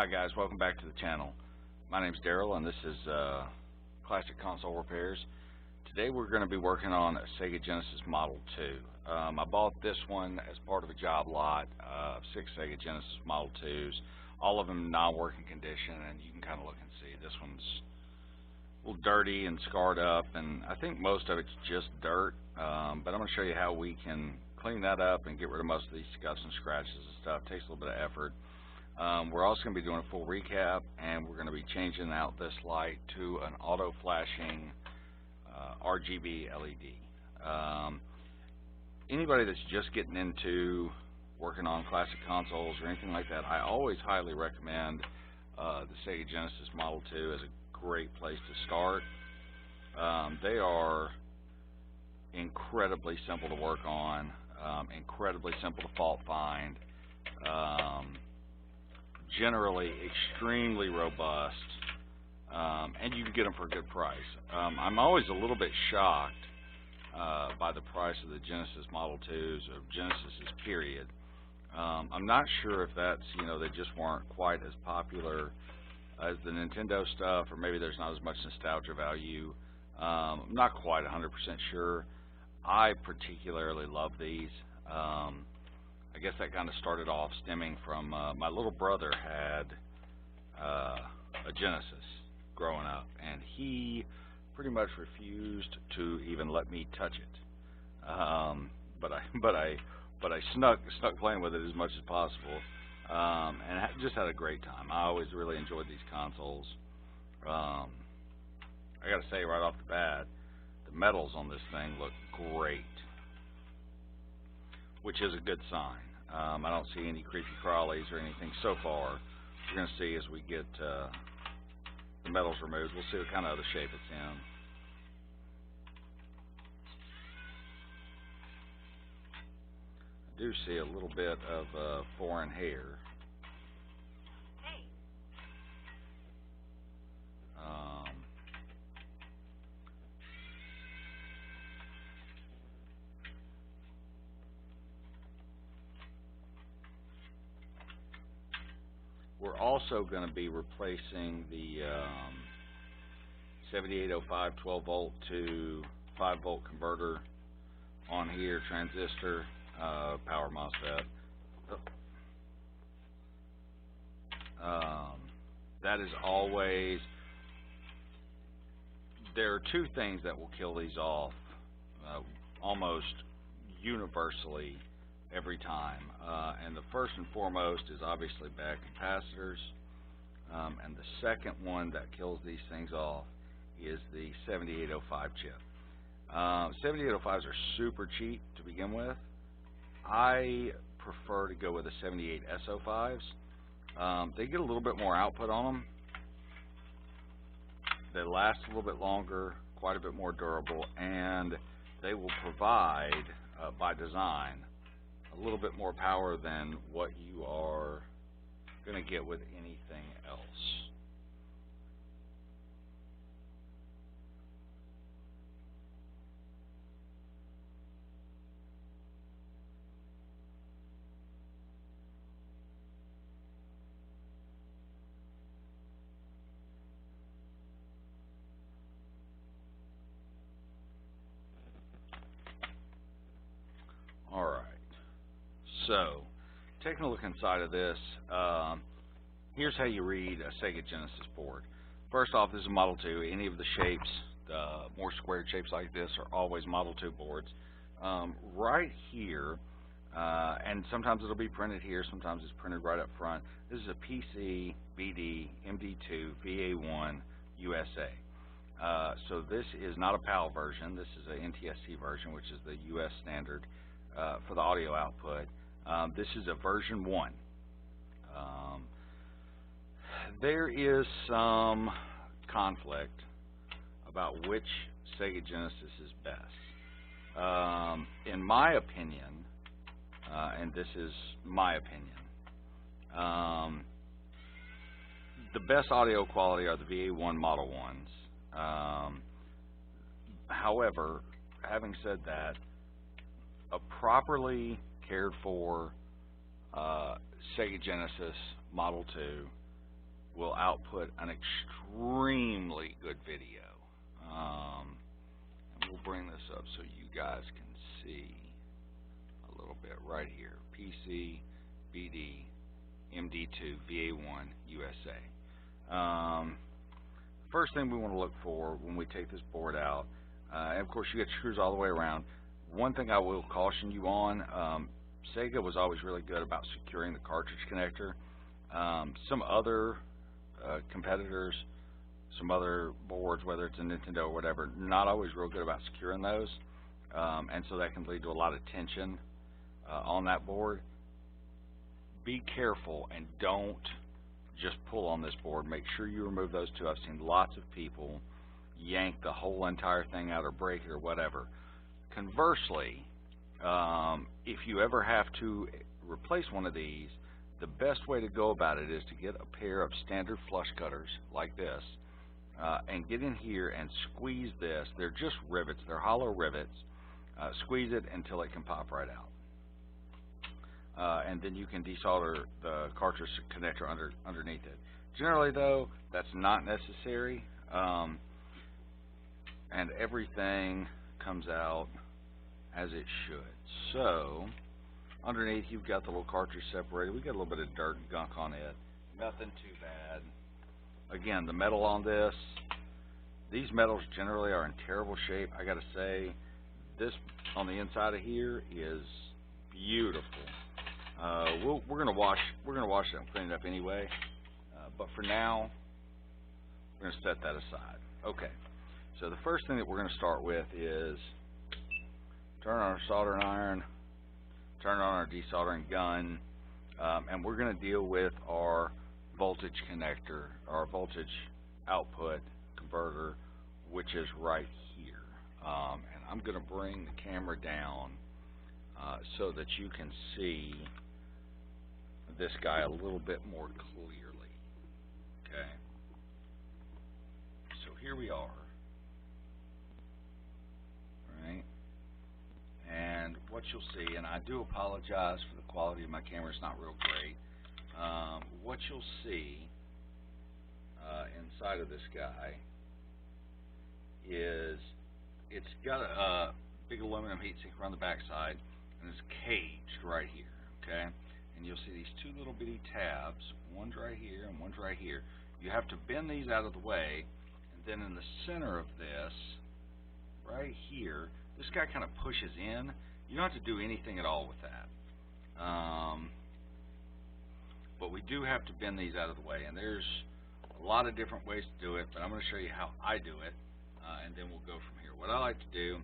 Hi guys, welcome back to the channel. My name's Daryl and this is Classic Console Repairs. Today we're going to be working on a Sega Genesis Model 2. I bought this one as part of a job lot of 6 Sega Genesis Model 2s, all of them in non-working condition, and you can kind of look and see this one's a little dirty and scarred up, and I think most of it's just dirt, but I'm going to show you how we can clean that up and get rid of most of these scuffs and scratches and stuff. It takes a little bit of effort. We're also going to be doing a full recap, and we're going to be changing out this light to an auto flashing RGB LED. Anybody that's just getting into working on classic consoles or anything like that, I always highly recommend the Sega Genesis Model 2 as a great place to start. They are incredibly simple to work on, incredibly simple to fault find, generally extremely robust, and you can get them for a good price. I'm always a little bit shocked by the price of the Genesis Model 2s, or Genesises period. I'm not sure if that's, they just weren't quite as popular as the Nintendo stuff, or maybe there's not as much nostalgia value. I'm not quite 100% sure. I particularly love these. I guess that kind of started off stemming from my little brother had a Genesis growing up, and he pretty much refused to even let me touch it. But I snuck playing with it as much as possible, and just had a great time. I always really enjoyed these consoles. I got to say right off the bat, the metals on this thing look great, which is a good sign. I don't see any creepy crawlies or anything so far. We're going to see as we get the metals removed. We'll see what kind of other shape it's in. I do see a little bit of foreign hair. We're also going to be replacing the 7805 12 volt to 5 volt converter on here, transistor, power MOSFET. That is always, there are two things that will kill these off almost universally every time, and the first and foremost is obviously bad capacitors, and the second one that kills these things off is the 7805 chip. 7805s are super cheap to begin with. I prefer to go with the 78 SO5s. They get a little bit more output on them. They last a little bit longer, quite a bit more durable, and they will provide, by design, a little bit more power than what you are going to get with anything else. All right. So, taking a look inside of this, here's how you read a Sega Genesis board. First off, this is a Model 2. Any of the shapes, more squared shapes like this, are always Model 2 boards. Right here, and sometimes it'll be printed here, sometimes it's printed right up front. This is a PC, BD, MD2, VA1, USA. So this is not a PAL version. This is an NTSC version, which is the US standard for the audio output. This is a version 1. There is some conflict about which Sega Genesis is best. In my opinion, and this is my opinion, the best audio quality are the VA1 Model 1s. However, having said that, a properly cared for Sega Genesis Model 2 will output an extremely good video. And we'll bring this up so you guys can see a little bit right here. PC, BD, MD2, VA1, USA. First thing we want to look for when we take this board out, and of course you get screws all the way around. One thing I will caution you on, Sega was always really good about securing the cartridge connector. Some other competitors, some other boards, whether it's a Nintendo or whatever, not always real good about securing those, and so that can lead to a lot of tension on that board. Be careful and don't just pull on this board. Make sure you remove those two. I've seen lots of people yank the whole entire thing out or break it or whatever. Conversely, if you ever have to replace one of these, the best way to go about it is to get a pair of standard flush cutters like this and get in here and squeeze this. They're just rivets. They're hollow rivets. Squeeze it until it can pop right out. And then you can desolder the cartridge connector underneath it. Generally, though, that's not necessary, and everything comes out as it should. So, underneath you've got the little cartridge separator. We've got a little bit of dirt and gunk on it. Nothing too bad. Again, the metal on this, these metals generally are in terrible shape. I gotta say, this on the inside of here is beautiful. We're gonna wash it and clean it up anyway, but for now we're gonna set that aside. Okay, so the first thing that we're gonna start with is turn on our soldering iron, turn on our desoldering gun, and we're gonna deal with our voltage connector, our voltage output converter, which is right here. And I'm gonna bring the camera down so that you can see this guy a little bit more clearly. Okay, so here we are, right? And what you'll see, and I do apologize for the quality of my camera, it's not real great. What you'll see inside of this guy is it's got a big aluminum heatsink around the backside, and it's caged right here, okay? And you'll see these two little bitty tabs, one's right here and one's right here. You have to bend these out of the way, and then in the center of this, right here, this guy kind of pushes in. You don't have to do anything at all with that. But we do have to bend these out of the way, and there's a lot of different ways to do it, but I'm going to show you how I do it, and then we'll go from here. What I like to do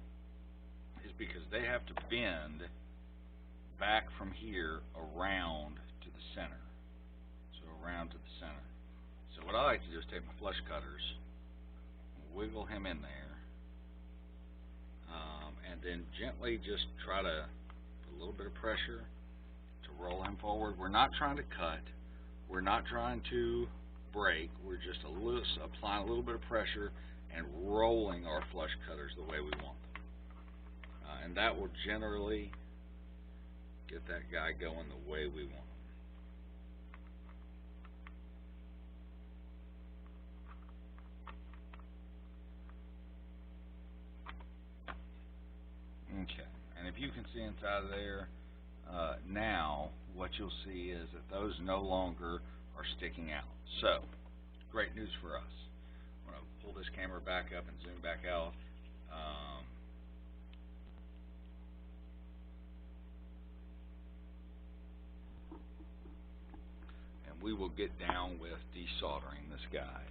is, because they have to bend back from here around to the center, so around to the center. So what I like to do is take my flush cutters, wiggle him in there, and then gently just try to put a little bit of pressure to roll him forward. We're not trying to cut, we're not trying to break, we're just applying a little bit of pressure and rolling our flush cutters the way we want them. And that will generally get that guy going the way we want him. Okay, and if you can see inside of there, now what you'll see is that those no longer are sticking out. So, great news for us. I'm going to pull this camera back up and zoom back out. And we will get down with desoldering this guy.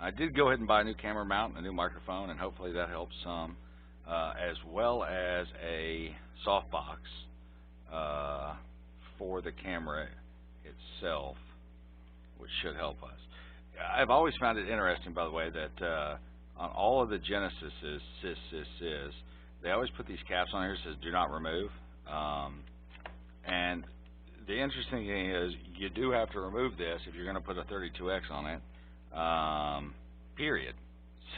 I did go ahead and buy a new camera mount and a new microphone, and hopefully that helps some, as well as a softbox for the camera itself, which should help us. I've always found it interesting, by the way, that on all of the Genesises, they always put these caps on here that says "Do not remove." And the interesting thing is, you do have to remove this if you're going to put a 32X on it. Period.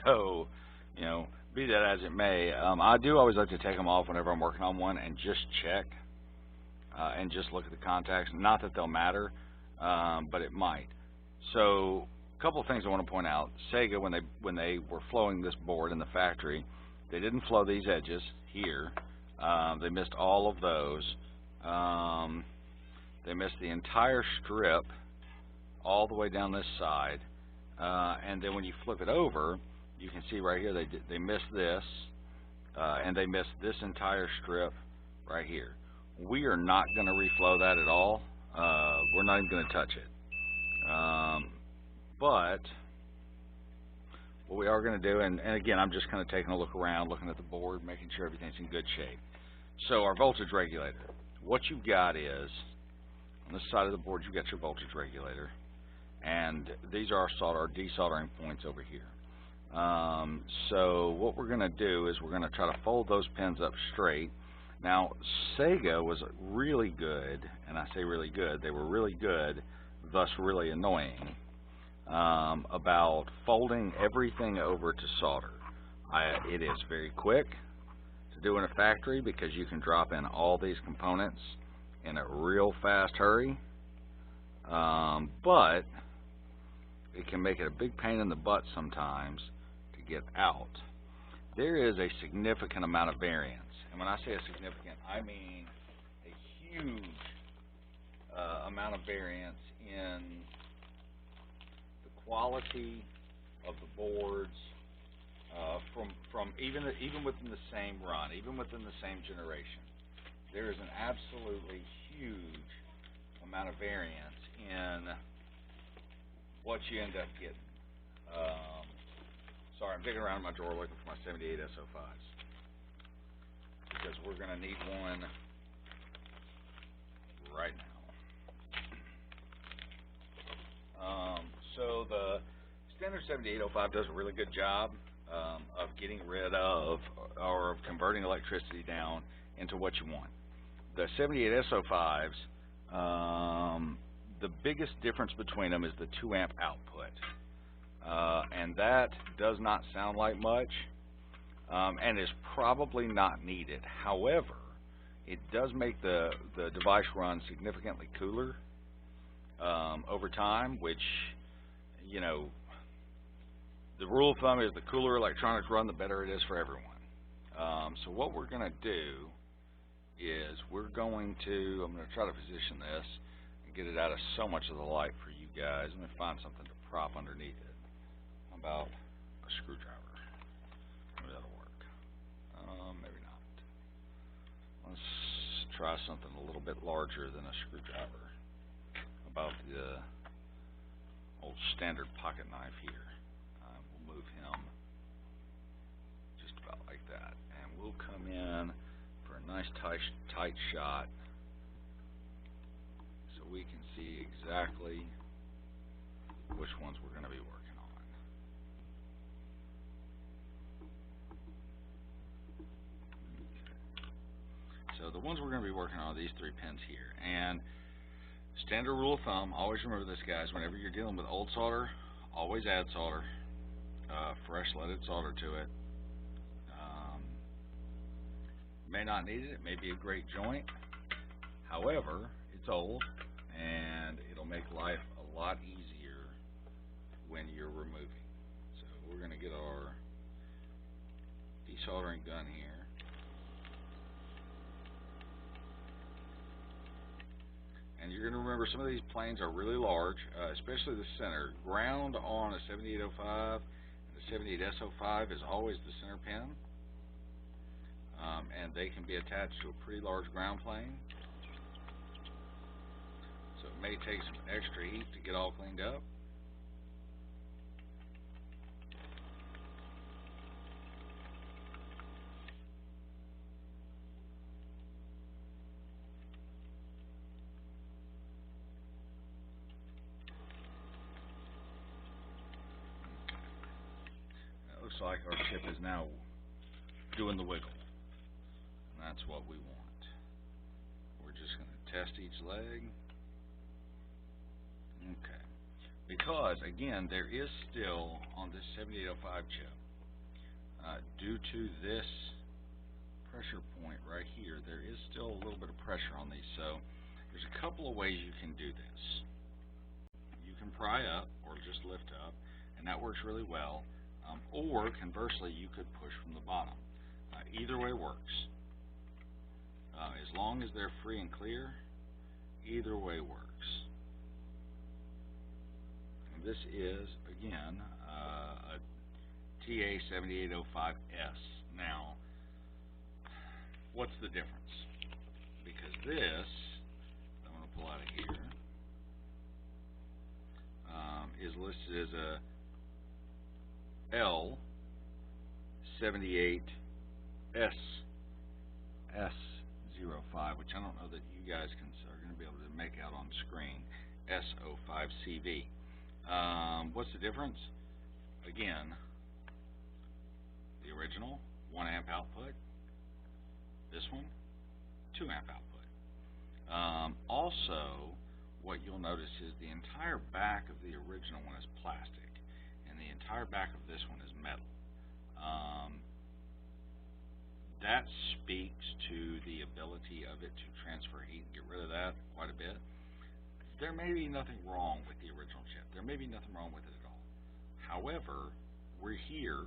So, you know, be that as it may, I do always like to take them off whenever I'm working on one and just check and just look at the contacts. Not that they'll matter, but it might. So A couple of things I want to point out. Sega, when they were flowing this board in the factory, they didn't flow these edges here. They missed all of those. They missed the entire strip all the way down this side. And then when you flip it over, you can see right here they missed this, and they missed this entire strip right here. We are not going to reflow that at all. We're not even going to touch it. But what we are going to do, and again, I'm just kind of taking a look around, looking at the board, making sure everything's in good shape. So our voltage regulator, what you've got is, on this side of the board, you've got your voltage regulator, and these are our desoldering points over here. So what we're going to do is we're going to try to fold those pins up straight. Now, Sega was really good, and I say really good, they were really good, thus really annoying, about folding everything over to solder. It is very quick to do in a factory because you can drop in all these components in a real fast hurry, but it can make it a big pain in the butt sometimes to get out. There is a significant amount of variance, and when I say a significant, I mean a huge amount of variance in the quality of the boards from even within the same run, even within the same generation. There is an absolutely huge amount of variance in what you end up getting. Sorry, I'm digging around in my drawer looking for my 78 SO5s because we're going to need one right now. So the standard 7805 does a really good job of getting rid of or of converting electricity down into what you want. The 78 SO5s, the biggest difference between them is the 2 amp output, and that does not sound like much, and is probably not needed. However, it does make the device run significantly cooler over time, which, you know, the rule of thumb is the cooler electronics run, the better it is for everyone. So what we're going to do is I'm going to try to position this and get it out of so much of the light for you guys. Let me find something to prop underneath it. How about a screwdriver? Maybe that'll work. Maybe not. Let's try something a little bit larger than a screwdriver. About the old standard pocket knife here. We'll move him just about like that, and we'll come in for a nice tight shot so we can see exactly which ones we're going to be working on. Okay. So the ones we're going to be working on are these 3 pins here, and standard rule of thumb, always remember this, guys, whenever you're dealing with old solder, always add solder, fresh leaded solder to it. May not need it, it may be a great joint, however, it's old, and it'll make life a lot easier when you're removing. So we're going to get our desoldering gun here. And you're going to remember some of these planes are really large, especially the center. Ground on a 7805 and the 78 SO5 is always the center pin, and they can be attached to a pretty large ground plane. So it may take some extra heat to get all cleaned up. Looks like our chip is now doing the wiggle, and that's what we want. We're just going to test each leg. Okay, because again, there is still on this 7805 chip, due to this pressure point right here, there is still a little bit of pressure on these. So there's a couple of ways you can do this. You can pry up or just lift lift up, and that works really well. Or conversely, you could push from the bottom. Either way works. As long as they're free and clear, either way works. And this is, again, a TA7805S. Now, what's the difference? Because this, I'm going to pull out of here, is listed as a L78S05, which I don't know that you guys are going to be able to make out on screen. S05CV. What's the difference? Again, the original 1 amp output. This one 2 amp output. Also, what you'll notice is the entire back of the original one is plastic, and the entire back of this one is metal. That speaks to the ability of it to transfer heat and get rid of that quite a bit. There may be nothing wrong with the original chip. There may be nothing wrong with it at all. However, we're here,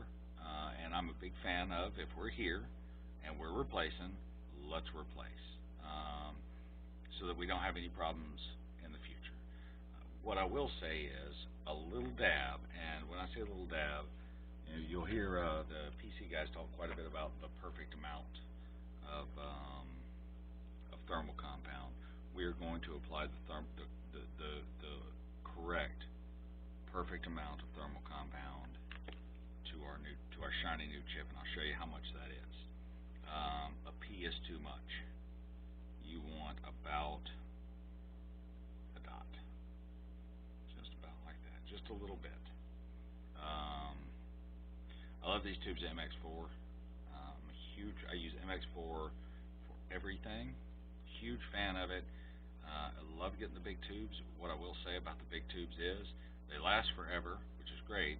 and I'm a big fan of, if we're here and we're replacing, let's replace, so that we don't have any problems in the future. What I will say is a little dab, and when I say a little dab, you'll hear the PC guys talk quite a bit about the perfect amount of thermal compound. We are going to apply the correct, perfect amount of thermal compound to our shiny new chip, and I'll show you how much that is. A P is too much. You want about a dot, just about like that, just a little bit. I love these tubes at MX4. I use MX4 for everything. Huge fan of it. I love getting the big tubes. What I will say about the big tubes is they last forever, which is great,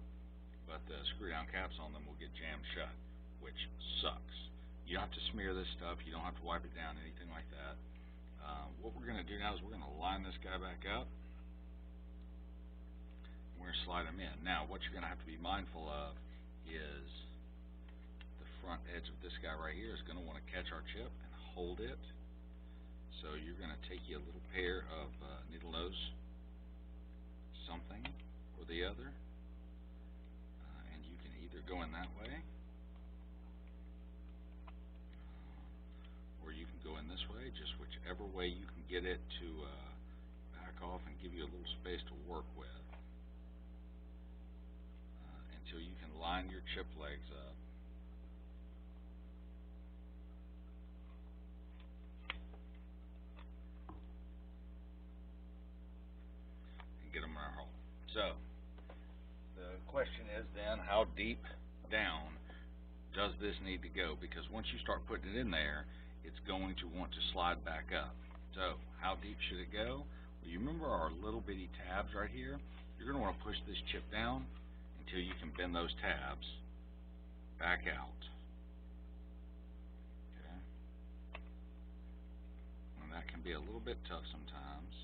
but the screw down caps on them will get jammed shut, which sucks. You don't have to smear this stuff. You don't have to wipe it down, anything like that. What we're going to do now is we're going to line this guy back up. We're going to slide him in. Now, what you're going to have to be mindful of is the front edge of this guy right here is going to want to catch our chip and hold it. So you're going to take you a little pair of needle nose something or the other, and you can either go in that way, or you can go in this way, just whichever way you can get it to back off and give you a little space to work with, until you can line your chip legs up. And get them in our hole. So, the question is then, how deep down does this need to go? Because once you start putting it in there, it's going to want to slide back up. So, how deep should it go? Well, you remember our little bitty tabs right here? You're going to want to push this chip down until you can bend those tabs back out. Okay. And that can be a little bit tough sometimes.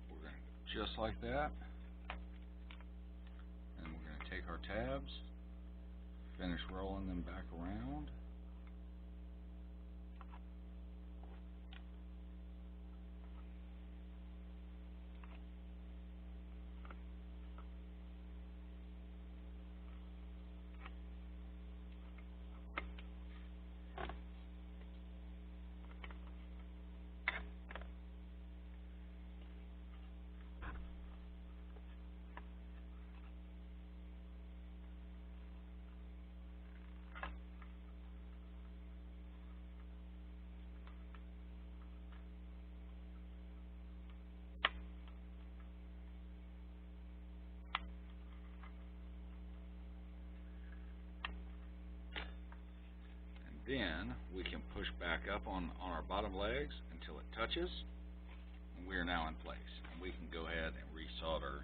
We're going to go just like that. And we're going to take our tabs, finish rolling them back around. Then we can push back up on our bottom legs until it touches, and we are now in place. And we can go ahead and resolder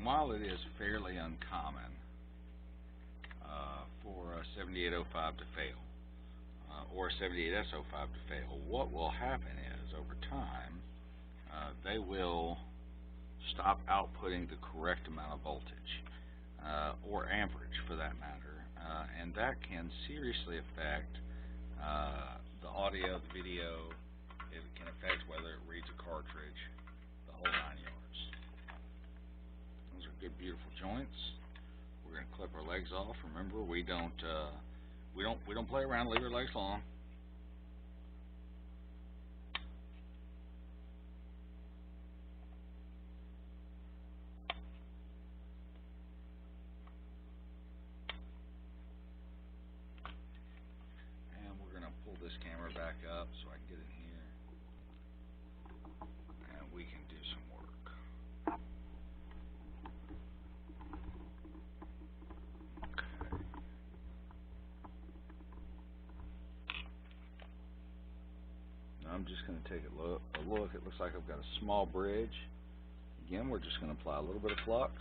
while it is fairly uncommon for a 7805 to fail, or a 78S05 to fail, what will happen is, over time, they will stop outputting the correct amount of voltage, or amperage for that matter, and that can seriously affect the audio, the video. It can affect whether it reads a cartridge, the whole 9 yards. Those are good, beautiful joints. We're going to clip our legs off. Remember, we don't play around. Leave our legs long. Pull this camera back up so I can get in here, and we can do some work. Okay. Now I'm just going to take a look. It looks like I've got a small bridge. Again, we're just going to apply a little bit of flux.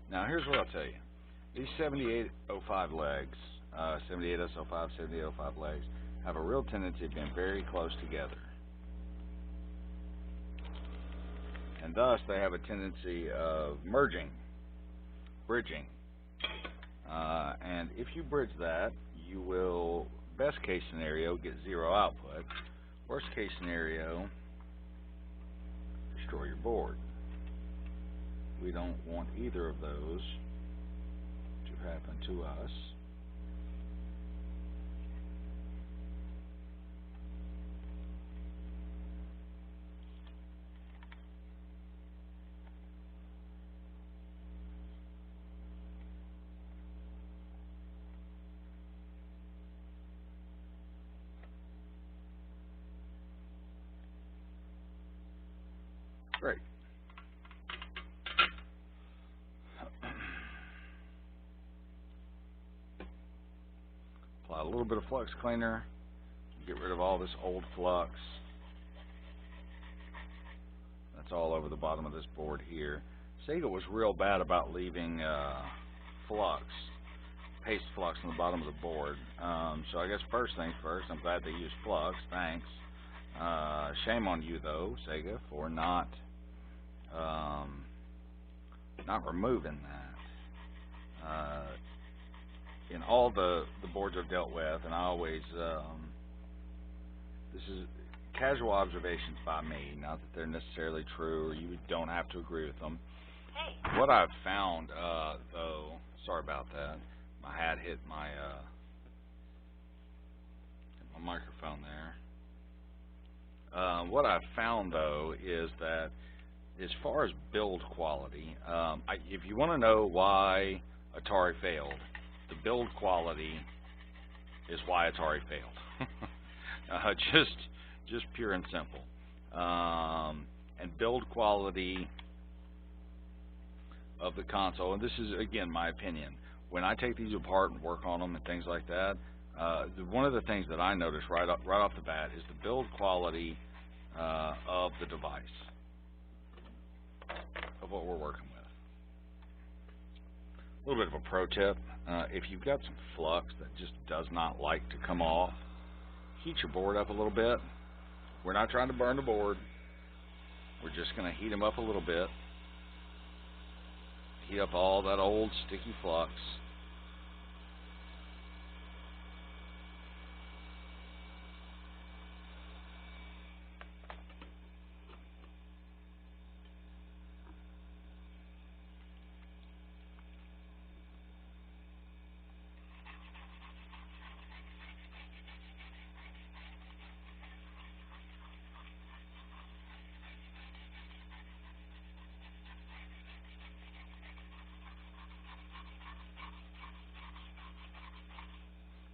Now here's what I'll tell you. These 7805 legs, 78S05, 7805 legs, have a real tendency of being very close together. And thus they have a tendency of merging, bridging. And if you bridge that, you will, best case scenario, get zero output. Worst case scenario, destroy your board. We don't want either of those to happen to us. Great. Apply a little bit of flux cleaner, get rid of all this old flux. That's all over the bottom of this board here. Sega was real bad about leaving flux, paste flux on the bottom of the board. So I guess first things first, I'm glad they used flux. Thanks. Shame on you though, Sega, for not removing that. In all the boards I've dealt with, and I always, this is casual observations by me, not that they're necessarily true, or you don't have to agree with them. Hey. What I've found, though, sorry about that, my hat hit my microphone there. What I've found, though, is that as far as build quality, if you want to know why Atari failed, the build quality is why Atari failed. Just pure and simple. And build quality of the console, and this is again my opinion. When I take these apart and work on them and things like that, one of the things that I notice right off the bat is the build quality of the device, of what we're working with. A little bit of a pro tip. If you've got some flux that just does not like to come off, heat your board up a little bit. We're not trying to burn the board. We're just going to heat them up a little bit. Heat up all that old sticky flux.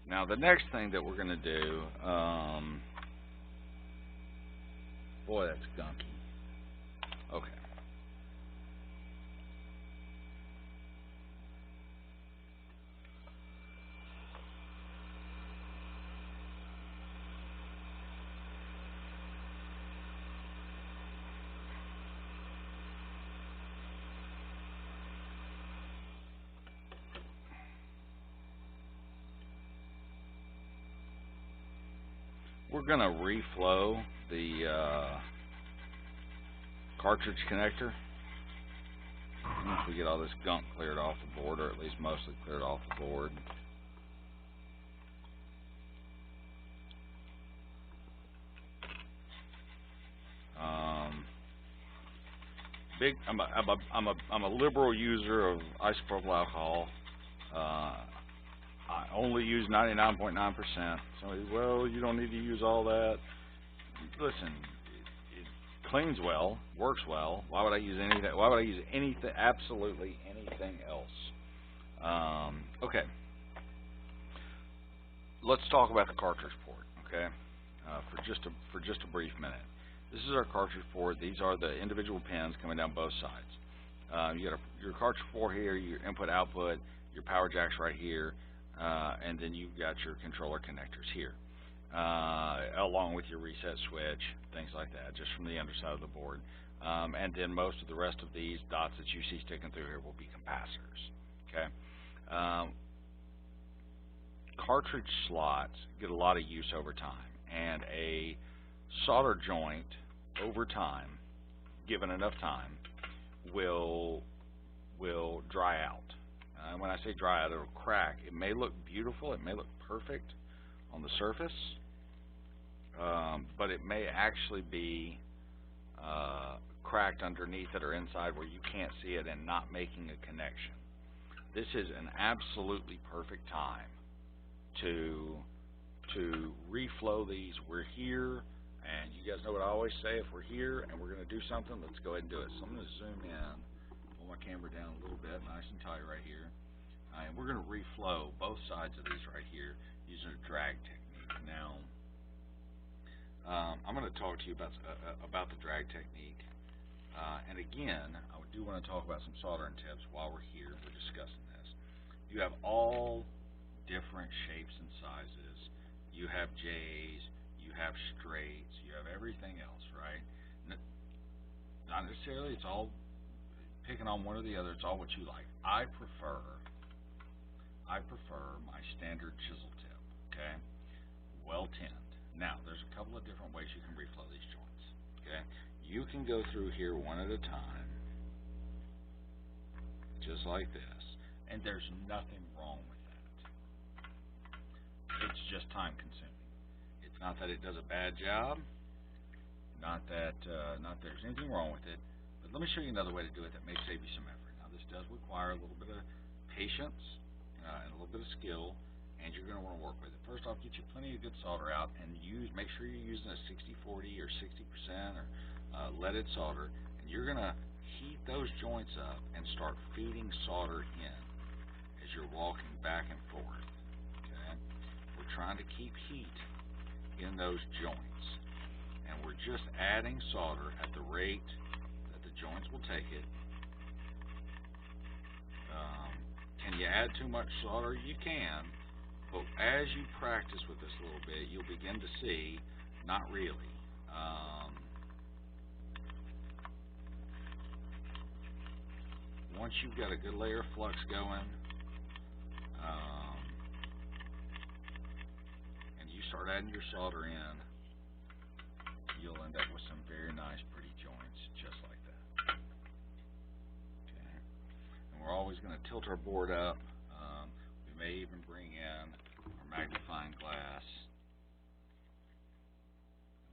Now the next thing that we're going to do, boy, that's gunky. Okay. we're going to reflow the cartridge connector. Once we get all this gunk cleared off the board, or at least mostly cleared off the board. I'm a liberal user of isopropyl alcohol. I only use 99.9%. Somebody, well, you don't need to use all that. Listen, it cleans well, works well. Why would I use anything? Why would I use anything? Absolutely anything else. Okay. Let's talk about the cartridge port. Okay, for just a brief minute. This is our cartridge port. These are the individual pins coming down both sides. You got your cartridge port here, your input/output, your power jacks right here, and then you've got your controller connectors here, along with your reset switch, things like that, just from the underside of the board. And then most of the rest of these dots that you see sticking through here will be capacitors. Okay. Cartridge slots get a lot of use over time, and a solder joint over time, given enough time, will dry out. When I say dry out, it'll crack. It may look beautiful, it may look perfect on the surface, but it may actually be cracked underneath it or inside where you can't see it and not making a connection. This is an absolutely perfect time to reflow these. We're here, and you guys know what I always say: if we're here and we're going to do something, let's go ahead and do it. So I'm going to zoom in, pull my camera down a little bit, nice and tight right here, and we're going to reflow both sides of these right here using a drag technique. Now, I'm going to talk to you about the drag technique, and again, I do want to talk about some soldering tips while we're here. We're discussing this. You have all different shapes and sizes. You have J's, you have straights, you have everything else, right? Not necessarily it's all picking on one or the other, it's all what you like. I prefer my standard chisel tip, okay? Well tinned. Now, there's a couple of different ways you can reflow these joints, okay? You can go through here one at a time, just like this, and there's nothing wrong with that. It's just time consuming. It's not that it does a bad job, not that there's anything wrong with it, but let me show you another way to do it that may save you some effort. Now, this does require a little bit of patience and a little bit of skill, and you're going to want to work with it. First off, get you plenty of good solder out, and make sure you're using a 60/40 or 60% or leaded solder, and you're going to heat those joints up and start feeding solder in as you're walking back and forth. Okay, we're trying to keep heat in those joints, and we're just adding solder at the rate that the joints will take it. Can you add too much solder? You can, but as you practice with this a little bit, you'll begin to see, not really. Once you've got a good layer of flux going, and you start adding your solder in, you'll end up with some very nice, pretty joints, just like that. Okay. And we're always going to tilt our board up. We may even bring in our magnifying glass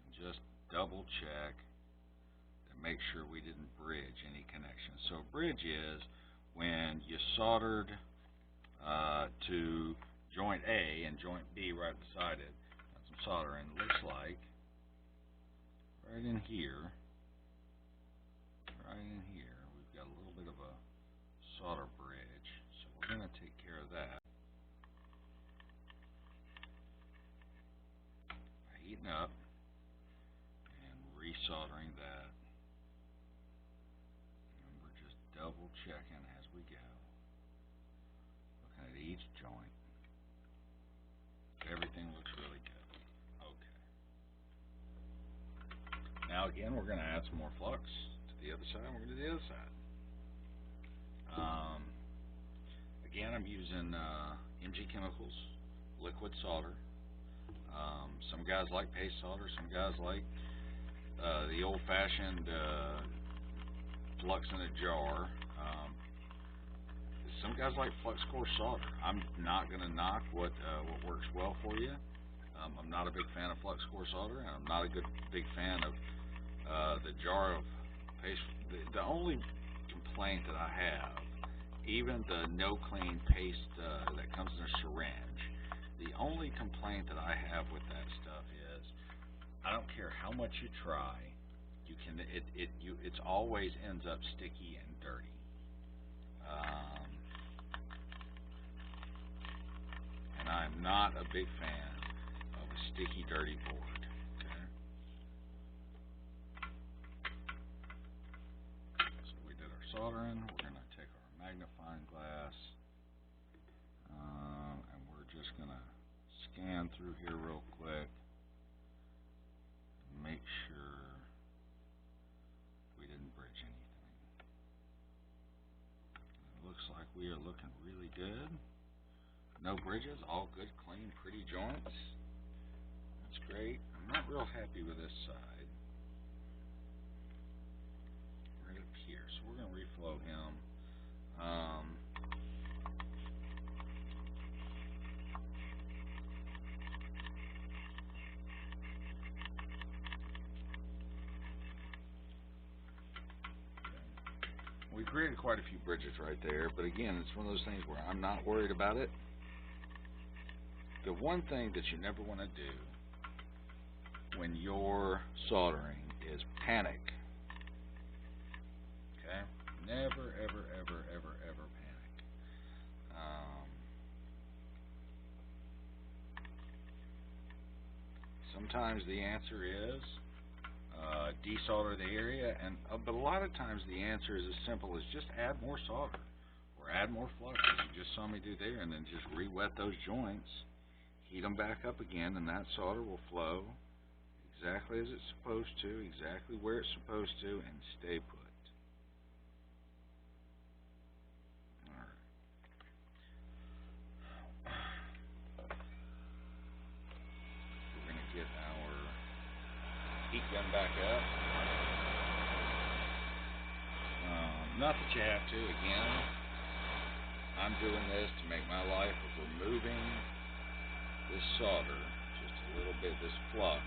and just double check to make sure we didn't bridge any connections. So a bridge is when you soldered to joint A and joint B right beside it. Got some solder, and it looks like right in here, we've got a little bit of a solder bridge. So we're going to take care of that by heating up and resoldering that. And we're just double checking as we go, looking at each joint. Everything looks really good. Okay. Now again, we're going to add some more flux to the other side. We're going to do the other side. Again, I'm using MG Chemicals liquid solder. Some guys like paste solder, some guys like the old-fashioned flux in a jar. Some guys like flux core solder. I'm not going to knock what works well for you. I'm not a big fan of flux core solder, and I'm not a big fan of the jar of paste. The only complaint that I have, even the no clean paste that comes in a syringe, the only complaint that I have with that stuff is I don't care how much you try, it always ends up sticky and dirty. And I'm not a big fan of a sticky, dirty board. Okay? So we did our soldering. We're going to take our magnifying glass, and we're just going to scan through here real quick and make sure we didn't bridge anything. It looks like we are looking really good. No bridges, all good, clean, pretty joints. That's great. I'm not real happy with this side. Right up here. So we're going to reflow him. We created quite a few bridges right there, but again, it's one of those things where I'm not worried about it. The one thing that you never want to do when you're soldering is panic. Okay? Never, ever, ever, ever, ever panic. Sometimes the answer is desolder the area, but a lot of times the answer is as simple as just add more solder or add more flux, as you just saw me do there, and then just re-wet those joints. Heat them back up again, and that solder will flow exactly as it's supposed to, exactly where it's supposed to, and stay put. Alright. We're going to get our heat gun back up. Not that you have to, again. I'm doing this to make my life of removing this solder just a little bit, this flux,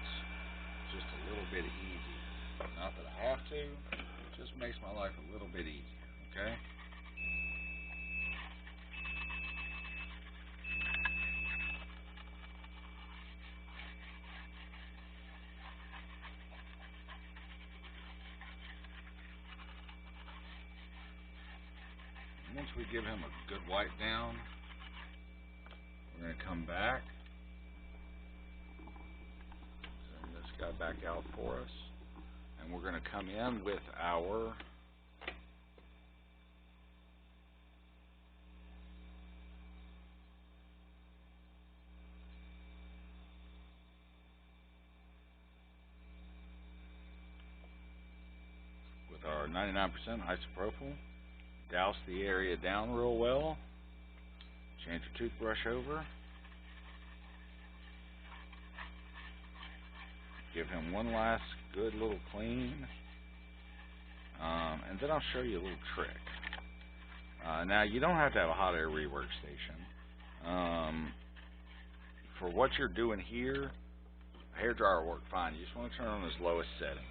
just a little bit easy. Not that I have to, it just makes my life a little bit easier, okay? Once we give him a good wipe down, we're going to come back, send this guy back out for us, and we're going to come in with our with our 99% isopropyl. Douse the area down real well. Change your toothbrush over. Give him one last good little clean. And then I'll show you a little trick. Now, you don't have to have a hot air rework station. For what you're doing here, a hairdryer will work fine. You just want to turn it on its lowest setting.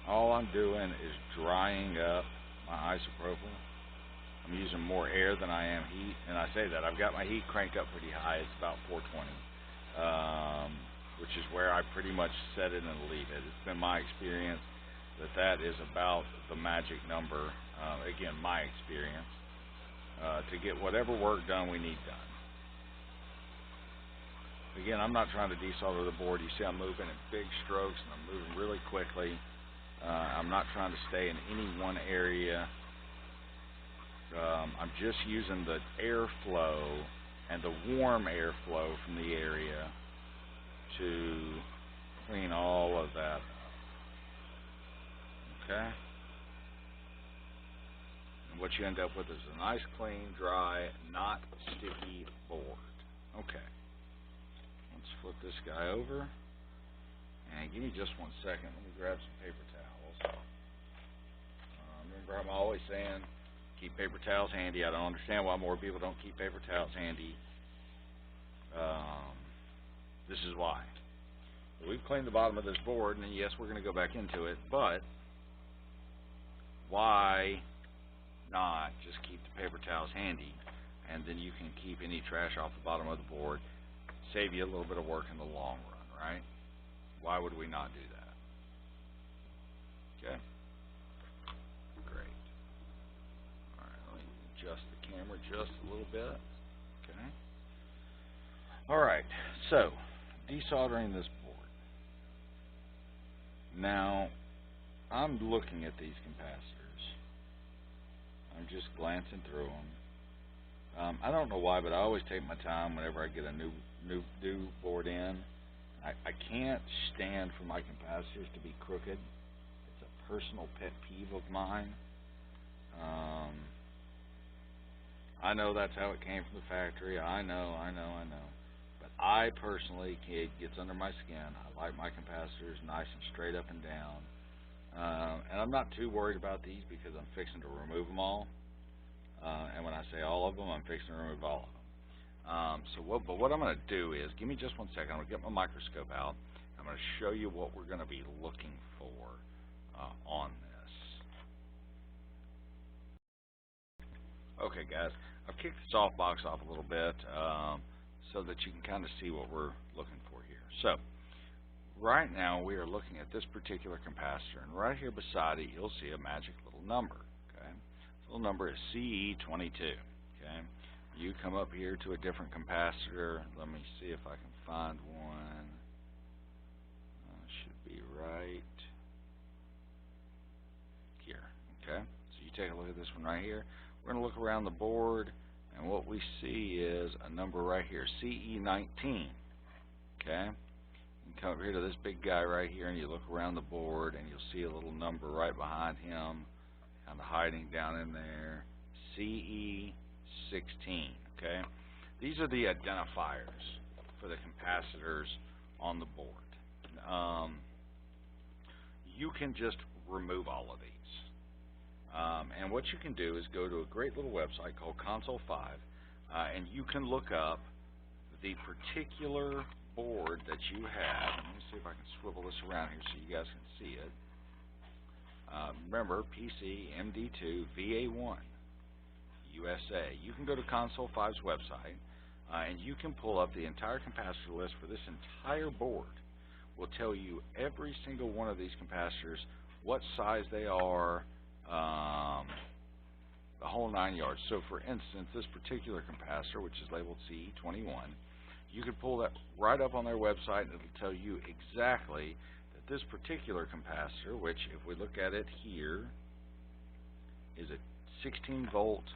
All I'm doing is drying up my isopropyl. I'm using more air than I am heat, and I say that I've got my heat cranked up pretty high. It's about 420, which is where I pretty much set it and leave it. It's been my experience that is about the magic number, again, my experience, to get whatever work done we need done. Again, I'm not trying to desolder the board. You see I'm moving in big strokes, and I'm moving really quickly. I'm not trying to stay in any one area. I'm just using the airflow and the warm airflow from the area to clean all of that up. Okay? what you end up with is a nice, clean, dry, not sticky board. Okay, let's flip this guy over. And give me just 1 second. Let me grab some paper towels. Remember, I'm always saying keep paper towels handy. I don't understand why more people don't keep paper towels handy. This is why. We've cleaned the bottom of this board, and yes, we're going to go back into it, but why not just keep the paper towels handy, and then you can keep any trash off the bottom of the board, save you a little bit of work in the long run, right? Why would we not do that? Okay? Great. Alright, let me adjust the camera just a little bit. Okay? Alright, so, desoldering this board. Now, I'm looking at these capacitors. I'm just glancing through them. I don't know why, but I always take my time whenever I get a new board in. I can't stand for my capacitors to be crooked. It's a personal pet peeve of mine. I know that's how it came from the factory. I know. But I personally, it gets under my skin. I like my capacitors nice and straight up and down. And I'm not too worried about these because I'm fixing to remove them all. And when I say all of them, I'm fixing to remove all of them. But what I'm going to do is, give me just 1 second. I'm going to get my microscope out. I'm going to show you what we're going to be looking for on this. Okay, guys, I've kicked the softbox off a little bit so that you can kind of see what we're looking for here. So, right now we are looking at this particular capacitor, and right here beside it, you'll see a magic little number. Okay, the little number is CE22. Okay. You come up here to a different capacitor. Let me see if I can find one. Should be right here. Okay, so you take a look at this one right here. We're going to look around the board, and what we see is a number right here, CE19. Okay, you come up here to this big guy right here, and you look around the board, and you'll see a little number right behind him, kind of hiding down in there, CE16. Okay, these are the identifiers for the capacitors on the board. You can just remove all of these, and what you can do is go to a great little website called Console 5, and you can look up the particular board that you have. Let me see if I can swivel this around here so you guys can see it. Remember, PC MD2 VA1 USA. You can go to Console 5's website, and you can pull up the entire capacitor list for this entire board. Will tell you every single one of these capacitors, what size they are, the whole 9 yards. So, for instance, this particular capacitor, which is labeled CE21, you could pull that right up on their website, and it'll tell you exactly that this particular capacitor, which, if we look at it here, is a 16 volt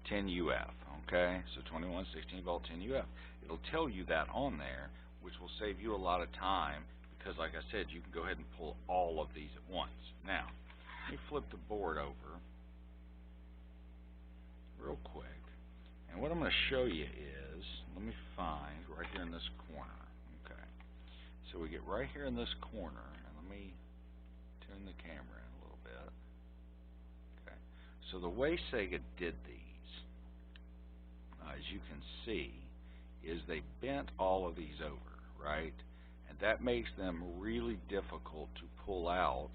10 UF, okay, so 21 16 volt 10 UF. It'll tell you that on there, which will save you a lot of time because, like I said, you can go ahead and pull all of these at once. Now, let me flip the board over real quick, and what I'm going to show you is, let me find right here in this corner. Okay, so we get right here in this corner, and let me tune the camera in a little bit. Okay, so the way Sega did these, as you can see, is they bent all of these over, right? And that makes them really difficult to pull out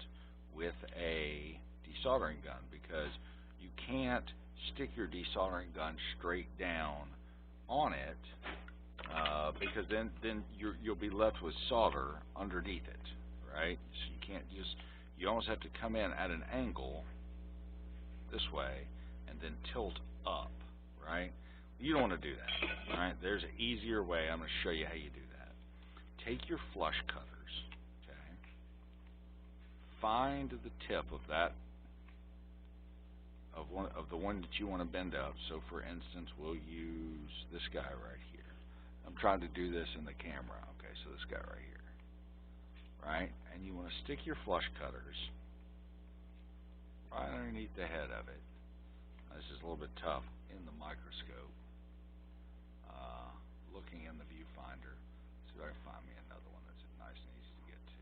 with a desoldering gun because you can't stick your desoldering gun straight down on it because then you'll be left with solder underneath it, right? So you can't just, you almost have to come in at an angle this way and then tilt up, right? You don't want to do that, right? There's an easier way. I'm going to show you how you do that. Take your flush cutters, okay? Find the tip of that, of the one that you want to bend up. So, for instance, we'll use this guy right here. I'm trying to do this in the camera, okay? So this guy right here, right? And you want to stick your flush cutters right underneath the head of it, This is a little bit tough in the microscope. Looking in the viewfinder, see if I can find me another one that's nice and easy to get to.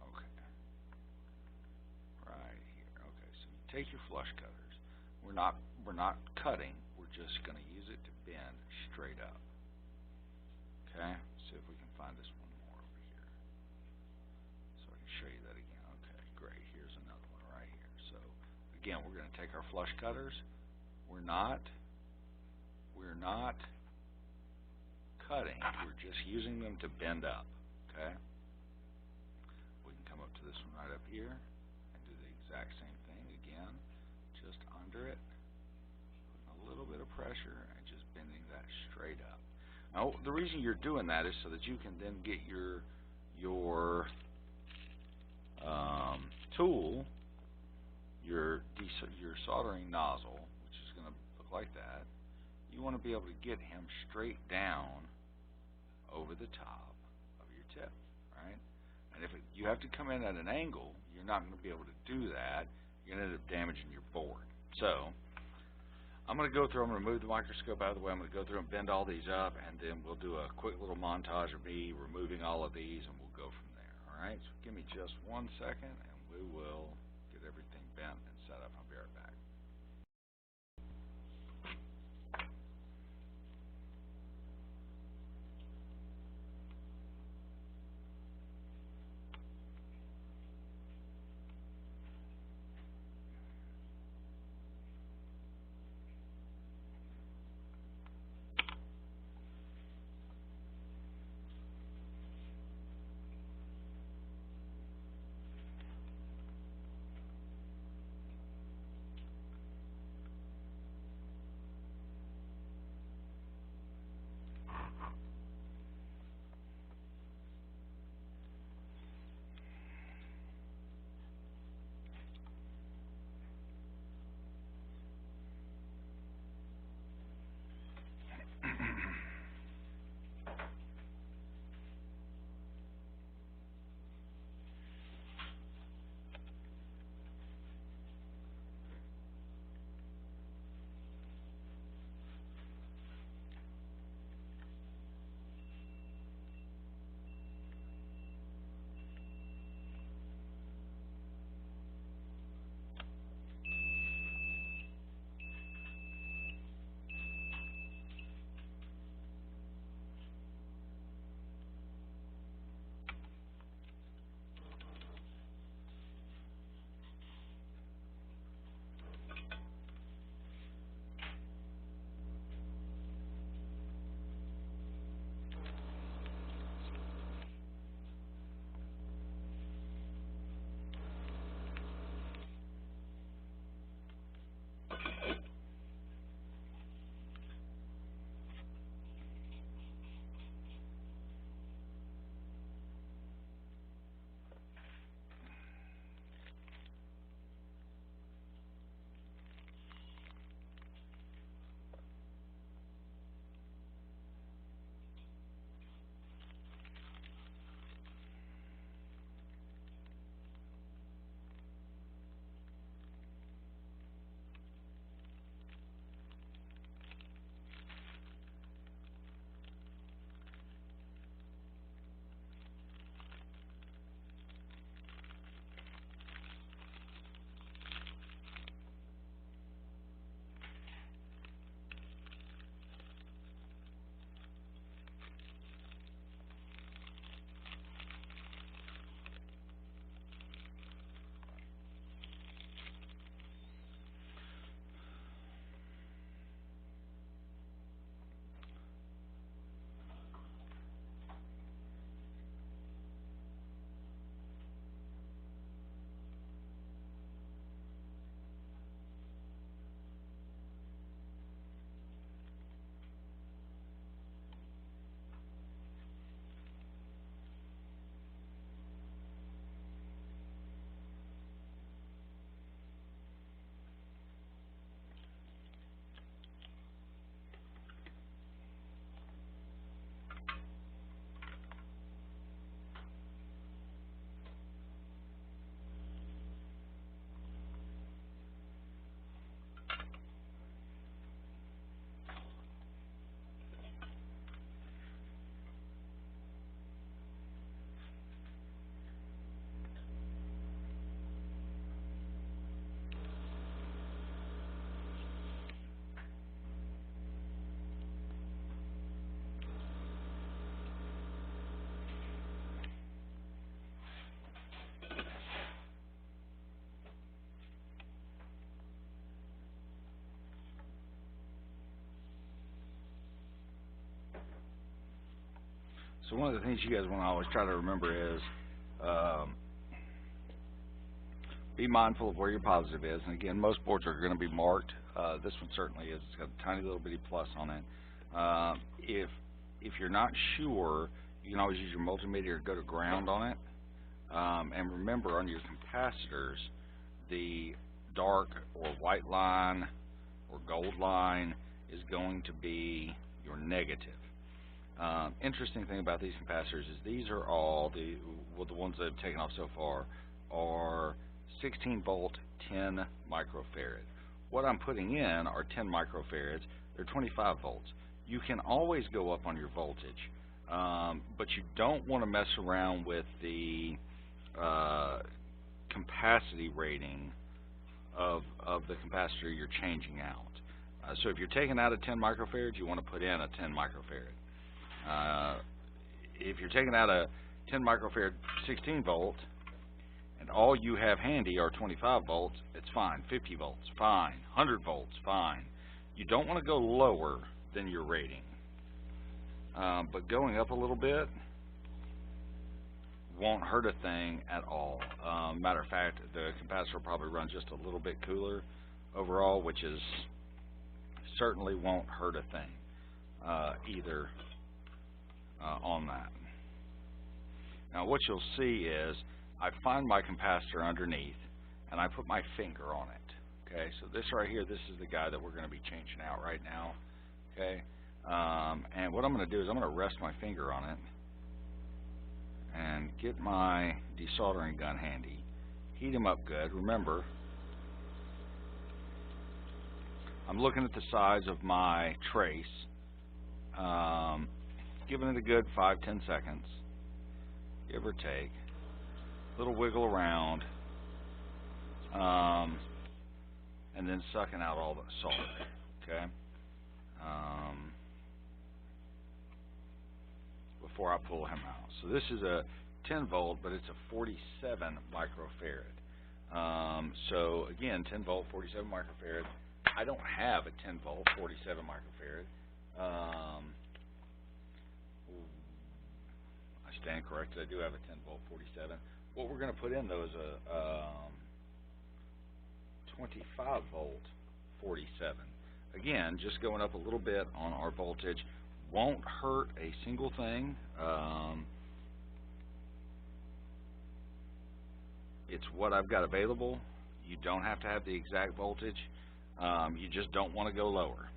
Okay, right here. Okay, so you take your flush cutters. We're not cutting. We're just going to use it to bend straight up. Okay, see if we can find this one more over here, so I can show you that again. Okay, great. Here's another one right here. So again, we're going to take our flush cutters. We're not cutting. We're just using them to bend up. Okay. We can come up to this one right up here and do the exact same thing again, just under it, putting a little bit of pressure and just bending that straight up. Now, the reason you're doing that is so that you can then get your tool, your soldering nozzle, which is going to look like that. You want to be able to get him straight down over the top of your tip, right? And if you have to come in at an angle, you're not going to be able to do that. You're going to end up damaging your board. So I'm going to go through, I'm going to move the microscope out of the way, I'm going to go through and bend all these up, and then we'll do a quick little montage of me removing all of these, and we'll go from there, all right? So give me just 1 second, and we will get everything bent and set up. I'll be right back. So one of the things you guys want to always try to remember is be mindful of where your positive is. And again, most boards are going to be marked. This one certainly is. It's got a tiny little bitty plus on it. If you're not sure, you can always use your multimeter to go to ground on it. And remember, on your capacitors, the dark or white line or gold line is going to be your negative. Interesting thing about these capacitors is these are all the ones that I've taken off so far are 16 volt 10 microfarad. What I'm putting in are 10 microfarads. They're 25 volts. You can always go up on your voltage, but you don't want to mess around with the capacity rating of the capacitor you're changing out. So if you're taking out a 10 microfarad, you want to put in a 10 microfarad. If you're taking out a 10 microfarad 16 volt and all you have handy are 25 volts, it's fine. 50 volts, fine. 100 volts, fine. You don't want to go lower than your rating. But going up a little bit won't hurt a thing at all. Matter of fact, the capacitor will probably run just a little bit cooler overall, which is certainly won't hurt a thing either on that. Now what you'll see is I find my capacitor underneath and I put my finger on it. Okay, so this right here, this is the guy that we're going to be changing out right now. Okay, and what I'm going to do is I'm going to rest my finger on it and get my desoldering gun handy, heat him up good. Remember, I'm looking at the size of my trace, giving it a good 5-10 seconds, give or take, little wiggle around, and then sucking out all the solder. Okay, before I pull him out. So this is a 10 volt, but it's a 47 microfarad. So again, 10 volt, 47 microfarad. I don't have a 10 volt, 47 microfarad. I stand corrected. I do have a 10 volt, 47. What we're going to put in though is a 25 volt, 47. Again, just going up a little bit on our voltage won't hurt a single thing. It's what I've got available. You don't have to have the exact voltage. You just don't want to go lower.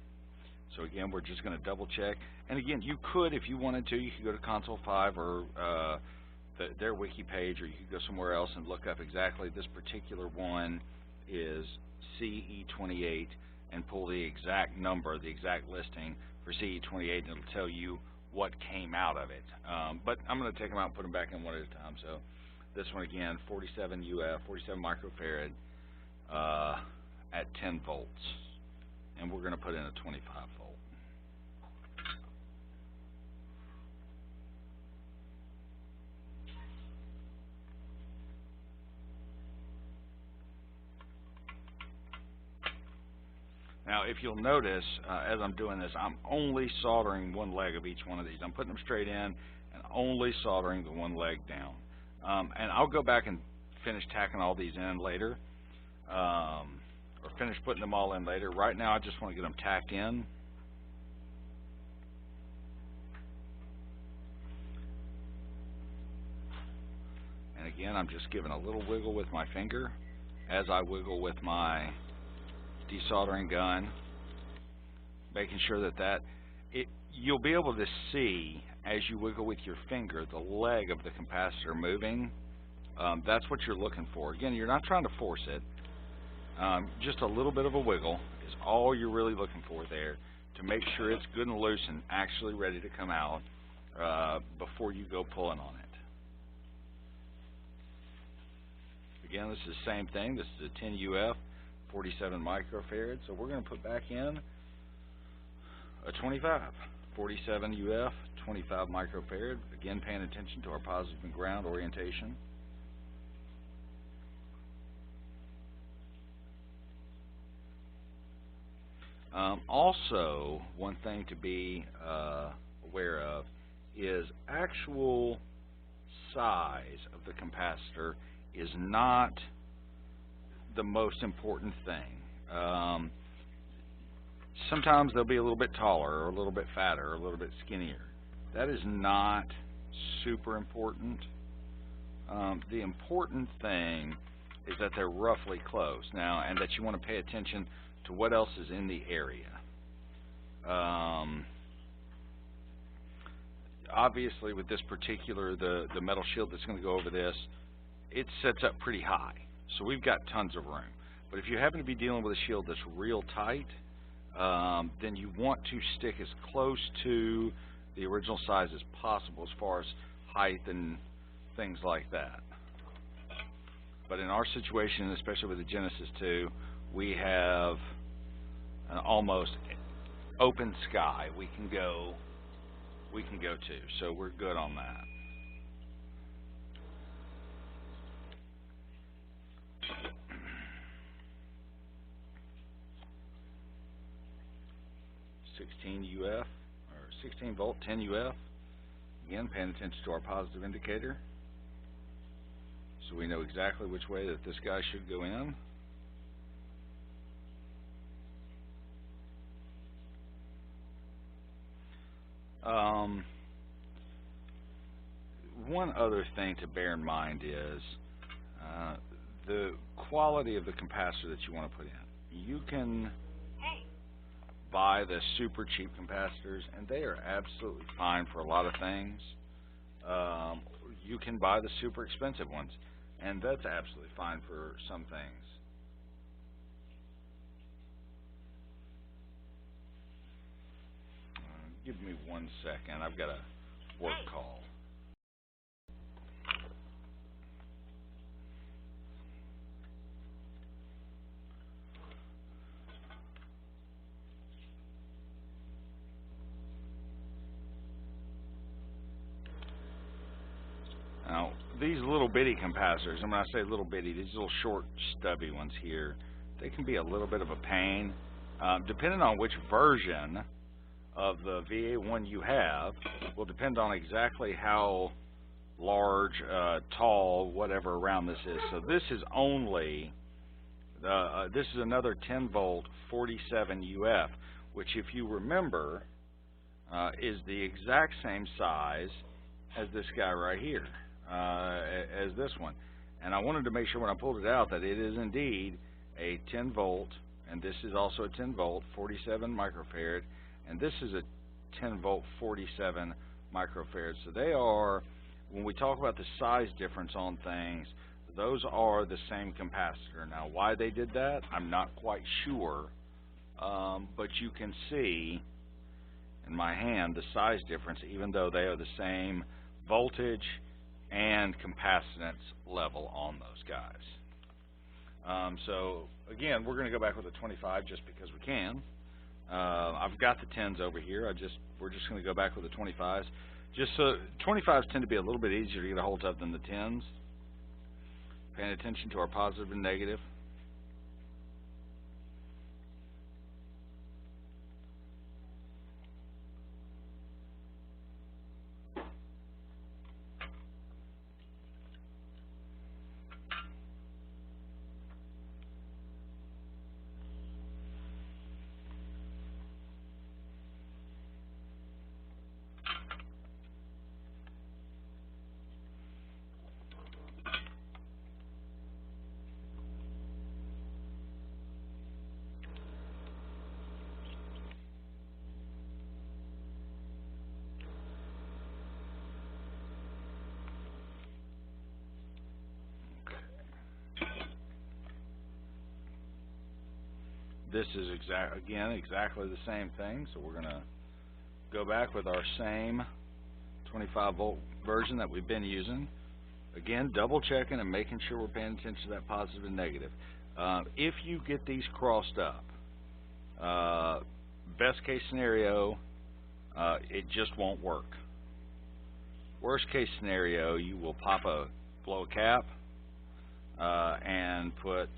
So again, we're just going to double check. And again, you could, if you wanted to, you could go to Console 5 or their wiki page, or you could go somewhere else and look up exactly this particular one is CE28 and pull the exact number, the exact listing for CE28, and it'll tell you what came out of it. But I'm going to take them out and put them back in one at a time. So this one again, 47 UF, 47 microfarad at 10 volts, and we're going to put in a 25 volt. Now, if you'll notice, as I'm doing this, I'm only soldering one leg of each one of these. I'm putting them straight in and only soldering the one leg down. And I'll go back and finish tacking all these in later, or finish putting them all in later. Right now, I just want to get them tacked in. And again, I'm just giving a little wiggle with my finger as I wiggle with my desoldering gun, making sure that you'll be able to see as you wiggle with your finger the leg of the capacitor moving. That's what you're looking for. Again, you're not trying to force it. Just a little bit of a wiggle is all you're really looking for there to make sure it's good and loose and actually ready to come out before you go pulling on it. Again, this is the same thing. This is a 10 UF, 47 microfarad. So we're going to put back in a 25, 47 UF, 25 microfarad. Again, paying attention to our positive and ground orientation. Also, one thing to be aware of is actual size of the capacitor is not the most important thing. Sometimes they'll be a little bit taller or a little bit fatter or a little bit skinnier. That is not super important. The important thing is that they're roughly close now, and that you want to pay attention to what else is in the area. Obviously, with this particular, the metal shield that's going to go over this, it sets up pretty high, so we've got tons of room. But if you happen to be dealing with a shield that's real tight, then you want to stick as close to the original size as possible as far as height and things like that. But in our situation, especially with the Genesis 2, we have an almost open sky we can go to, so we're good on that. UF, or 16 volt, 10 UF. Again, paying attention to our positive indicator, so we know exactly which way that this guy should go in. One other thing to bear in mind is the quality of the capacitor that you want to put in. You can buy the super cheap capacitors, and they are absolutely fine for a lot of things. You can buy the super expensive ones, and that's absolutely fine for some things. Give me 1 second. I've got a work call. Now, these little bitty capacitors, and when I say little bitty, these little short, stubby ones here, they can be a little bit of a pain. Depending on which version of the VA1 you have, will depend on exactly how large, tall, whatever around this is. So this is only, this is another 10 volt 47 UF, which, if you remember, is the exact same size as this guy right here. As this one, and I wanted to make sure when I pulled it out that it is indeed a 10 volt, and this is also a 10 volt 47 microfarad, and this is a 10 volt 47 microfarad. So they are, when we talk about the size difference on things, those are the same capacitor. Now, why they did that, I'm not quite sure, but you can see in my hand the size difference, even though they are the same voltage and capacitance level on those guys. So again, we're going to go back with a 25 just because we can. I've got the 10s over here. We're just going to go back with the 25s. Just so 25s tend to be a little bit easier to get a hold of than the 10s. Paying attention to our positive and negative. This is exactly the same thing, so we're going to go back with our same 25 volt version that we've been using. Again, double checking and making sure we're paying attention to that positive and negative. If you get these crossed up, best case scenario, it just won't work. Worst case scenario, you will blow a cap and put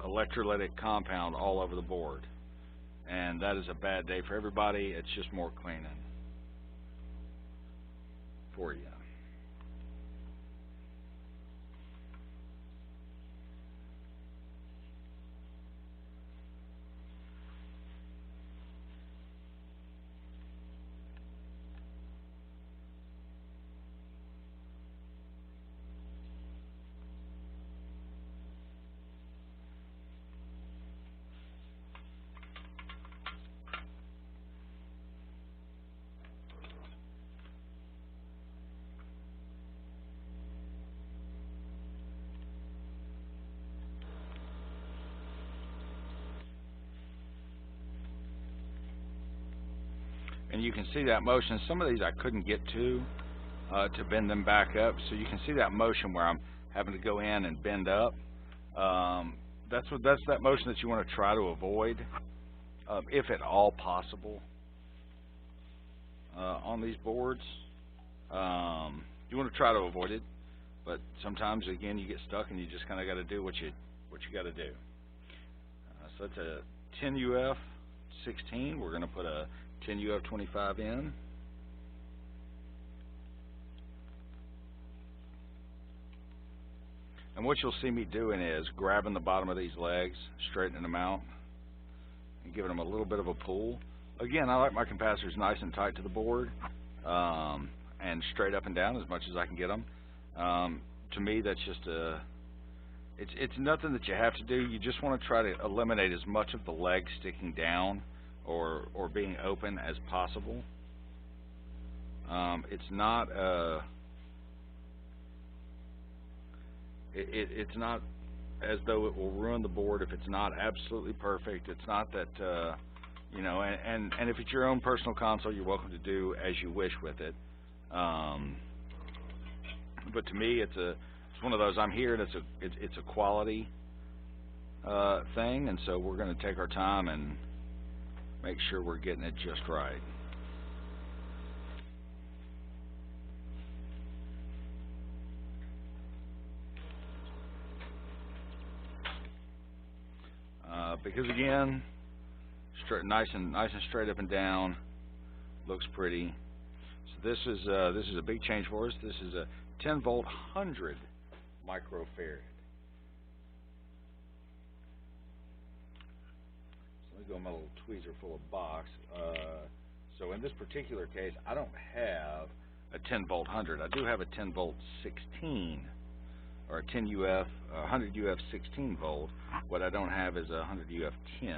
electrolytic compound all over the board. and that is a bad day for everybody. It's just more cleaning for you. And you can see that motion. Some of these I couldn't get to bend them back up. So you can see that motion where I'm having to go in and bend up. That's that motion that you want to try to avoid, if at all possible, on these boards. You want to try to avoid it, but sometimes again you get stuck and you just kind of got to do what you got to do. So that's a 10 UF 16. We're going to put a 10 UF 25 in. And what you'll see me doing is grabbing the bottom of these legs, straightening them out, and giving them a little bit of a pull. Again, I like my capacitors nice and tight to the board, and straight up and down as much as I can get them. To me, that's just it's nothing that you have to do. You just want to try to eliminate as much of the leg sticking down or being open as possible. It's not it's not as though it will ruin the board if it's not absolutely perfect. It's not that you know, and if it's your own personal console, you're welcome to do as you wish with it. But to me, it's one of those. I'm here, and it's a quality thing, and so we're going to take our time and make sure we're getting it just right. Because again, nice and straight up and down, looks pretty. So this is a big change for us. This is a 10 volt 100 microfarad. So let me go in my little tweezer full of box. So in this particular case, I don't have a 10 volt 100. I do have a 10 volt 16. Or a 10 UF, 100 UF 16 volt. What I don't have is a 100 UF 10.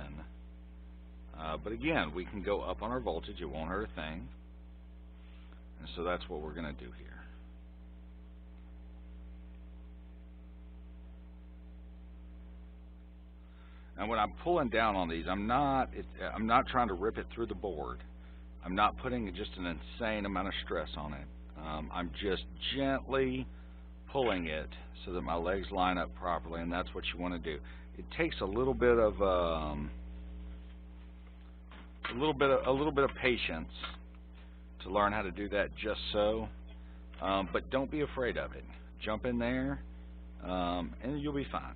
But again, we can go up on our voltage. It won't hurt a thing. And so that's what we're going to do here. And when I'm pulling down on these, I'm not trying to rip it through the board. I'm not putting just an insane amount of stress on it. I'm just gently pulling it so that my legs line up properly, and that's what you want to do. It takes a little bit of patience to learn how to do that just so, but don't be afraid of it. Jump in there, and you'll be fine.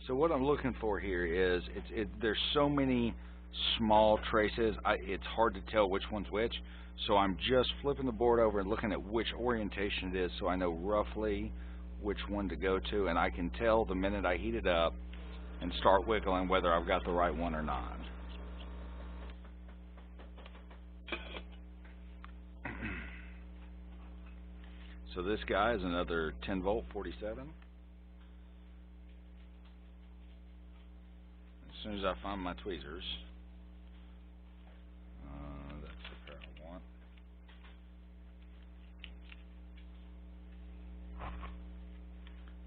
So what I'm looking for here is there's so many small traces, it's hard to tell which one's which. So I'm just flipping the board over and looking at which orientation it is so I know roughly which one to go to, and I can tell the minute I heat it up and start wiggling whether I've got the right one or not. So this guy is another 10 volt 47. As soon as I find my tweezers, that's the pair I want.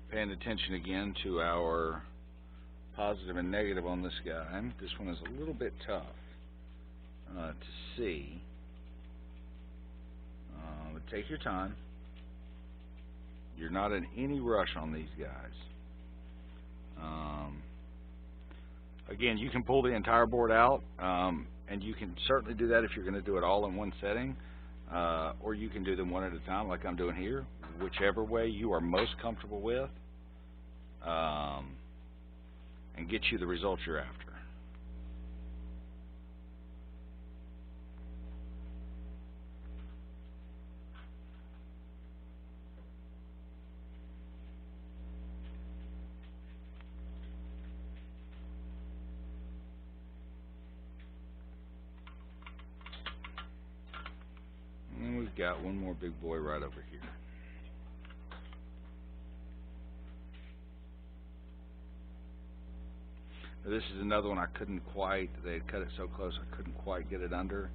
Paying attention again to our positive and negative on this guy. This one is a little bit tough to see. But take your time. You're not in any rush on these guys. Again, you can pull the entire board out, and you can certainly do that if you're going to do it all in one setting, or you can do them one at a time like I'm doing here, whichever way you are most comfortable with, and get you the results you're after. And we've got one more big boy right over here. Now, this is another one I couldn't quite, they had cut it so close I couldn't quite get it under.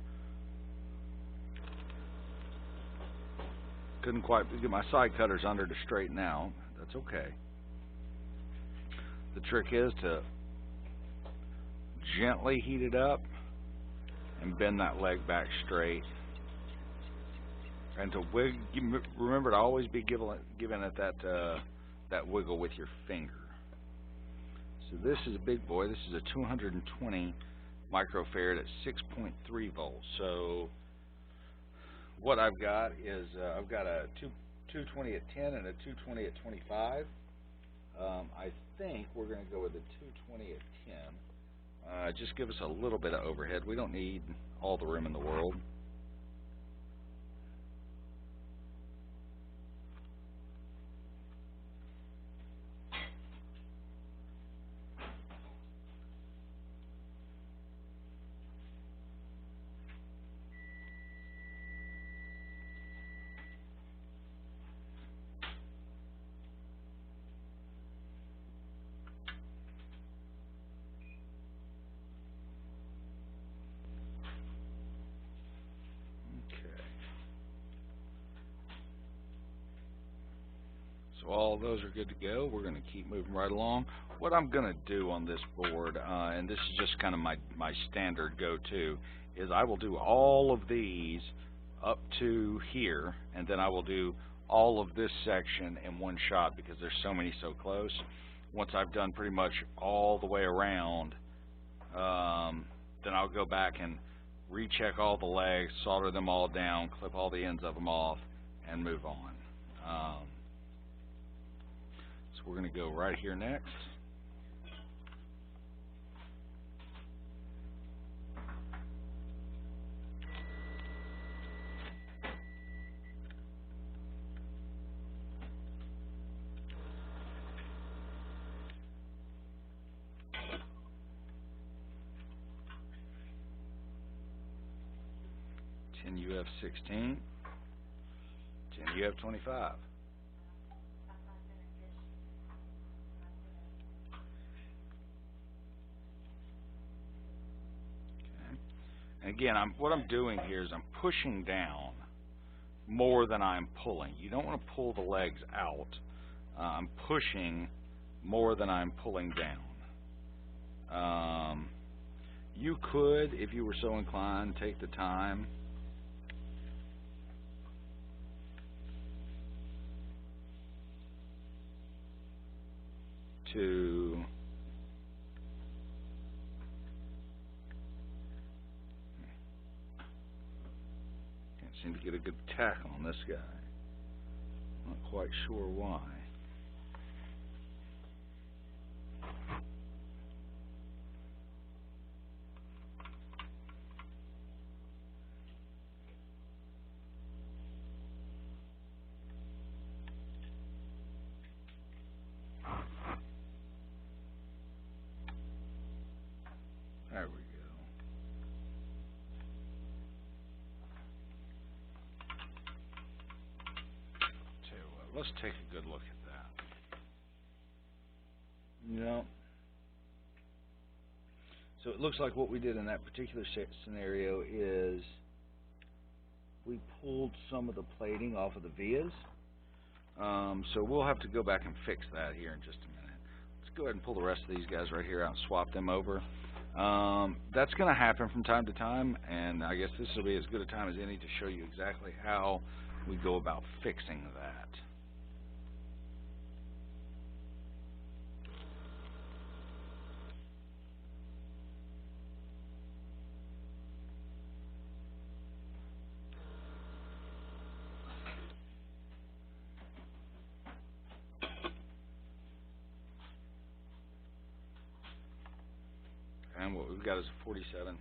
Couldn't quite get my side cutters under to straighten out. That's okay. The trick is to gently heat it up and bend that leg back straight. And to remember to always be giving it that wiggle with your finger. So this is a big boy. This is a 220 microfarad at 6.3 volts. So what I've got is I've got a 220 at 10 and a 220 at 25. I think we're going to go with a 220 at 10. Just give us a little bit of overhead. We don't need all the room in the world. So all those are good to go. We're going to keep moving right along. What I'm going to do on this board, and this is just kind of my standard go-to, is I will do all of these up to here, and then I will do all of this section in one shot because there's so many so close. Once I've done pretty much all the way around, then I'll go back and recheck all the legs, solder them all down, clip all the ends of them off, and move on. So we're going to go right here next. UF 16, 10 UF 25. Okay. And again, what I'm doing here is I'm pushing down more than I'm pulling. You don't want to pull the legs out. I'm pushing more than I'm pulling down. You could, if you were so inclined, take the time to can't seem to get a good tackle on this guy. Not quite sure why. There we go. Tell you what, let's take a good look at that. You know, so it looks like what we did in that particular scenario is we pulled some of the plating off of the vias. So we'll have to go back and fix that here in just a minute. Let's go ahead and pull the rest of these guys right here out and swap them over. That's going to happen from time to time, and I guess this will be as good a time as any to show you exactly how we go about fixing that. we've got is a 47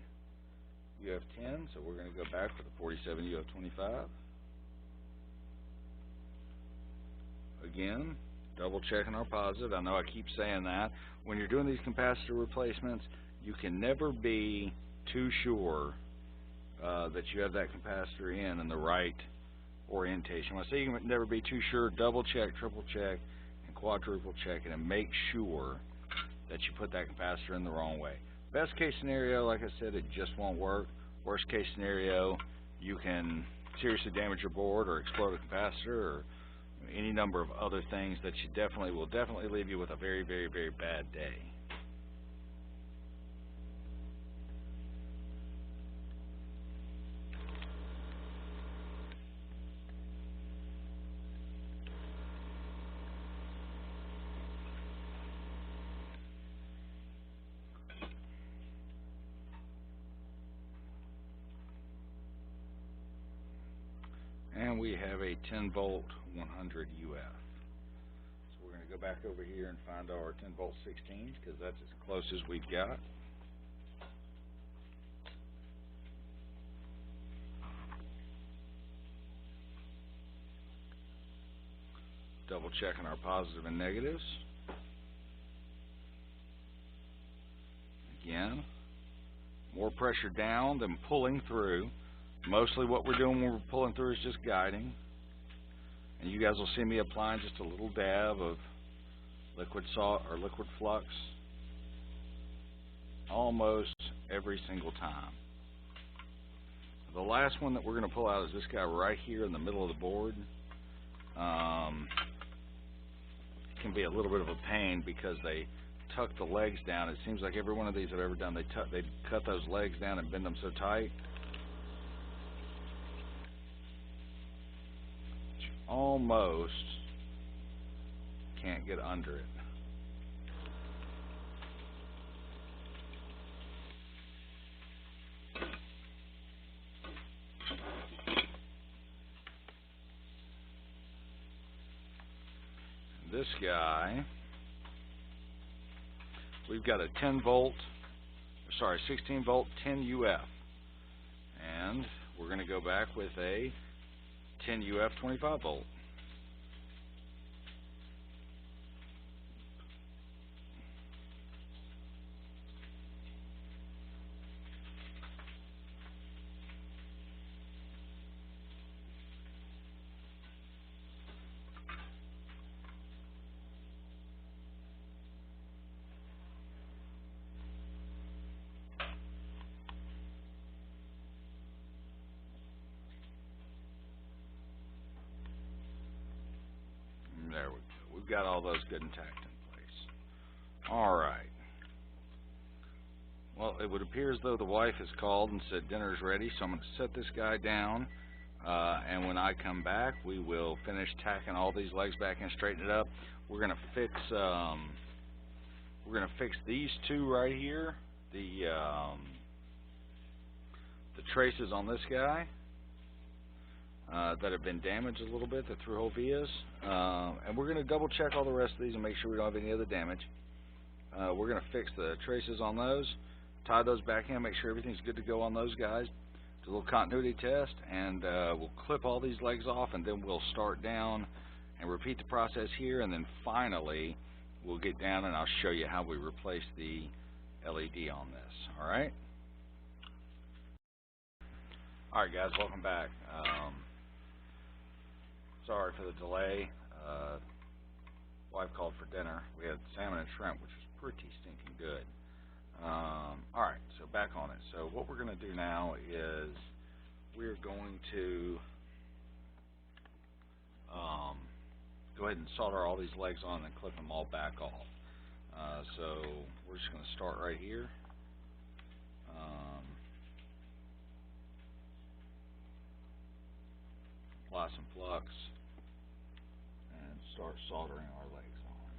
UF10, so we're going to go back for the 47 UF25. Again, double checking our positive. I know I keep saying that. When you're doing these capacitor replacements, you can never be too sure that you have that capacitor in the right orientation. When I say you can never be too sure, double check, triple check, and quadruple check it, and make sure that you put that capacitor in the wrong way. Best case scenario, like I said, it just won't work. Worst case scenario, you can seriously damage your board or explode a capacitor or any number of other things that will definitely leave you with a very, very, very bad day. And we have a 10 volt 100 UF. So we're going to go back over here and find our 10 volt 16s because that's as close as we've got. Double checking our positive and negatives. Again, more pressure down than pulling through. Mostly what we're doing when we're pulling through is just guiding. And you guys will see me applying just a little dab of liquid salt or liquid flux almost every single time. The last one that we're going to pull out is this guy right here in the middle of the board. It can be a little bit of a pain because they tuck the legs down. It seems like every one of these I've ever done, they cut those legs down and bend them so tight. Almost can't get under it. This guy, we've got a 16 volt 10 UF, and we're going to go back with a 10 UF 25 volt. There we go. We've got all those good and tacked in place. All right. Well, it would appear as though the wife has called and said dinner's ready, so I'm going to set this guy down, and when I come back, we will finish tacking all these legs back and straighten it up. We're going to fix these two right here, the traces on this guy that have been damaged a little bit, the through-hole vias, and we're going to double check all the rest of these and make sure we don't have any other damage. We're going to fix the traces on those, tie those back in, make sure everything's good to go on those guys, do a little continuity test, and we'll clip all these legs off, and then we'll start down and repeat the process here, and then finally we'll get down and I'll show you how we replace the LED on this. Alright? Alright guys, welcome back. Sorry for the delay. Wife called for dinner. We had salmon and shrimp, which was pretty stinking good. Alright, so back on it. So what we're going to do now is we're going to go ahead and solder all these legs on and clip them all back off. So we're just going to start right here. Apply some flux and start soldering our legs on.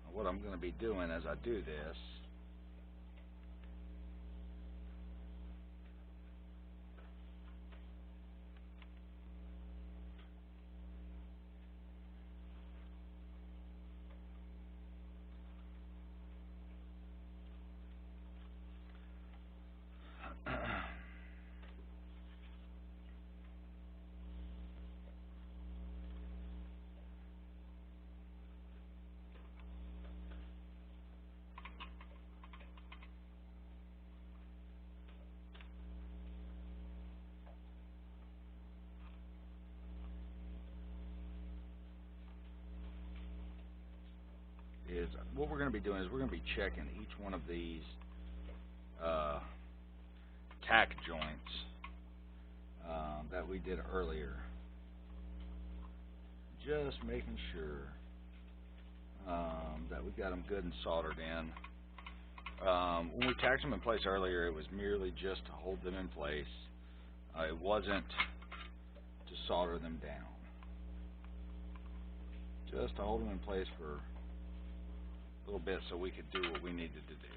Now, what I'm going to be doing as I do this what we're going to be doing is we're going to be checking each one of these tack joints that we did earlier, just making sure that we got them good and soldered in. When we tacked them in place earlier, it was merely just to hold them in place. It wasn't to solder them down. Just to hold them in place for a little bit so we could do what we needed to do.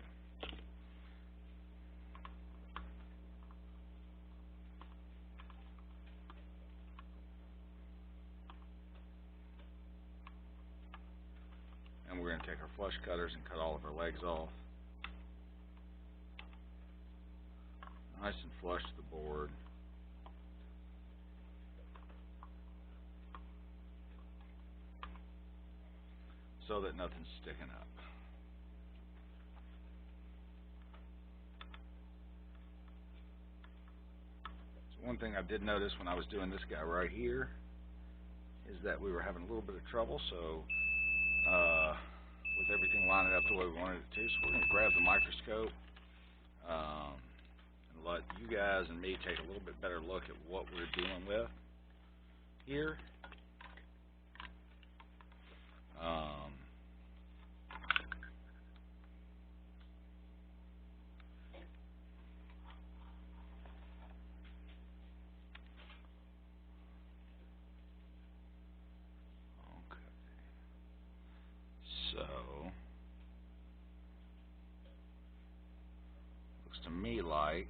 And we're going to take our flush cutters and cut all of our legs off. Nice and flush to the board. So that nothing's sticking up. So one thing I did notice when I was doing this guy right here is that we were having a little bit of trouble, so with everything lining up the way we wanted it to, so we're going to grab the microscope and let you guys and me take a little bit better look at what we're dealing with here. So, looks to me like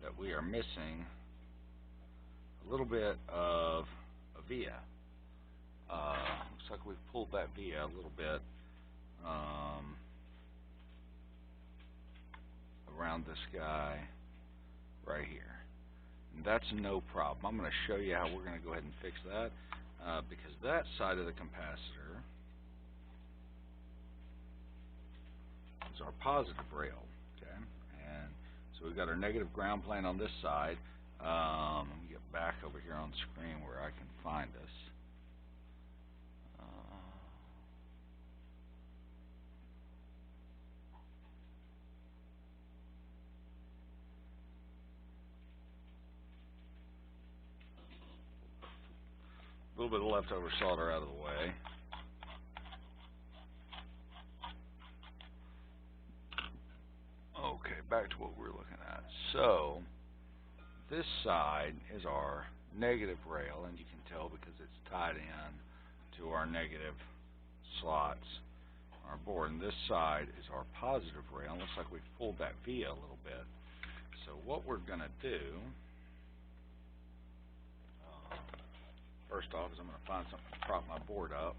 that we are missing a little bit of a via. Looks like we've pulled that via a little bit around this guy right here. And that's no problem. I'm going to show you how we're going to go ahead and fix that because that side of the capacitor is our positive rail, okay? And so we've got our negative ground plane on this side. Let me get back over here on the screen where I can find us. A little bit of leftover solder out of the way. Okay, back to what we're looking at. So, this side is our negative rail, and you can tell because it's tied in to our negative slots on our board. And this side is our positive rail. It looks like we've pulled that via a little bit. So what we're going to do, first off, is I'm going to find something to prop my board up.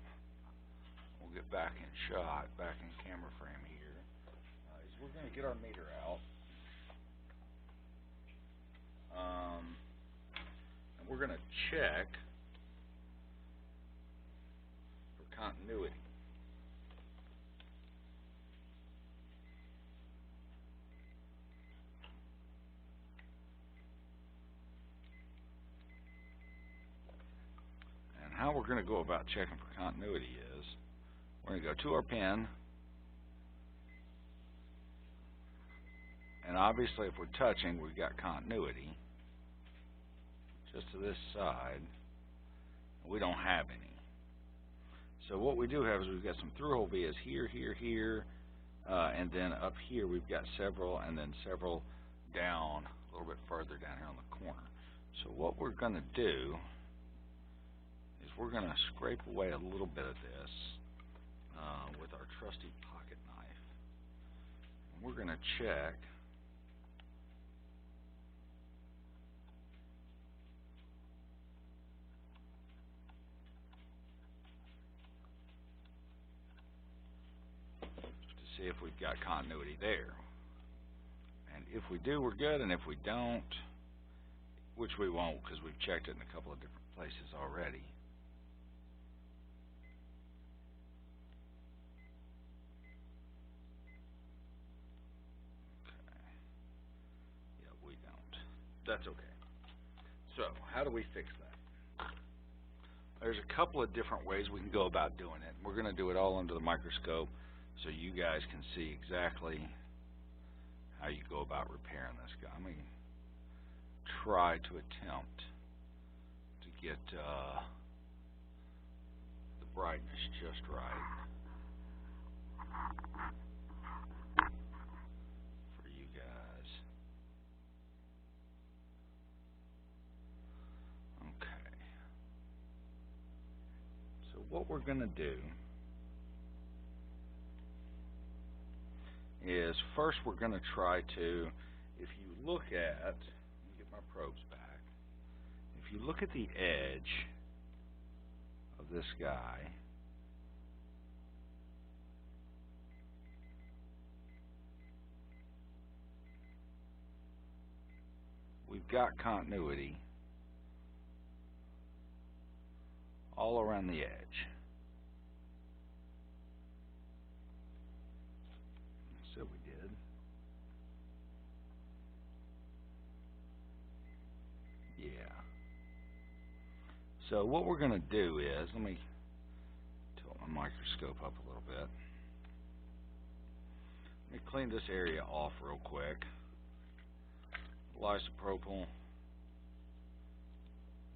We'll get back in shot, back in camera frame here. Is we're going to get our meter out. And we're going to check for continuity. And how we're going to go about checking for continuity is we're going to go to our pin, and obviously if we're touching, we've got continuity just to this side. We don't have any. So what we do have is we've got some through-hole vias here, here, here, and then up here we've got several, and then several down, a little bit further down here on the corner. So what we're going to do is we're going to scrape away a little bit of this with our trusty pocket knife. And we're going to check see if we've got continuity there. And if we do, we're good, and if we don't, which we won't because we've checked it in a couple of different places already. Okay. Yeah, we don't. That's okay. So, how do we fix that? There's a couple of different ways we can go about doing it. We're going to do it all under the microscope so you guys can see exactly how you go about repairing this guy. I'm going to try to attempt to get the brightness just right for you guys. Okay. So what we're going to do is first we're going to try to, if you look at, let me get my probes back, if you look at the edge of this guy, we've got continuity all around the edge. So we did. Yeah. So what we're going to do is, let me tilt my microscope up a little bit. Let me clean this area off real quick. Isopropyl,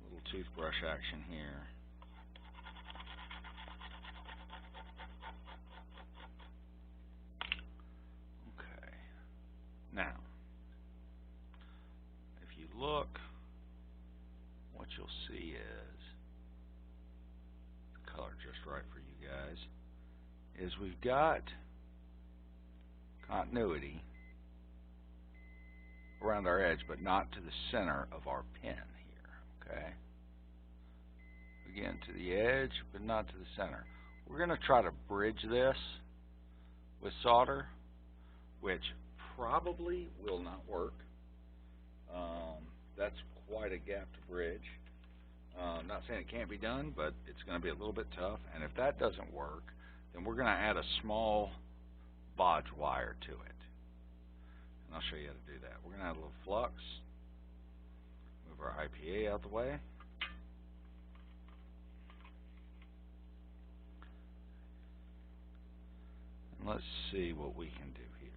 little toothbrush action here. Okay. Now, if you look, what you'll see is the color just right for you guys. Is we've got continuity around our edge, but not to the center of our pen here. Okay. Again, to the edge, but not to the center. We're going to try to bridge this with solder, which probably will not work. That's quite a gap to bridge. Not saying it can't be done, but it's going to be a little bit tough. And if that doesn't work, then we're going to add a small bodge wire to it. And I'll show you how to do that. We're going to add a little flux. Move our IPA out the way. And let's see what we can do here.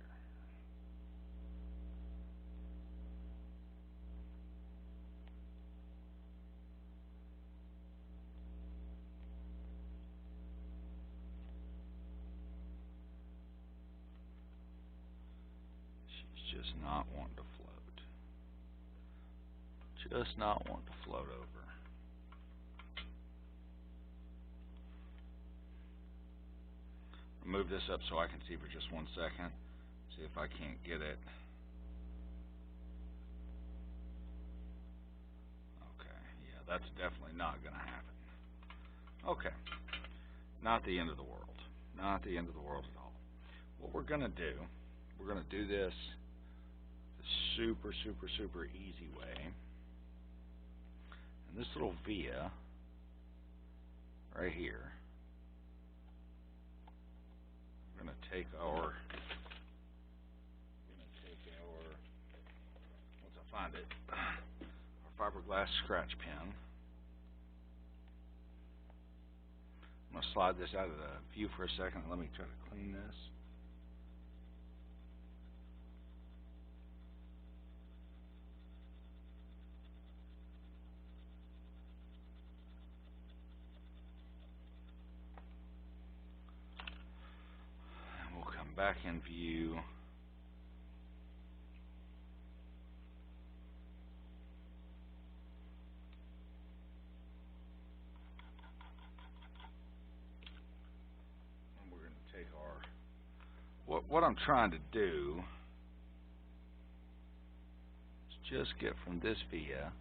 She's just not wanting to float. Just not wanting to float over. I'll move this up so I can see for just 1 second. See if I can't get it. Okay, yeah, that's definitely not going to happen. Okay, not the end of the world. Not the end of the world at all. What we're going to do, we're going to do this the super, super, super easy way. And this little via right here, we're going to take our, once I find it, our fiberglass scratch pen. I'm going to slide this out of the view for a second and let me try to clean this. And we'll come back in view. And we're going to take our, what I'm trying to do is just get from this via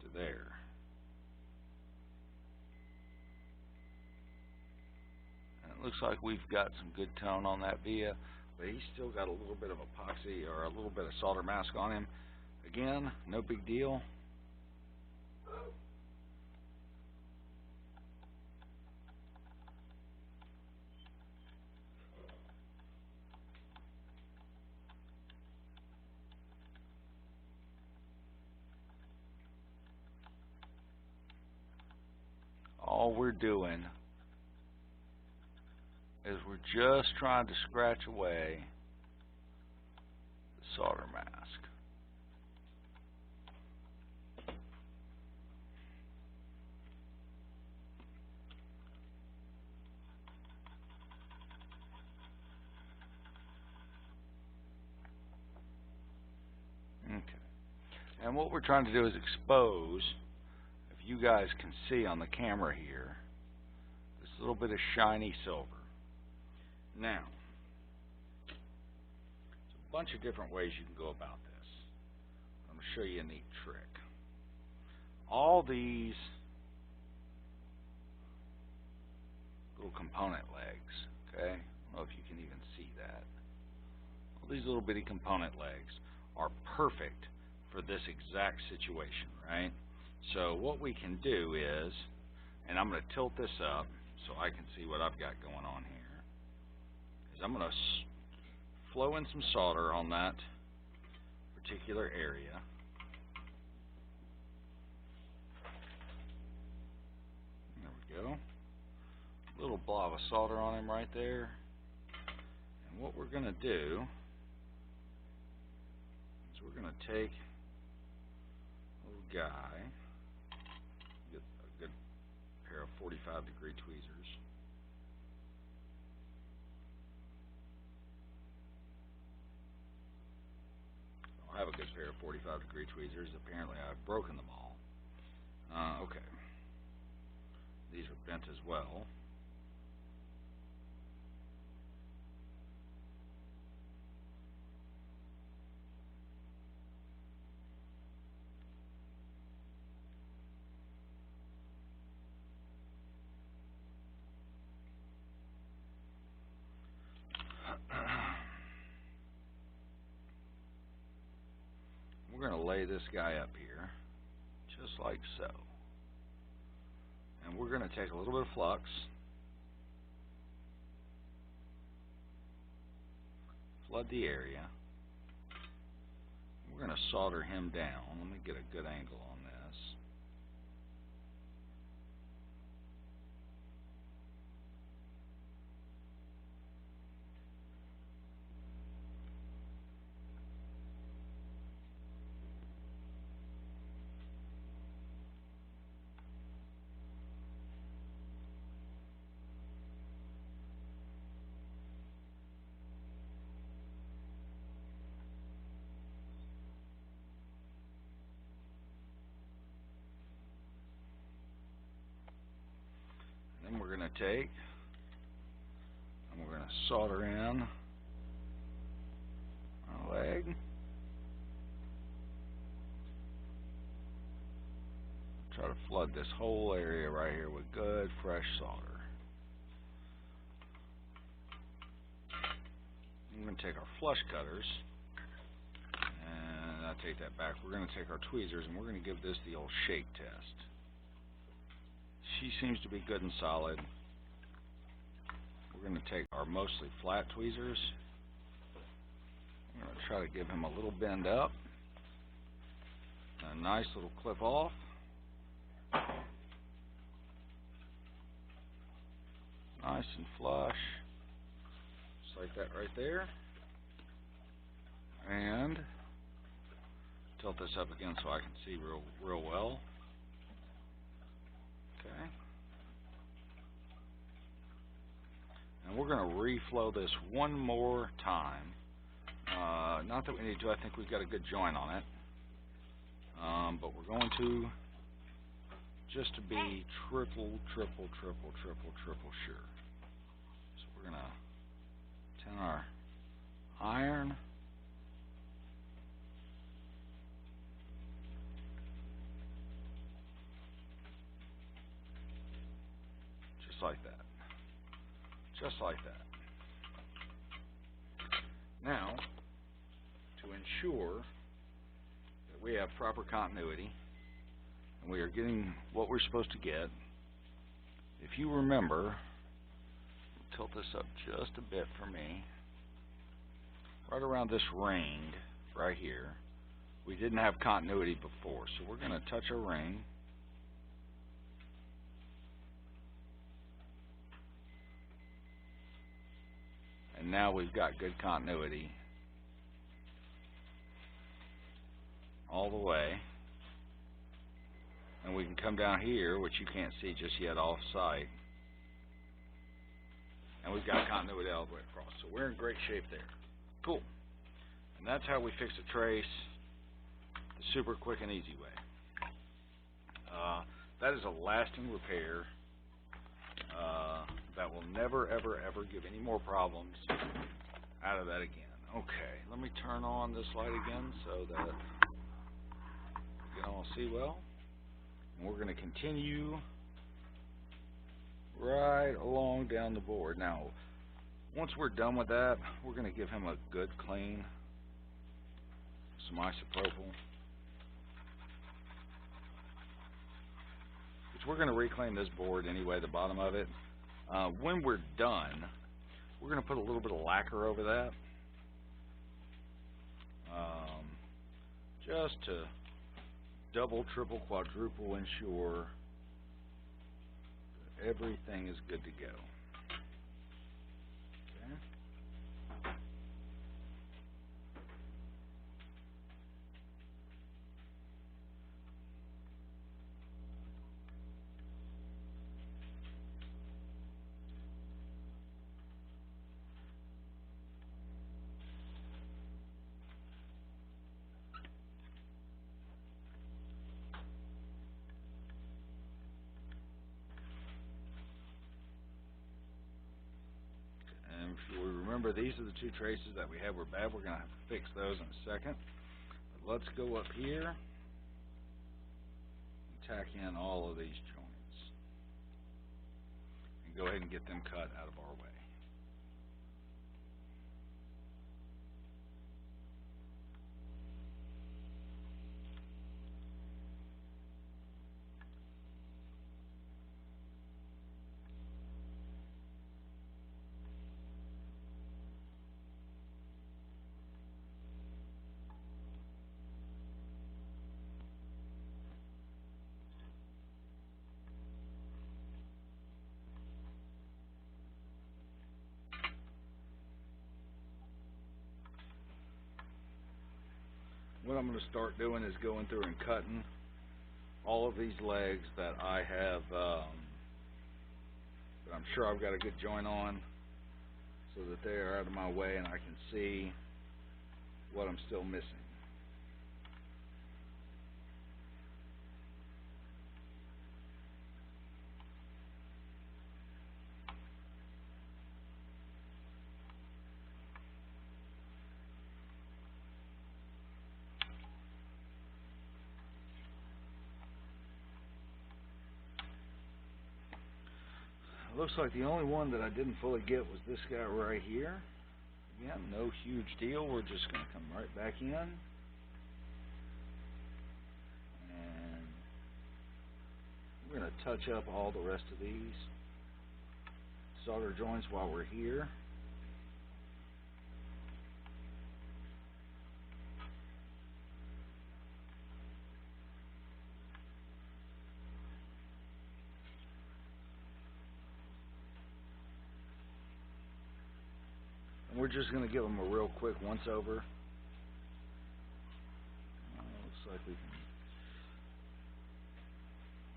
to there. And it looks like we've got some good tone on that via, but he's still got a little bit of epoxy or a little bit of solder mask on him. Again, no big deal. all we're doing is we're just trying to scratch away the solder mask. Okay. And what we're trying to do is expose, if you guys can see on the camera here, this little bit of shiny silver. Now, there's a bunch of different ways you can go about this. I'm going to show you a neat trick. All these little component legs, okay? I don't know if you can even see that. All these little bitty component legs are perfect for this exact situation, right? So what we can do is, and I'm going to tilt this up so I can see what I've got going on here, is I'm going to flow in some solder on that particular area. There we go. A little blob of solder on him right there. And what we're going to do is we're going to take a little guy, get a good pair of 45-degree tweezers. I have a good pair of 45-degree tweezers. Apparently I've broken them all. Okay. These are bent as well. We're going to lay this guy up here, just like so. And we're going to take a little bit of flux, flood the area. We're going to solder him down. Let me get a good angle on this. Then we're going to take and we're going to solder in our leg. Try to flood this whole area right here with good fresh solder. We're going to take our flush cutters, and I take that back. We're going to take our tweezers and we're going to give this the old shake test. She seems to be good and solid. We're going to take our mostly flat tweezers. We're going to try to give him a little bend up, a nice little clip off. Nice and flush, just like that right there. And tilt this up again so I can see real well. Okay. And we're going to reflow this one more time. Not that we need to. I think we've got a good joint on it. But we're going to, just to be triple sure. So we're going to tin our iron. Just like that. Just like that. Now, to ensure that we have proper continuity and we are getting what we're supposed to get, if you remember, tilt this up just a bit for me, right around this ring right here, we didn't have continuity before, so we're going to touch our ring. And now we've got good continuity all the way. And we can come down here, which you can't see just yet off site. And we've got continuity all the way across. So we're in great shape there. Cool. And that's how we fix a trace the super quick and easy way. That is a lasting repair that will never, ever, ever give any more problems out of that again. Okay, let me turn on this light again so that you can all see well. And we're going to continue right along down the board. Now, once we're done with that, we're going to give him a good clean, some isopropyl, which we're going to reclaim this board anyway, the bottom of it. When we're done, we're going to put a little bit of lacquer over that, just to double, triple, quadruple ensure that everything is good to go. Okay. And if you remember, these are the two traces that we had were bad. We're going to have to fix those in a second. But let's go up here and tack in all of these joints and go ahead and get them cut out of our way. What I'm going to start doing is going through and cutting all of these legs that I have, that I'm sure I've got a good joint on, so that they are out of my way and I can see what I'm still missing. It looks like the only one that I didn't fully get was this guy right here. Again, no huge deal. We're just going to come right back in. And we're going to touch up all the rest of these solder joints while we're here. And we're just going to give them a real quick once over. Looks like we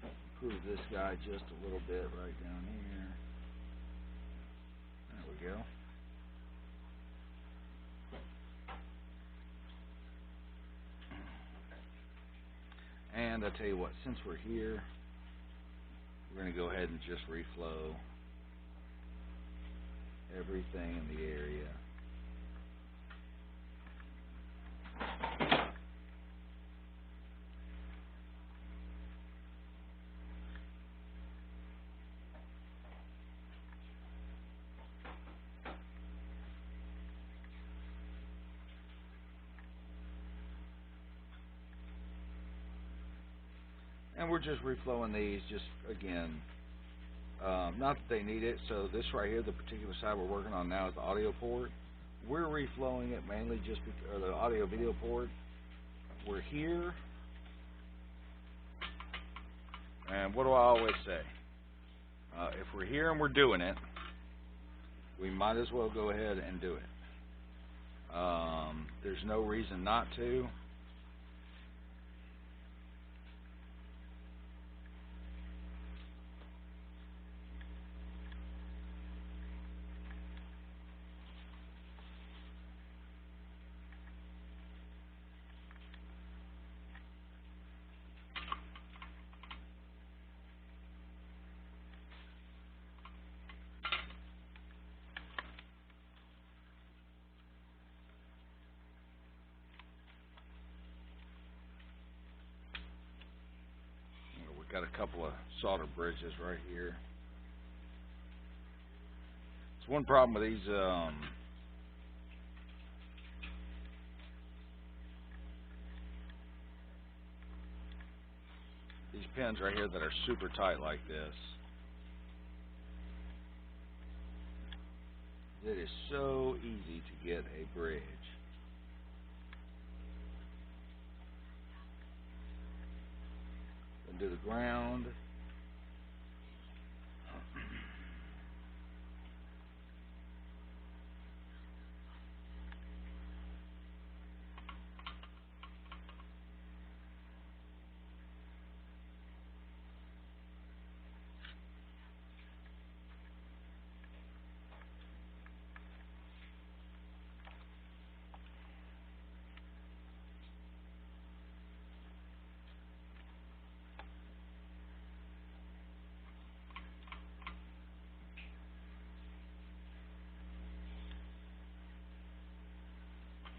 can improve this guy just a little bit right down here. There we go. And I tell you what, since we're here, we're going to go ahead and just reflow everything in the area. And we're just reflowing these, just again, not that they need it. So this right here, the particular side we're working on now is the audio port. We're reflowing it mainly just because, or the audio video port. We're here, and what do I always say? If we're here and we're doing it, we might as well go ahead and do it. There's no reason not to. We've got a couple of solder bridges right here. It's one problem with these pins right here that are super tight like this. It is so easy to get a bridge. Then do the ground.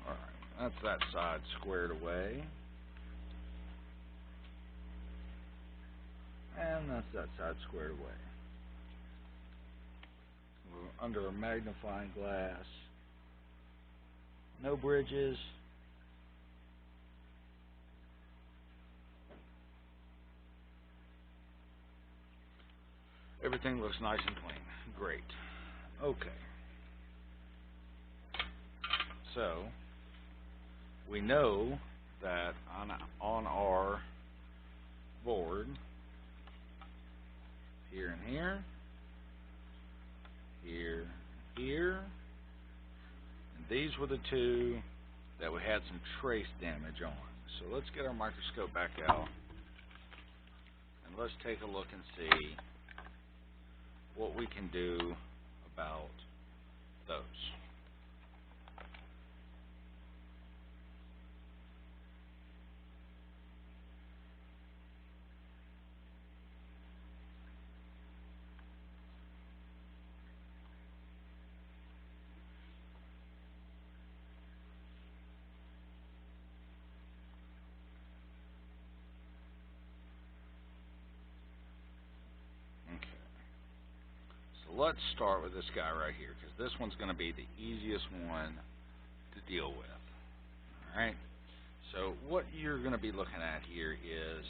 Alright, that's that side squared away. And that's that side squared away. We're under a magnifying glass. No bridges. Everything looks nice and clean. Great. Okay. So, we know that on our board, here and here, here, here, and these were the two that we had some trace damage on. So let's get our microscope back out and let's take a look and see what we can do about those. So let's start with this guy right here, because this one's going to be the easiest one to deal with. Alright, so what you're going to be looking at here is,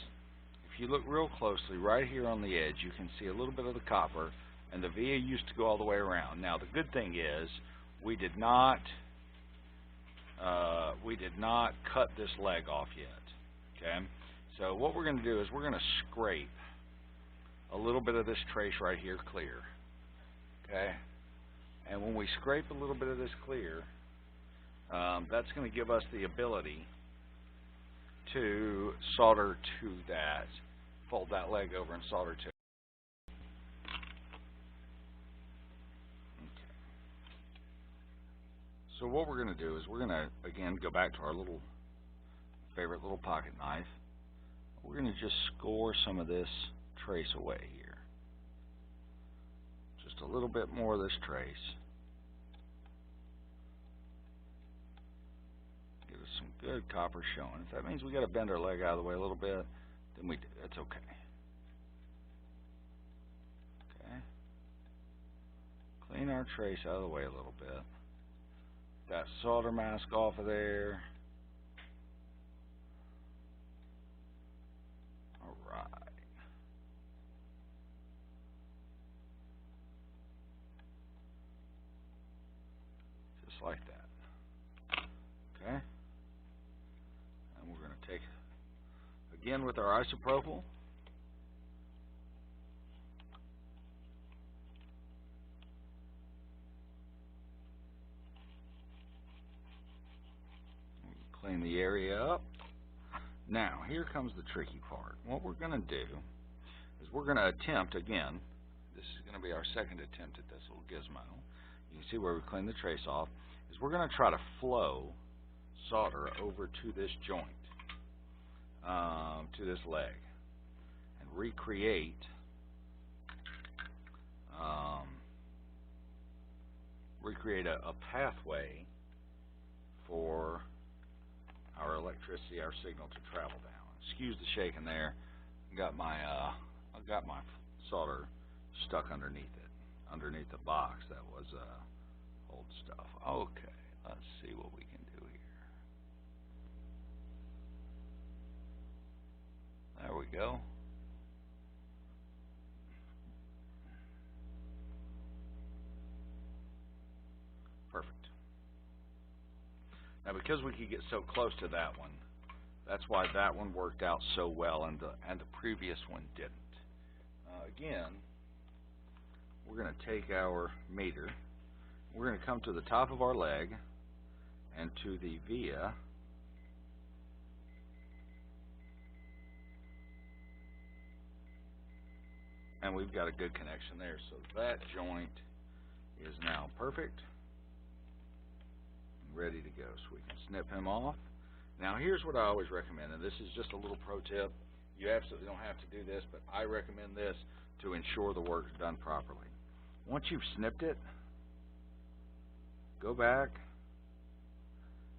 if you look real closely, right here on the edge, you can see a little bit of the copper, and the via used to go all the way around. Now, the good thing is, we did not cut this leg off yet. Okay, so what we're going to do is we're going to scrape a little bit of this trace right here clear. Okay, and when we scrape a little bit of this clear, that's going to give us the ability to solder to that, fold that leg over and solder to it. Okay. So what we're going to do is we're going to, again, go back to our favorite little pocket knife. We're going to just score some of this trace away here. Just a little bit more of this trace. Get us some good copper showing. If that means we got to bend our leg out of the way a little bit, then we do. That's okay. Okay. Clean our trace out of the way a little bit. That solder mask off of there. Alright. Just like that. Okay. And we're going to take, again with our isopropyl, clean the area up. Now, here comes the tricky part. What we're going to do is we're going to attempt, again, this is going to be our second attempt at this little gizmo. You can see where we clean the trace off, is we're going to try to flow solder over to this joint, to this leg, and recreate a pathway for our electricity, our signal to travel down. Excuse the shaking there. I got my solder stuck underneath it, underneath the box that was old stuff. Okay, let's see what we can do here. There we go. Perfect. Now, because we could get so close to that one, that's why that one worked out so well and the previous one didn't. Again, we're going to take our meter. We're going to come to the top of our leg and to the via. And we've got a good connection there. So that joint is now perfect. Ready to go, so we can snip him off. Now, here's what I always recommend, and this is just a little pro tip. You absolutely don't have to do this, but I recommend this to ensure the work's done properly. Once you've snipped it, go back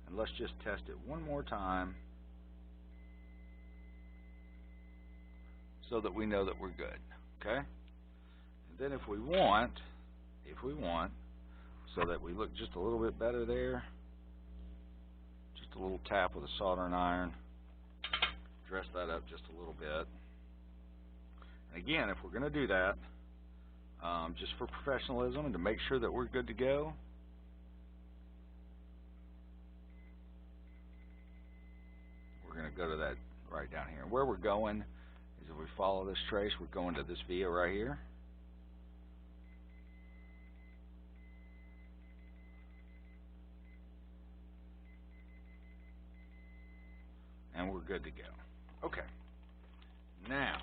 and let's just test it one more time so that we know that we're good, okay? And then if we want, so that we look just a little bit better there, a little tap with a soldering iron, dress that up just a little bit. And again, if we're going to do that, just for professionalism and to make sure that we're good to go, we're going to go to that right down here. And where we're going is, if we follow this trace, we're going to this via right here. And we're good to go. Okay. Now,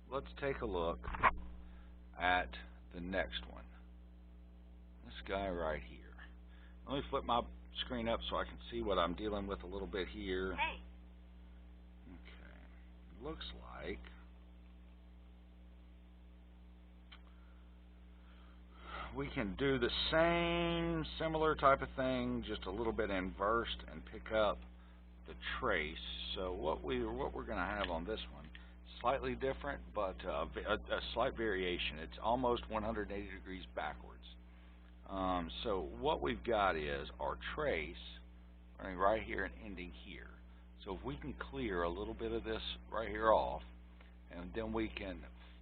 let's take a look at the next one. This guy right here. Let me flip my screen up so I can see what I'm dealing with a little bit here. Hey. Okay. Looks like we can do the same similar type of thing, just a little bit inversed, and pick up the trace. So what we're going to have on this one, slightly different, but a slight variation. It's almost 180 degrees backwards. So what we've got is our trace running right here and ending here. So if we can clear a little bit of this right here off, and then we can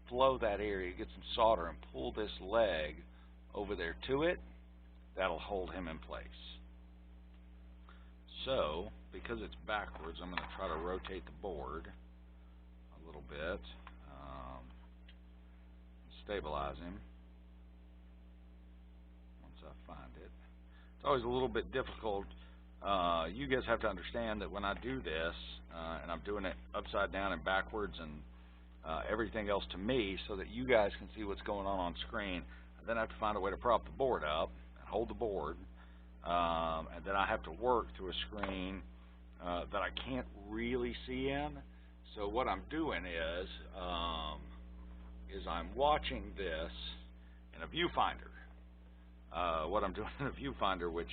flow that area, get some solder, and pull this leg over there to it, that'll hold him in place. So, because it's backwards, I'm going to try to rotate the board a little bit, stabilize him once I find it. It's always a little bit difficult. You guys have to understand that when I do this, and I'm doing it upside down and backwards and everything else to me, so that you guys can see what's going on screen, and then I have to find a way to prop the board up and hold the board. And then I have to work through a screen that I can't really see in. So what I'm doing is I'm watching this in a viewfinder. What I'm doing in a viewfinder, which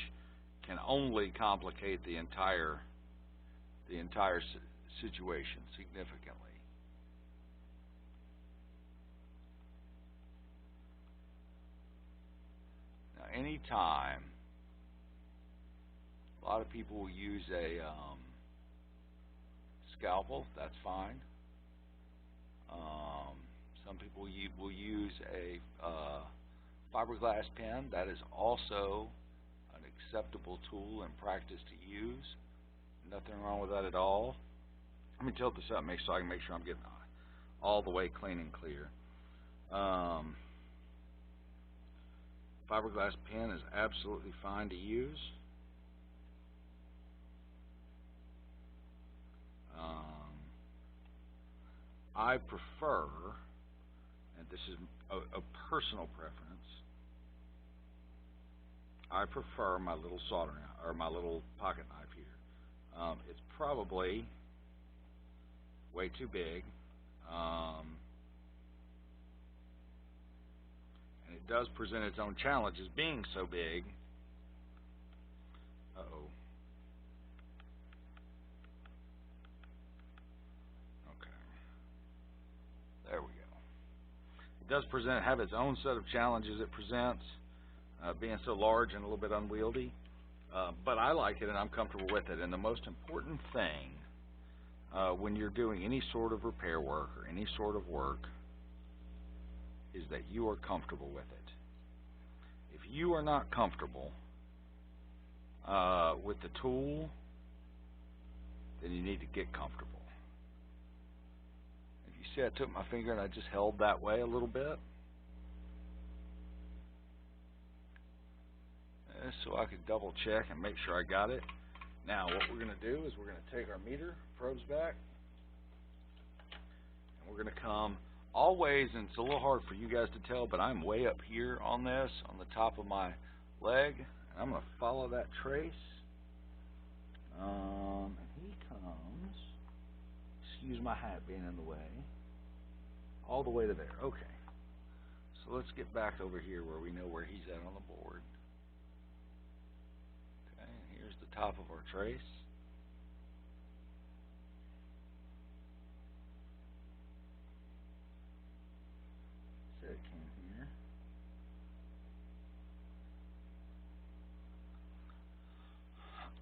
can only complicate the entire situation significantly. Now, anytime, a lot of people will use a scalpel, that's fine. Some people will use a fiberglass pen. That is also an acceptable tool in practice to use. Nothing wrong with that at all. Let me tilt this up so I can make sure I'm getting all the way clean and clear. Fiberglass pen is absolutely fine to use. I prefer, and this is a personal preference, I prefer my little soldering or my little pocket knife here. It's probably way too big, and it does present its own challenges being so big. Uh-oh. Okay. There we go. It does have its own set of challenges it presents, being so large and a little bit unwieldy. But I like it and I'm comfortable with it. And the most important thing when you're doing any sort of repair work or any sort of work is that you are comfortable with it. If you are not comfortable with the tool, then you need to get comfortable. If you see I took my finger and I just held that way a little bit, so I could double check and make sure I got it. Now what we're going to do is we're going to take our meter probes back and we're going to come always, and it's a little hard for you guys to tell, but I'm way up here on this, on the top of my leg, and I'm going to follow that trace. And he comes, excuse my hat being in the way, all the way to there. Okay, so let's get back over here where we know where he's at on the board. Okay, here's the top of our trace. So it came here.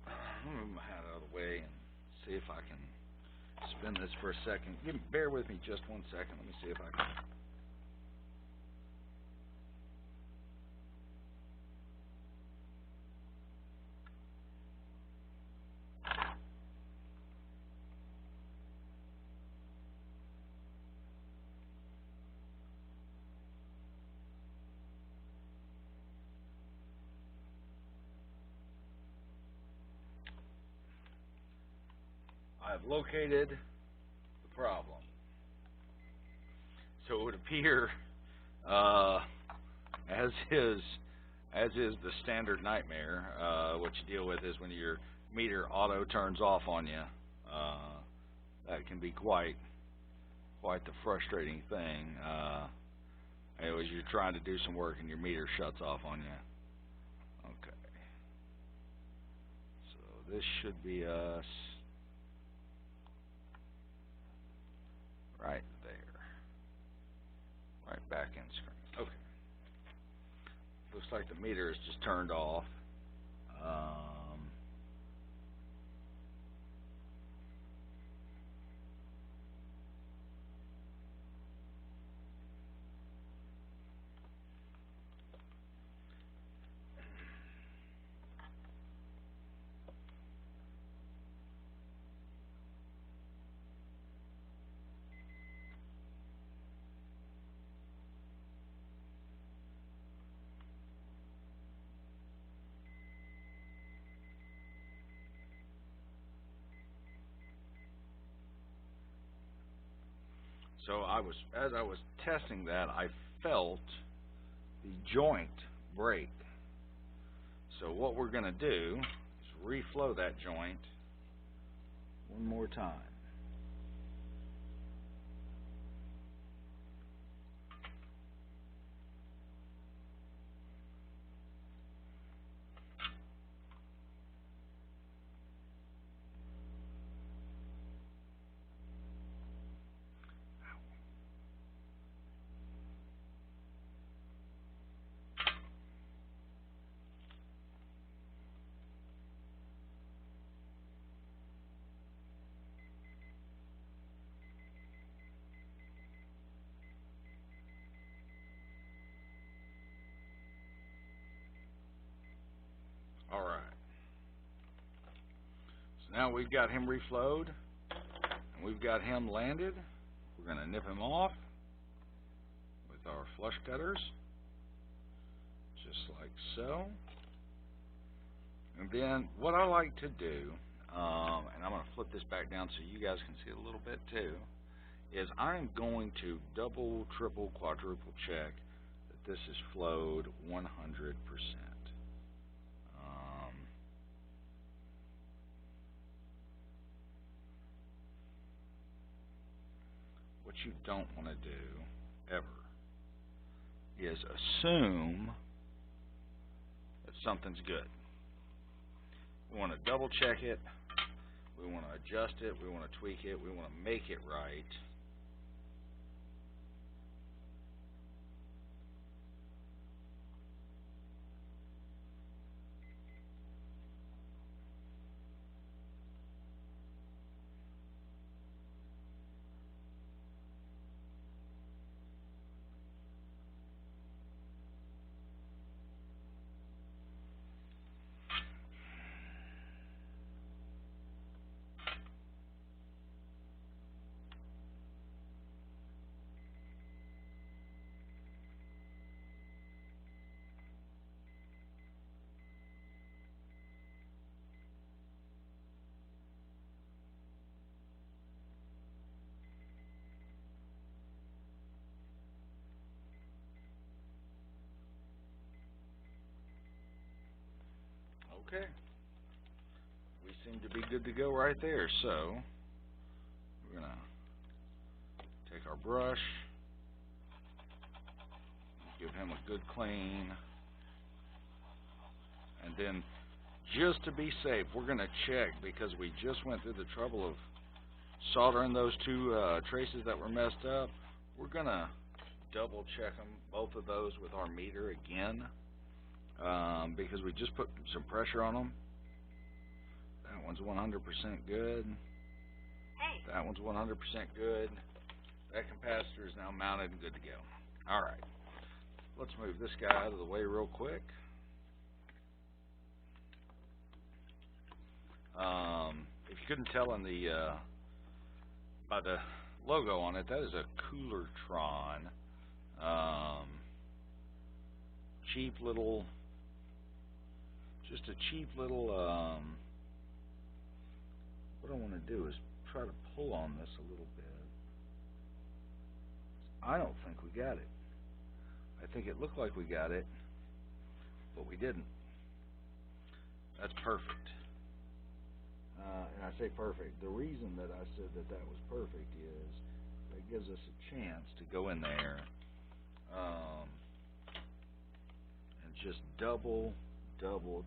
I'm going to move my hat out of the way and see if I can spin this for a second. Bear with me just 1 second. Let me see if I can. I've located the problem. So it would appear, as is the standard nightmare, what you deal with is when your meter auto turns off on you. That can be quite the frustrating thing. Anyways, you're trying to do some work and your meter shuts off on you. Okay. So this should be us right there. Right back in screen. Okay. Looks like the meter is just turned off. So as I was testing that, I felt the joint break. So what we're going to do is reflow that joint one more time. All right. So now we've got him reflowed and we've got him landed. We're going to nip him off with our flush cutters, just like so. And then what I like to do, and I'm going to flip this back down so you guys can see a little bit too, is I'm going to double, triple, quadruple check that this is flowed 100%. What you don't want to do, ever, is assume that something's good. We want to double check it, we want to adjust it, we want to tweak it, we want to make it right. Okay, we seem to be good to go right there. So we're going to take our brush, give him a good clean, and then just to be safe, we're going to check, because we just went through the trouble of soldering those two traces that were messed up. We're going to double check them, both of those, with our meter again, because we just put some pressure on them. That one's 100% good. That one's 100% good. That capacitor is now mounted and good to go. Alright, let's move this guy out of the way real quick. If you couldn't tell in the by the logo on it, that is a Coolertron. Cheap little, just a cheap little, what I want to do is try to pull on this a little bit. I don't think we got it. I think it looked like we got it, but we didn't. That's perfect. And I say perfect. The reason that I said that that was perfect is that gives us a chance to go in there and just double, triple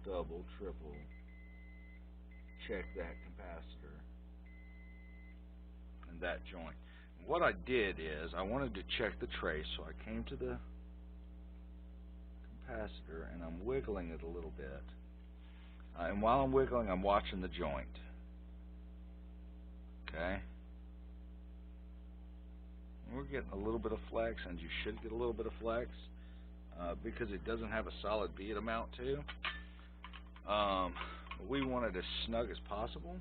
check that capacitor and that joint. And what I did is I wanted to check the trace, so I came to the capacitor and I'm wiggling it a little bit. And while I'm wiggling, I'm watching the joint. Okay? And we're getting a little bit of flex, and you should get a little bit of flex because it doesn't have a solid bead amount to. We want it as snug as possible.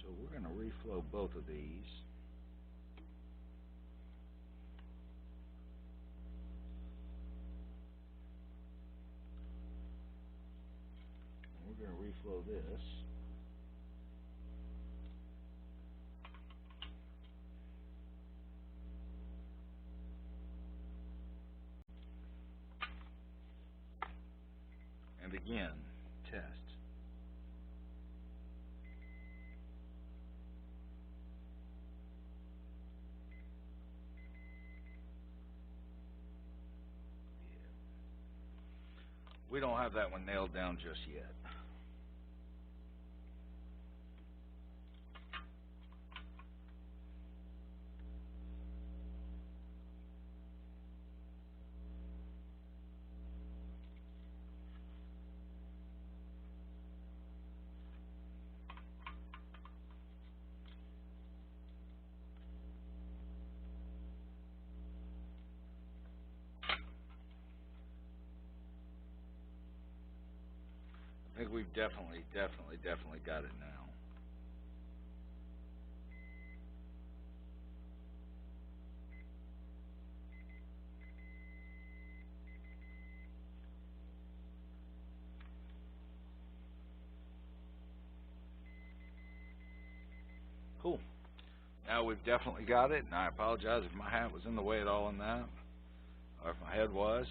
So we're going to reflow both of these. And we're going to reflow this. And again, test. We don't have that one nailed down just yet. I think we've definitely got it now. Cool. Now we've definitely got it, and I apologize if my hat was in the way at all in that, or if my head was.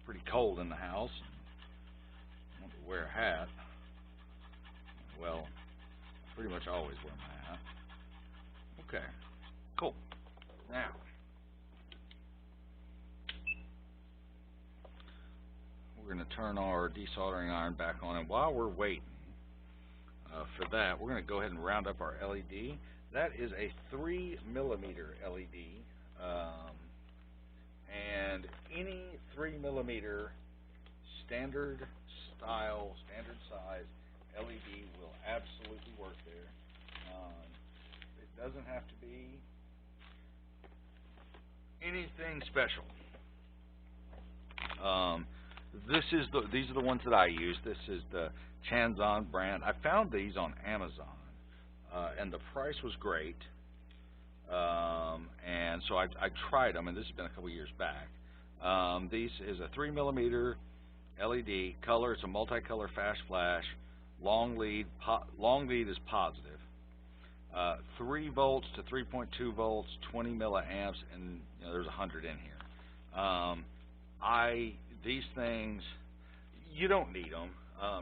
Pretty cold in the house. I want to wear a hat. Well, I pretty much always wear my hat. Okay, cool. Now, we're going to turn our desoldering iron back on, and while we're waiting for that, we're going to go ahead and round up our LED. That is a 3mm LED, and any 3mm standard style, standard size LED will absolutely work there. It doesn't have to be anything special. These are the ones that I use. This is the Chanzon brand. I found these on Amazon, and the price was great. And so I tried them, and this has been a couple years back. This is a 3mm LED color. It's a multicolor fast flash. Long lead is positive. 3 volts to 3.2 volts, 20 milliamps, and there's 100 in here. These things, you don't need them.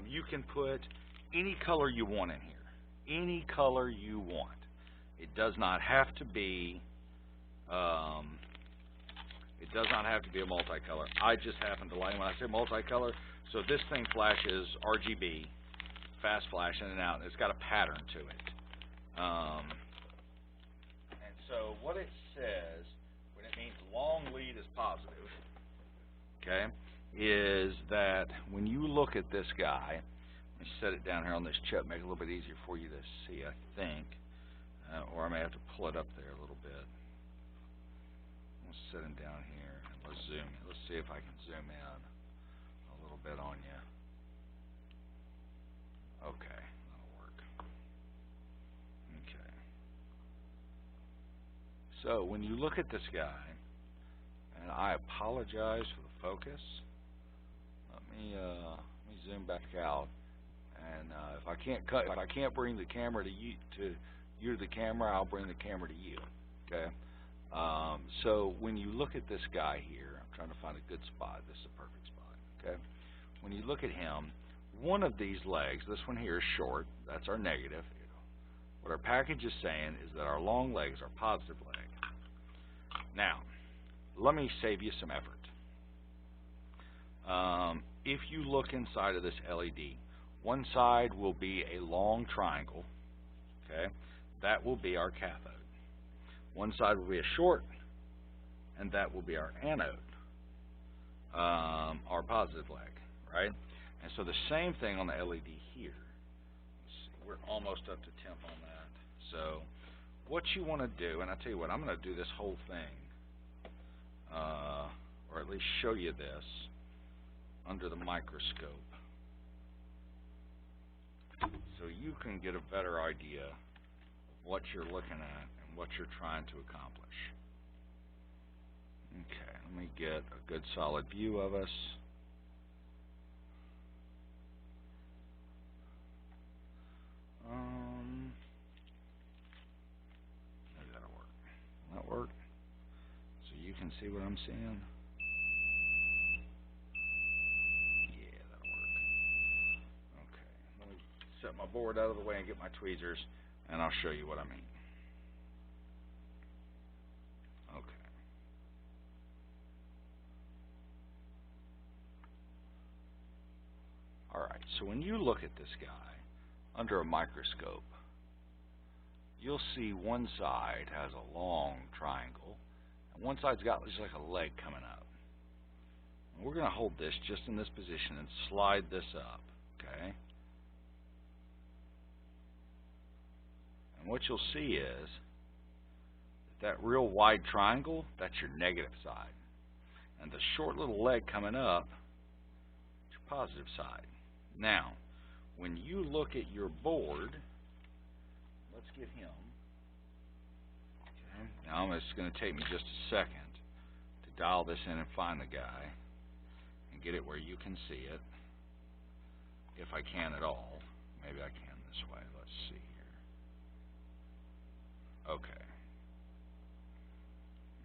You can put any color you want in here. Any color you want. It does not have to be. It does not have to be a multicolor. I just happen to like when I say multicolor. So this thing flashes RGB, fast flash in and out. And it's got a pattern to it. And so what it says when it means long lead is positive, okay, is that when you look at this guy, let me set it down here on this chip, make it a little bit easier for you to see, I think, or I may have to pull it up there a little bit. Let's set him down here and let's zoom in. Let's see if I can zoom in a little bit on you. Okay, that'll work. Okay. So when you look at this guy, and I apologize for the focus. Let me zoom back out, and if I can't bring the camera to you the camera, I'll bring the camera to you. Okay. So when you look at this guy here, I'm trying to find a good spot. This is a perfect spot. Okay. When you look at him, one of these legs, this one here is short. That's our negative. What our package is saying is that our long leg is our positive leg. Now, let me save you some effort. If you look inside of this LED, one side will be a long triangle, okay? That will be our cathode. One side will be a short, and that will be our anode, our positive leg, right? And so the same thing on the LED here. Let's see, we're almost up to temp on that. So what you want to do, and I tell you what, I'm going to do this whole thing, or at least show you this under the microscope, so you can get a better idea of what you're looking at and what you're trying to accomplish. Okay, let me get a good solid view of us. Maybe that'll work. Will that work? So you can see what I'm seeing? Yeah, that'll work. Okay, let me set my board out of the way and get my tweezers, and I'll show you what I mean. Okay. Alright, so when you look at this guy under a microscope, you'll see one side has a long triangle, and one side's got just like a leg coming up. And we're going to hold this just in this position and slide this up, okay? And what you'll see is that real wide triangle, that's your negative side. And the short little leg coming up, is your positive side. Now, when you look at your board, let's get him. Okay. Now it's going to take me just a second to dial this in and find the guy and get it where you can see it, if I can at all. Maybe I can this way. Let's see here. Okay.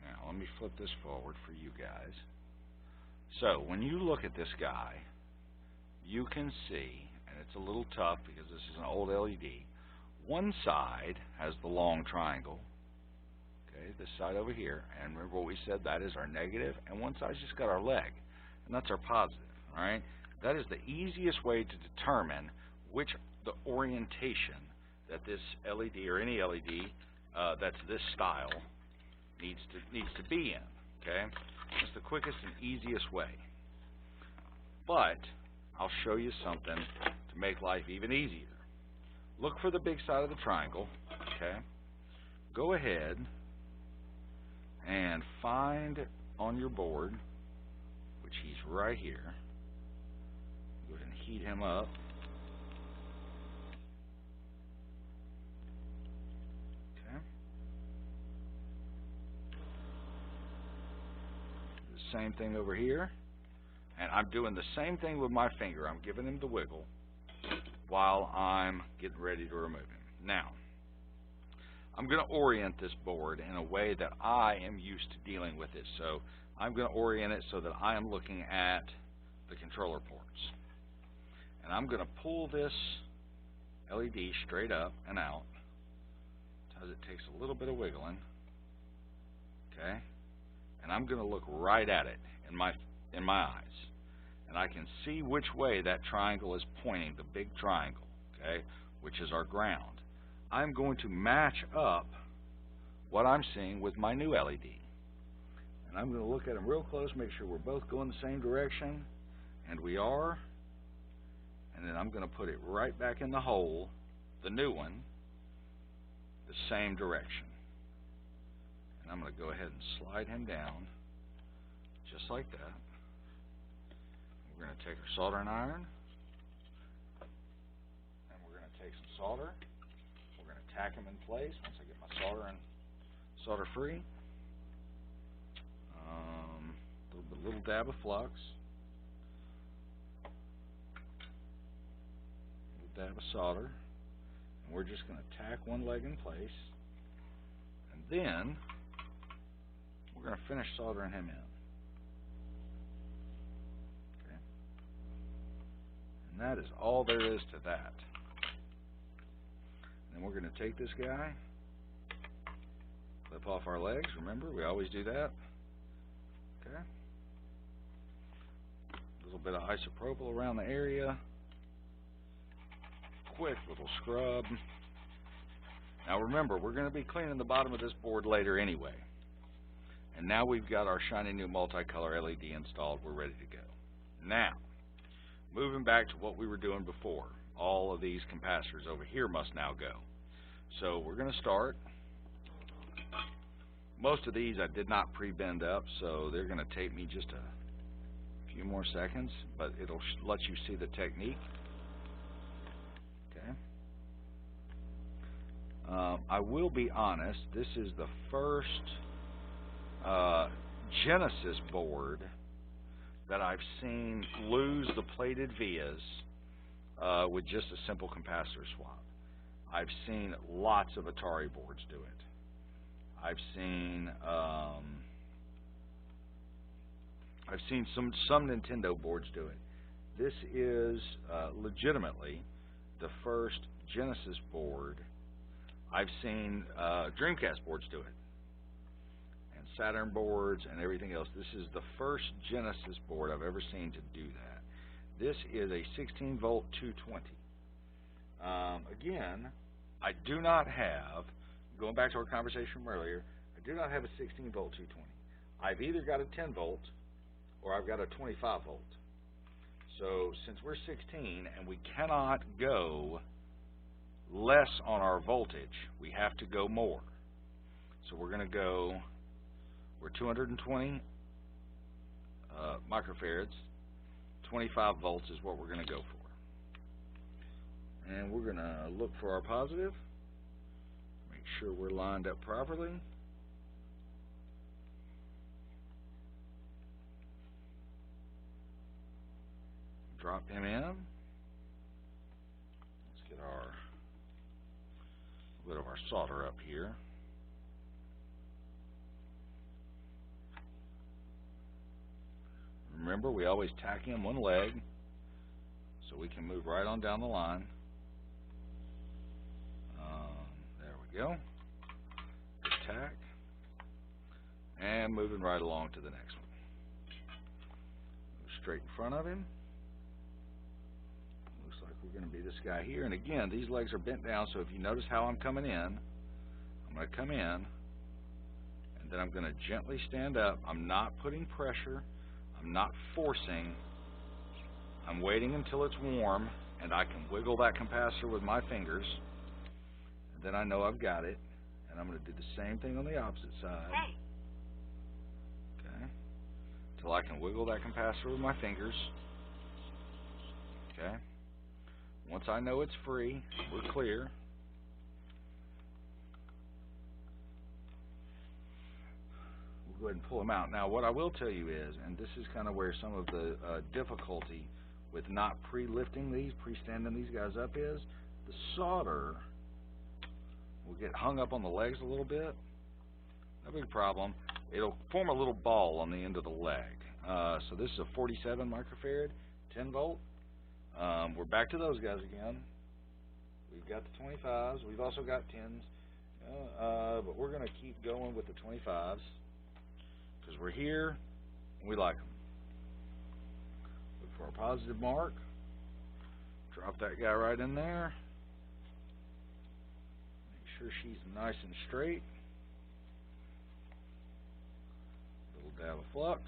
Now, let me flip this forward for you guys. So, when you look at this guy, you can see, and it's a little tough because this is an old LED, one side has the long triangle, okay, this side over here, and remember what we said, that is our negative, and one side's just got our leg, and that's our positive, alright? That is the easiest way to determine which the orientation that this LED or any LED that's this style needs to be in, okay? It's the quickest and easiest way. But I'll show you something to make life even easier. Look for the big side of the triangle, okay? Go ahead and find on your board, which he's right here. Go ahead and heat him up. Okay. The same thing over here. And I'm doing the same thing with my finger. I'm giving him the wiggle while I'm getting ready to remove him. Now, I'm going to orient this board in a way that I am used to dealing with it. So I'm going to orient it so that I am looking at the controller ports. And I'm going to pull this LED straight up and out because it takes a little bit of wiggling. Okay? And I'm going to look right at it in my eyes. And I can see which way that triangle is pointing, the big triangle, okay, which is our ground. I'm going to match up what I'm seeing with my new LED. And I'm going to look at them real close, make sure we're both going the same direction, and we are. And then I'm going to put it right back in the hole, the new one, the same direction. And I'm going to go ahead and slide him down, just like that. We're going to take our soldering iron, and we're going to take some solder. We're going to tack them in place once I get my solder free. Little dab of flux, little dab of solder, and we're just going to tack one leg in place, and then we're going to finish soldering him in. And that is all there is to that. And then we're going to take this guy, clip off our legs. Remember, we always do that. Okay. A little bit of isopropyl around the area. Quick little scrub. Now remember, we're going to be cleaning the bottom of this board later anyway. And now we've got our shiny new multicolor LED installed. We're ready to go. Now, moving back to what we were doing before, all of these capacitors over here must now go. So we're going to start. Most of these I did not pre-bend up, so they're going to take me just a few more seconds, but it'll let you see the technique. Okay. I will be honest, this is the first Genesis board that I've seen lose the plated vias with just a simple capacitor swap. I've seen lots of Atari boards do it. I've seen some Nintendo boards do it. This is legitimately the first Genesis board. I've seen Dreamcast boards do it, and Saturn boards and everything else. This is the first Genesis board I've ever seen to do that. This is a 16-volt 220. Again, I do not have, going back to our conversation from earlier, I do not have a 16-volt 220. I've either got a 10-volt or I've got a 25-volt. So since we're 16 and we cannot go less on our voltage, we have to go more. So we're going to go, we're 220 microfarads, 25 volts is what we're going to go for. And we're going to look for our positive, make sure we're lined up properly. Drop him in. Let's get our bit of our solder up here. Remember, we always tack in one leg so we can move right on down the line. There we go. Good tack. And moving right along to the next one. Move straight in front of him. Looks like we're going to be this guy here. And again, these legs are bent down, so if you notice how I'm coming in, I'm going to come in, and then I'm going to gently stand up. I'm not putting pressure. I'm not forcing. I'm waiting until it's warm, and I can wiggle that capacitor with my fingers. And then I know I've got it. And I'm going to do the same thing on the opposite side. Okay. Until I can wiggle that capacitor with my fingers. Okay. Once I know it's free, we're clear. We'll go ahead and pull them out. Now, what I will tell you is, and this is kind of where some of the difficulty with not pre-lifting these, pre-standing these guys up is, the solder will get hung up on the legs a little bit. No big problem. It'll form a little ball on the end of the leg. So this is a 47 microfarad, 10 volt. We're back to those guys again. We've got the 25s. We've also got 10s. But we're going to keep going with the 25s because we're here and we like them. Look for a positive mark. Drop that guy right in there. Make sure she's nice and straight. Little dab of flux.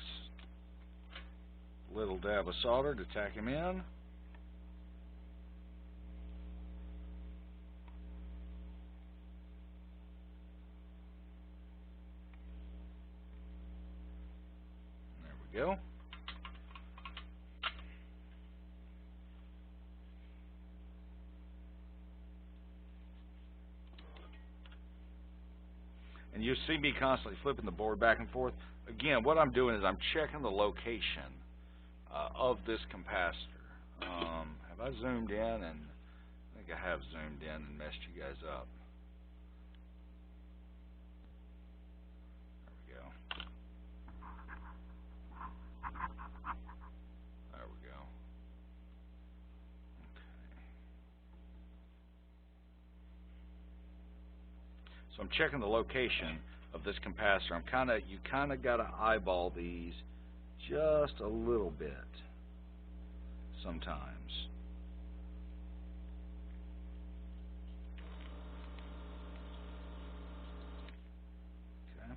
Little dab of solder to tack him in. There we go. And you see me constantly flipping the board back and forth. Again, what I'm doing is I'm checking the location of this capacitor. Have I zoomed in? And I think I have zoomed in and messed you guys up. There we go. There we go. Okay. So I'm checking the location of this capacitor. You kind of got to eyeball these just a little bit sometimes. Okay.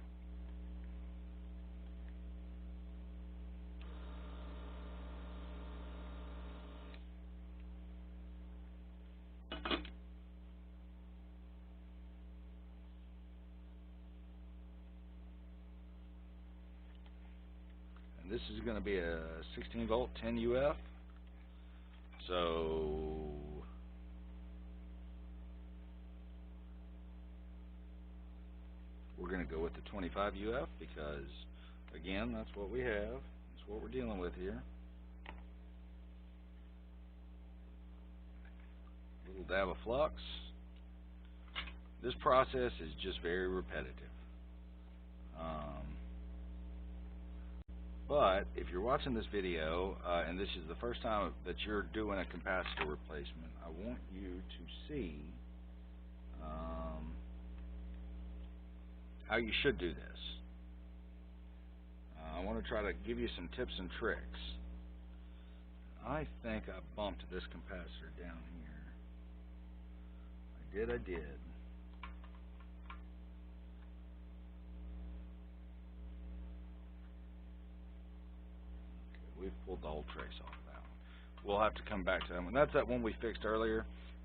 And this is going to be a 16 volt 10 UF. So we're going to go with the 25 UF because, again, that's what we have. That's what we're dealing with here. Little dab of flux. This process is just very repetitive. But if you're watching this video and this is the first time that you're doing a capacitor replacement, I want you to see how you should do this. I want to try to give you some tips and tricks. I think I bumped this capacitor down here. I did. We've pulled the whole trace off of that one. We'll have to come back to that one. That's that one we fixed earlier.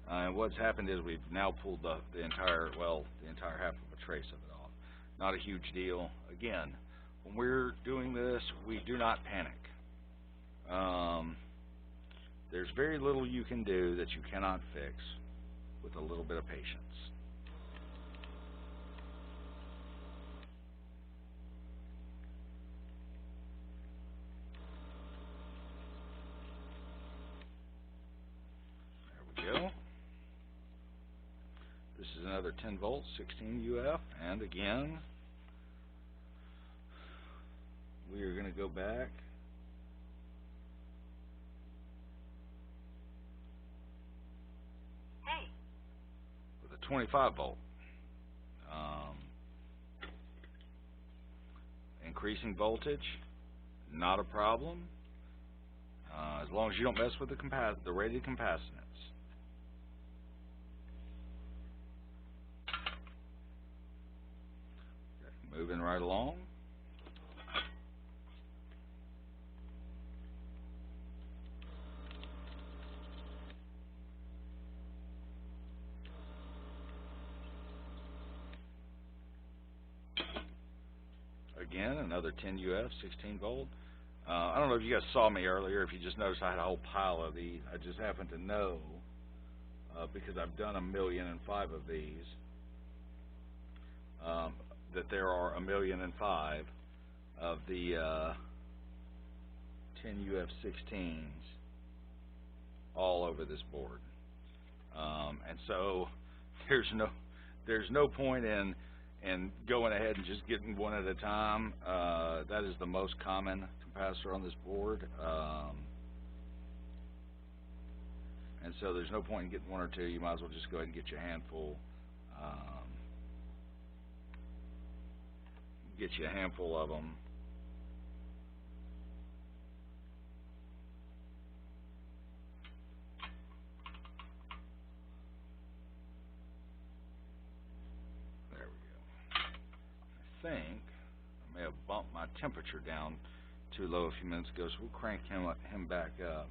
And what's happened is we've now pulled the entire half of a trace of it off. Not a huge deal. Again, when we're doing this, we do not panic. There's very little you can do that you cannot fix with a little bit of patience. Go. This is another 10 volt 16 UF, and again we are going to go back 25 volt. Um, increasing voltage, not a problem, as long as you don't mess with the rated capacitance. Okay, moving right along. Again, another 10 UF, 16 volt. I don't know if you guys saw me earlier, if you just noticed I had a whole pile of these. I just happened to know, because I've done 1,000,005 of these, that there are 1,000,005 of the 10 UF16s all over this board. And so there's no point in going ahead and just getting one at a time. That is the most common capacitor on this board, and so there's no point in getting one or two. You might as well just go ahead and get your handful. Get you a handful of them. There we go. I think I may have bumped my temperature down too low a few minutes ago, so we'll crank him back up.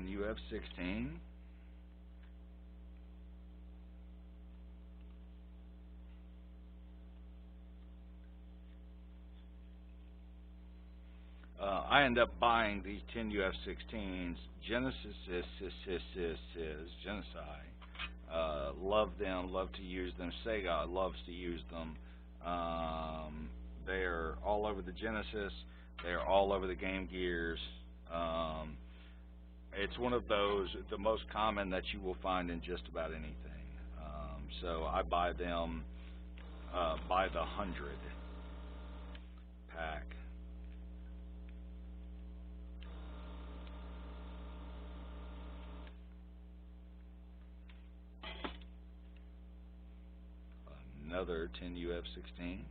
UF16. I end up buying these 10 UF16s. Love them, love to use them. Sega loves to use them. They're all over the Genesis. They're all over the Game Gears. It's one of those, the most common that you will find in just about anything. So I buy them by the 100 pack. Another 10 UF16.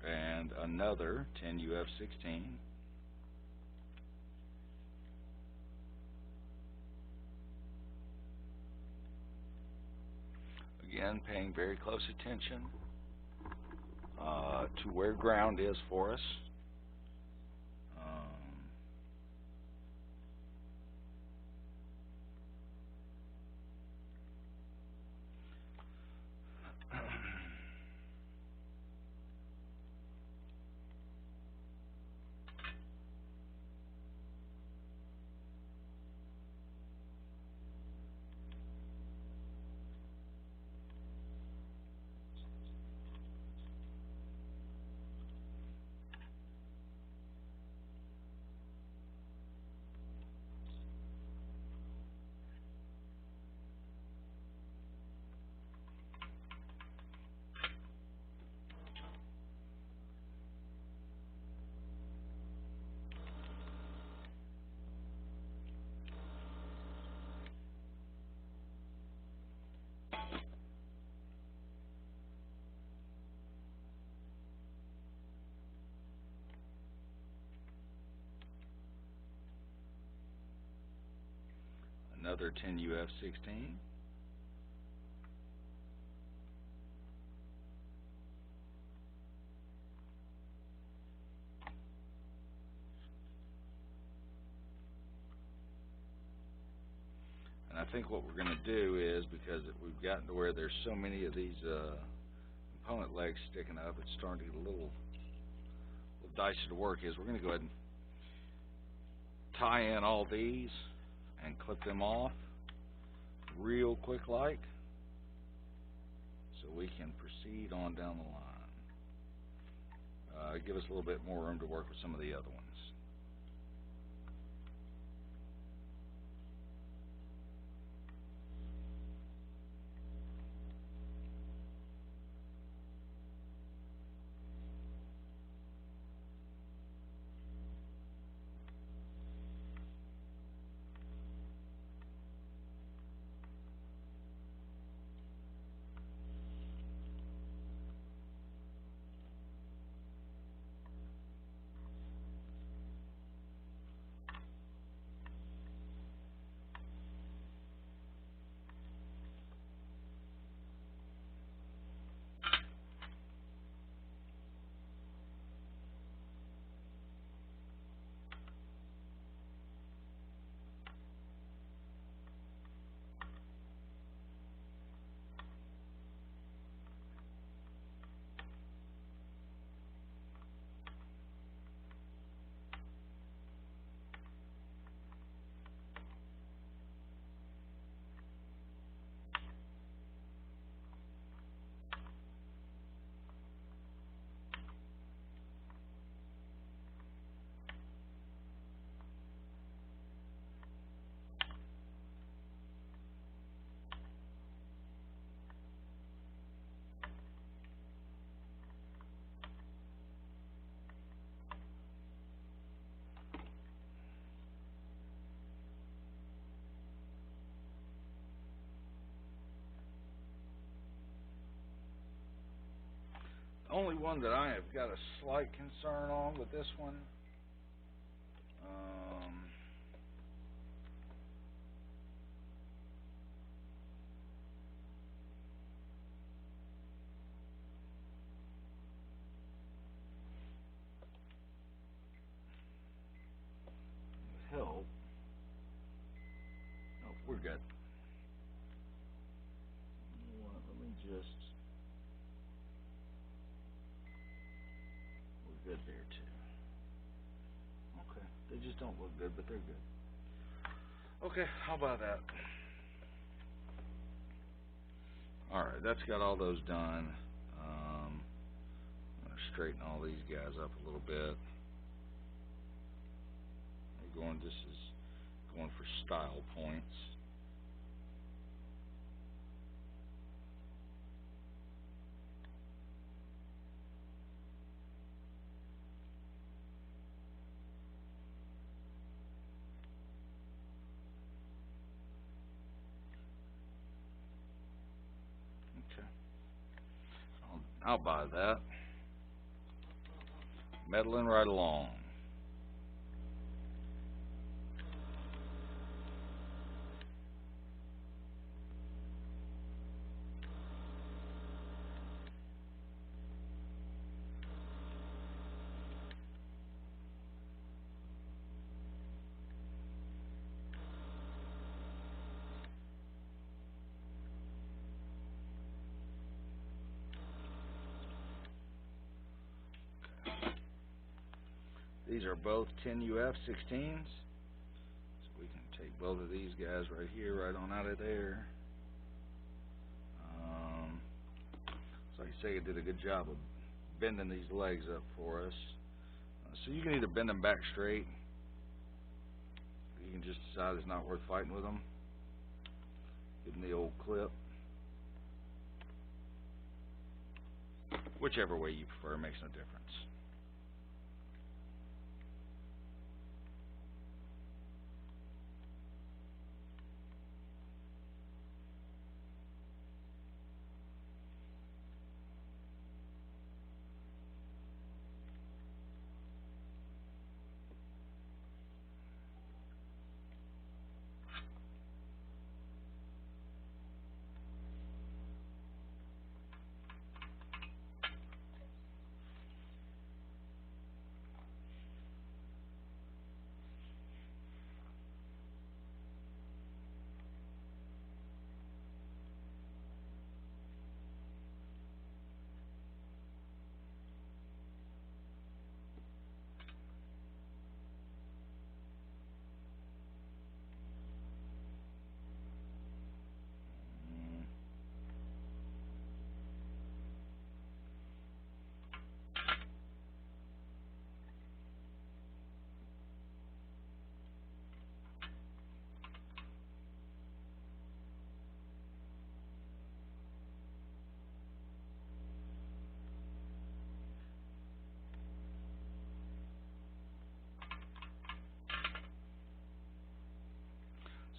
And another 10 UF16. Again, paying very close attention to where ground is for us. another 10UF16. And I think what we're going to do is, because we've gotten to where there's so many of these component legs sticking up, it's starting to get a little dicey to work, is we're going to go ahead and tie in all these and clip them off real quick like, so we can proceed on down the line. Give us a little bit more room to work with some of the other ones. Only one that I have got a slight concern on with this one, help. Oh, we're good. You know what, let me just, we're good there too. Okay, they just don't look good, but they're good. Okay, how about that? Alright, that's got all those done. I'm going to straighten all these guys up a little bit. This is going for style points. Okay, I'll buy that. Meddling right along. These are both 10UF16s. So we can take both of these guys right here, right on out of there. So like Sega did a good job of bending these legs up for us. So you can either bend them back straight, or you can just decide it's not worth fighting with them. Give them the old clip. Whichever way you prefer makes no difference.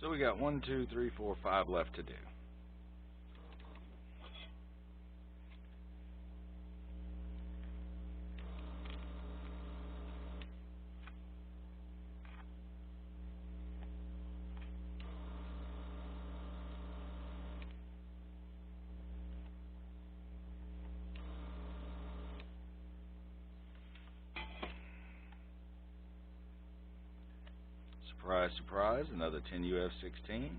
So we got 1, 2, 3, 4, 5 left to do. Surprise, surprise, another 10 UF16.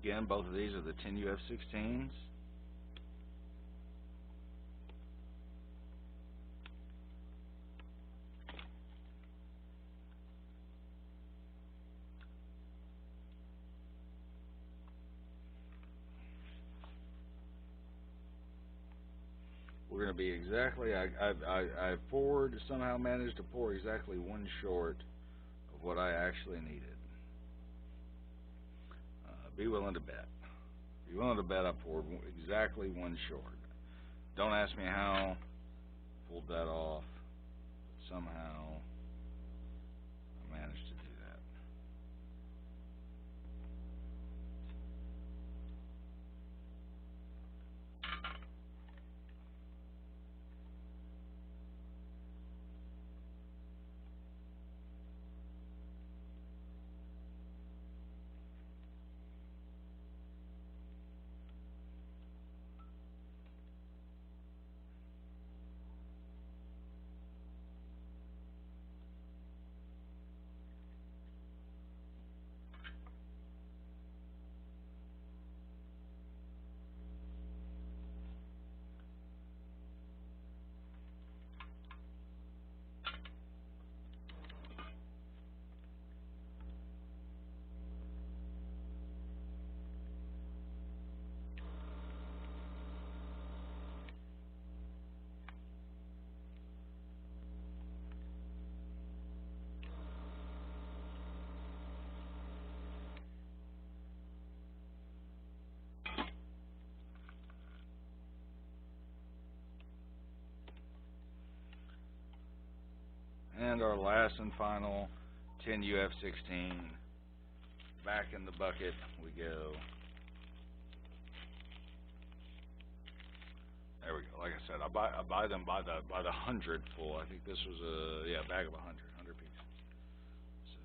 Again, both of these are the 10 UF16s. We're going to be exactly, I poured, somehow managed to pour exactly one short of what I actually needed. Be willing to bet. Be willing to bet I poured exactly one short. Don't ask me how I pulled that off, but somehow I managed to do that. And our last and final 10 UF16. Back in the bucket we go. There we go. Like I said, I buy them by the hundred full. I think this was a bag of 100 pieces. So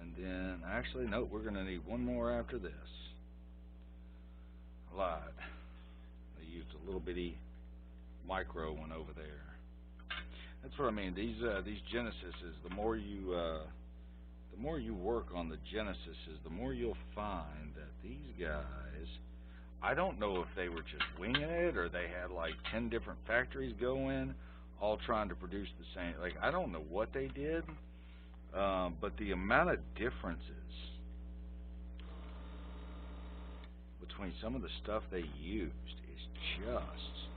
and then actually no, we're gonna need one more after this. I lied. I used a little bitty micro one over there. That's what I mean. These Genesises, the more you work on the Genesises, the more you'll find that these guys, I don't know if they were just winging it or they had like 10 different factories going, all trying to produce the same. Like, I don't know what they did, but the amount of differences between some of the stuff they used is just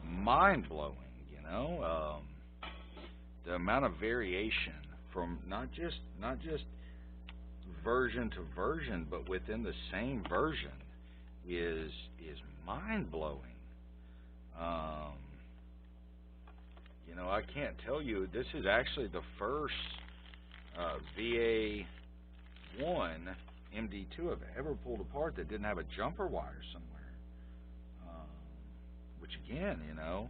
mind-blowing, you know? The amount of variation from not just version to version, but within the same version is mind-blowing. You know, I can't tell you. This is actually the first VA1 MD2 I've ever pulled apart that didn't have a jumper wire somewhere. Um, which again, you know,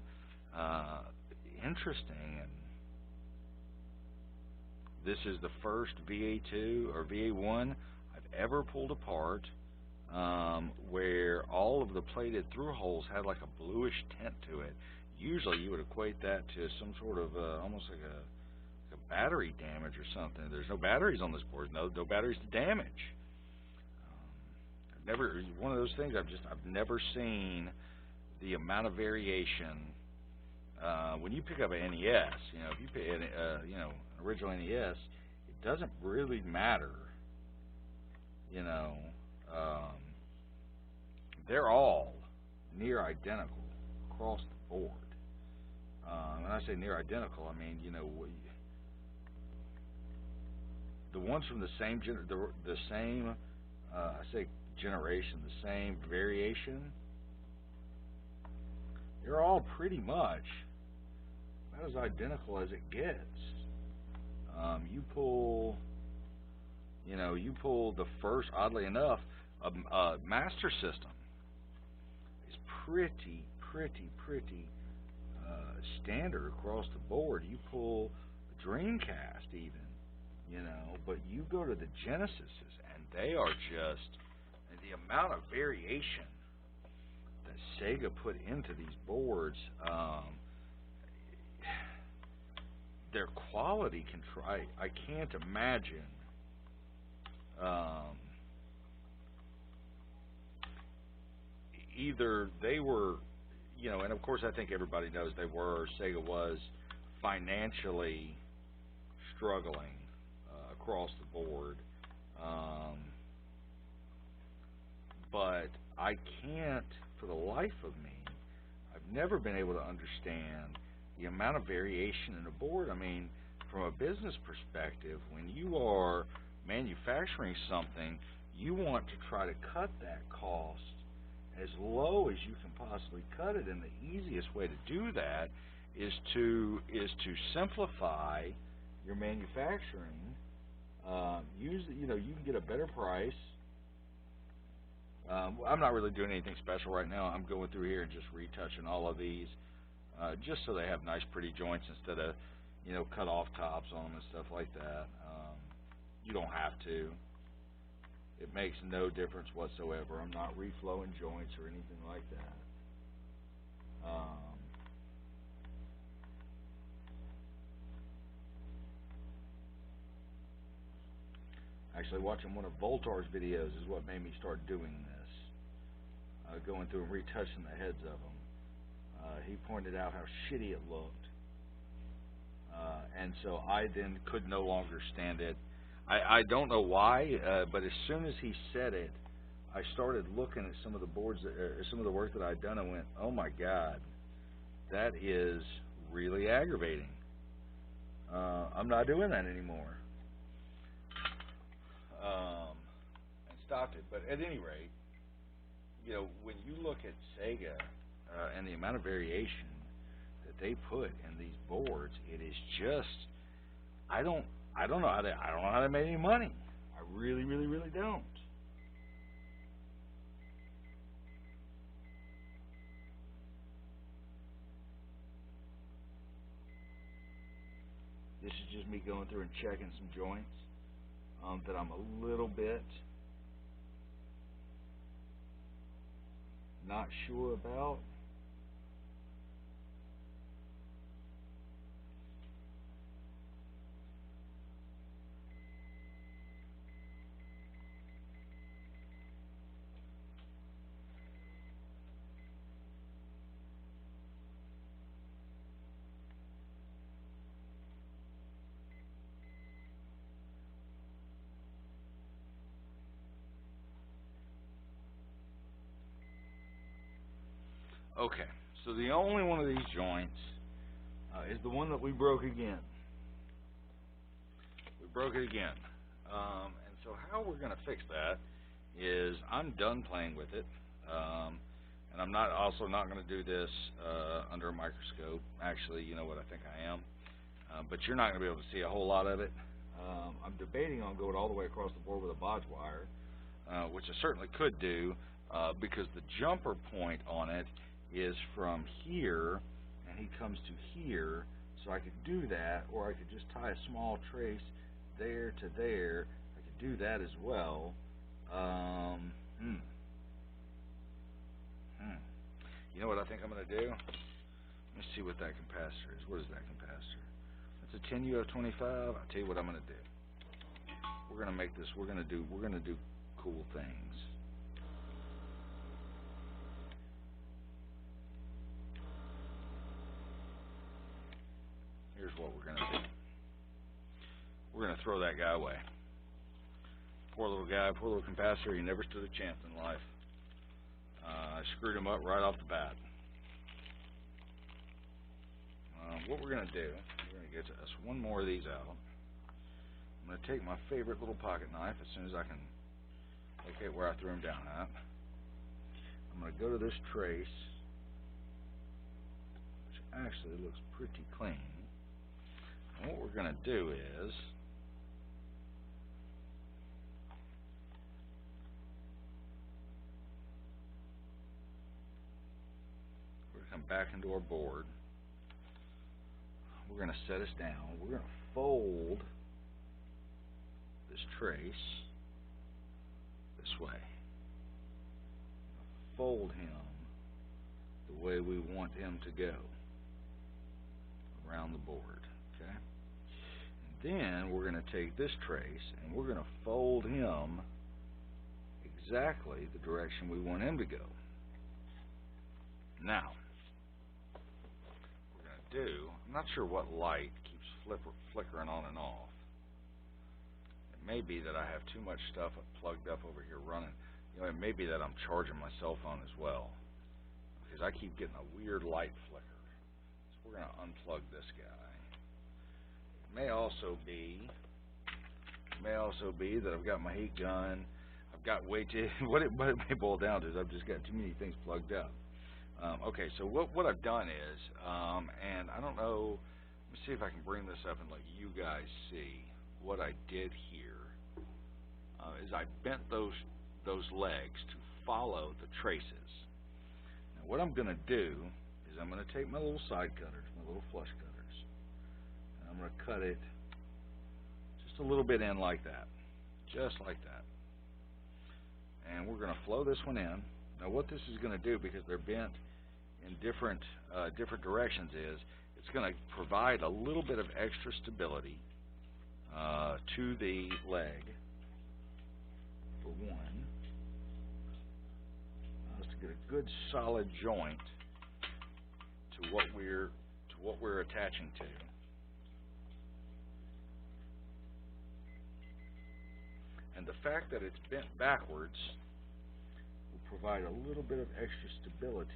interesting. And this is the first VA2 or VA1 I've ever pulled apart where all of the plated through holes had like a bluish tint to it. Usually you would equate that to some sort of almost like a battery damage or something. There's no batteries on this board, no batteries to damage. I've never, one of those things I've never seen the amount of variation. When you pick up an NES, you know, if you pick an original NES, it doesn't really matter. You know, they're all near identical across the board. When I say near identical, I mean, you know, the ones from the same I say generation, the same variation, they're all pretty much about as identical as it gets. You pull the first, oddly enough, a Master System is pretty standard across the board. You pull a Dreamcast even, you know, but you go to the Genesises and they are just, and the amount of variation that Sega put into these boards, their quality control, I can't imagine either they were, you know, and of course I think everybody knows Sega was financially struggling across the board, but I can't, for the life of me, I've never been able to understand the amount of variation in a board. I mean, from a business perspective, when you are manufacturing something, you want to try to cut that cost as low as you can possibly cut it, and the easiest way to do that is to simplify your manufacturing. You can get a better price. I'm not really doing anything special right now. I'm going through here and just retouching all of these, just so they have nice, pretty joints instead of, you know, cut off tops on them and stuff like that. You don't have to. It makes no difference whatsoever. I'm not reflowing joints or anything like that. Actually, watching one of Voltar's videos is what made me start doing this. Going through and retouching the heads of them. He pointed out how shitty it looked. And so I then could no longer stand it. I don't know why, but as soon as he said it, I started looking at some of the boards, some of the work that I'd done, and went, "Oh my God, that is really aggravating. I'm not doing that anymore." And stopped it. But at any rate, you know, when you look at Sega and the amount of variation that they put in these boards, it is just, I don't know how they made any money. I really don't. This is just me going through and checking some joints that I'm a little bit not sure about. Okay, so the only one of these joints is the one that we broke again. We broke it again. And so how we're going to fix that is I'm done playing with it. And And I'm also not going to do this under a microscope. Actually, you know what, I think I am. But you're not going to be able to see a whole lot of it. I'm debating on going all the way across the board with a bodge wire, which I certainly could do, because the jumper point on it is from here, and he comes to here, so I could do that, or I could just tie a small trace there to there. I could do that as well. You know what I think I'm going to do? Let me see what that capacitor is. What is that capacitor? That's a 10U25. I'll tell you what I'm going to do. We're going to make this. We're going to do cool things. Here's what we're going to do. We're going to throw that guy away. Poor little guy, poor little capacitor. He never stood a chance in life. I screwed him up right off the bat. What we're going to do, we're going to get us one more of these out. I'm going to take my favorite little pocket knife as soon as I can locate where I threw him down at. I'm going to go to this trace, which actually looks pretty clean. And what we're going to do is, we're going to come back into our board. We're going to set us down. We're going to fold this trace this way. Fold him the way we want him to go around the board. Okay? And then we're going to take this trace and we're going to fold him exactly the direction we want him to go. Now, I'm not sure what light keeps flickering on and off. It may be that I have too much stuff plugged up over here running. You know, it may be that I'm charging my cell phone as well, because I keep getting a weird light flicker. So we're going to unplug this guy. It may also be that I've got my heat gun. I've got way too. What it may boil down to is I've just got too many things plugged up. Okay, so what I've done is, and I don't know, let me see if I can bring this up and let you guys see what I did here, is I bent those legs to follow the traces. Now what I'm going to do is I'm going to take my little side cutters, my little flush cutters, and I'm going to cut it just a little bit in like that, just like that. And we're going to flow this one in. Now what this is going to do, because they're bent in different directions, is it's going to provide a little bit of extra stability to the leg, for one, to get a good solid joint to what we're attaching to. And the fact that it's bent backwards will provide a little bit of extra stability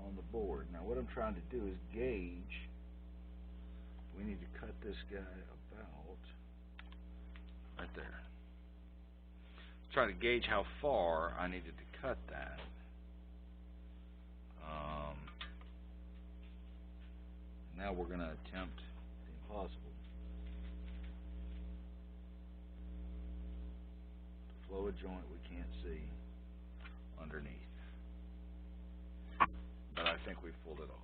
on the board. Now what I'm trying to do is gauge, we need to cut this guy about right there. Try to gauge how far I needed to cut that. Now we're going to attempt the impossible. To flow a joint we can't see underneath. But I think we've pulled it off.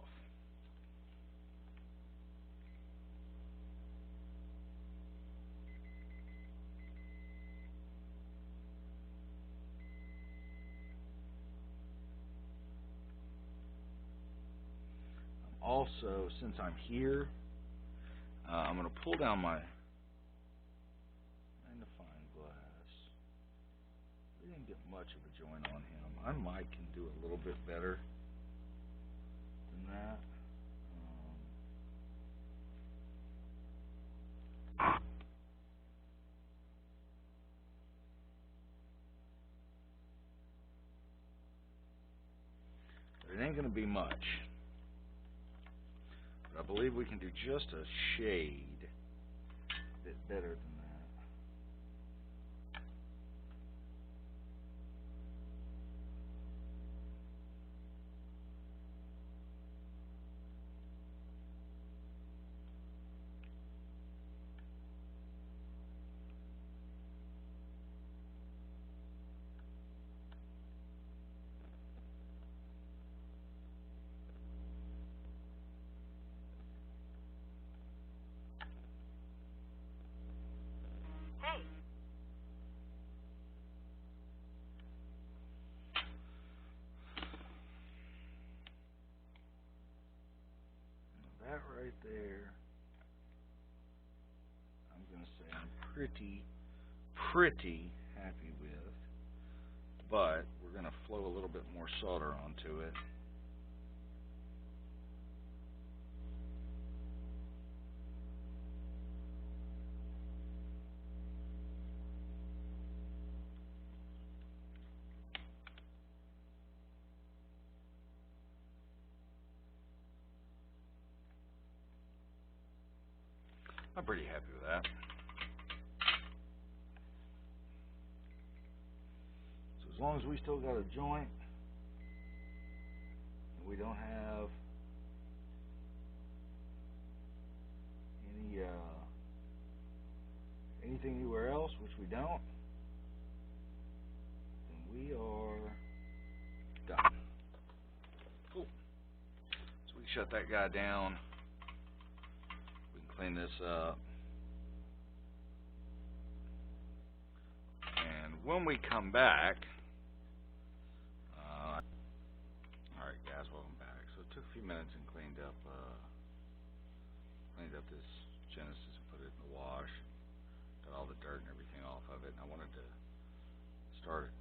Also, since I'm here, I'm going to pull down my magnifying glass. We didn't get much of a joint on him. I might can do a little bit better than that. But it ain't going to be much. But I believe we can do just a shade bit better than that. that right there, I'm going to say I'm pretty happy with. But we're going to flow a little bit more solder onto it. I'm pretty happy with that. So as long as we still got a joint and we don't have any anything anywhere else, which we don't, then we are done. Cool. So we can shut that guy down. We can clean this up. And when we come back, alright guys, welcome back. So it took a few minutes and cleaned up this Genesis and put it in the wash. Got all the dirt and everything off of it, and I wanted to start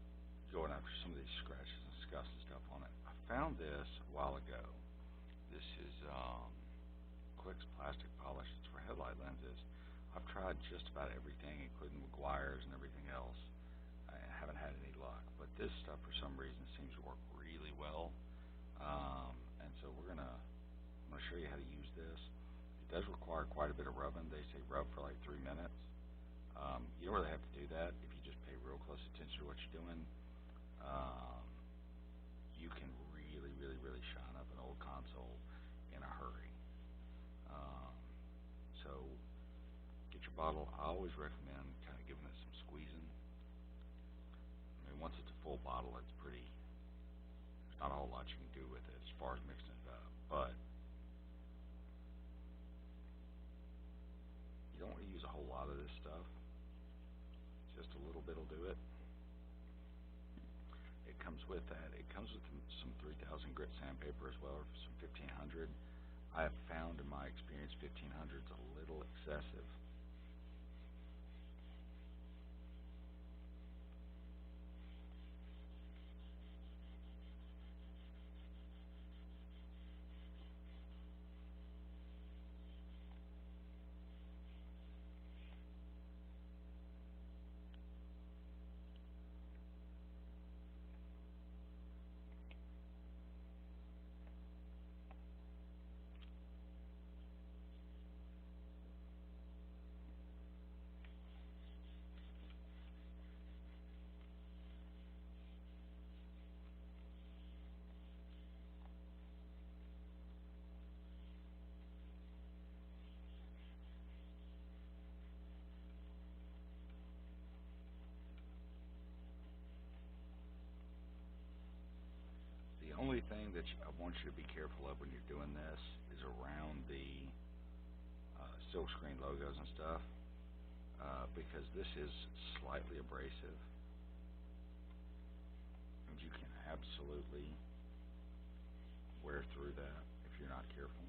going after some of these scratches and scuffs and stuff on it. I found this a while ago. This is Quick's plastic polish. It's for headlight lenses. I've tried just about everything, including McGuire's and everything else. I haven't had any luck, but this stuff for some reason seems to work really well. And so I'm gonna show you how to use this. It does require quite a bit of rubbing. They say rub for like 3 minutes. You don't really have to do that if you just pay real close attention to what you're doing. You can really shine up an old console in a hurry. So get your bottle. I always recommend kind of giving it some squeezing. I mean, once it's a full bottle, it's pretty. There's not a whole lot you can do with it as far as mixing it up, but you don't want to use a whole lot of this stuff. Just a little bit will do it. It comes with that. It comes with some 3000 grit sandpaper as well, or some 1500. I have found in my experience 1500 is a little excessive. The only thing that I want you to be careful of when you're doing this is around the silkscreen logos and stuff, because this is slightly abrasive, and you can absolutely wear through that if you're not careful.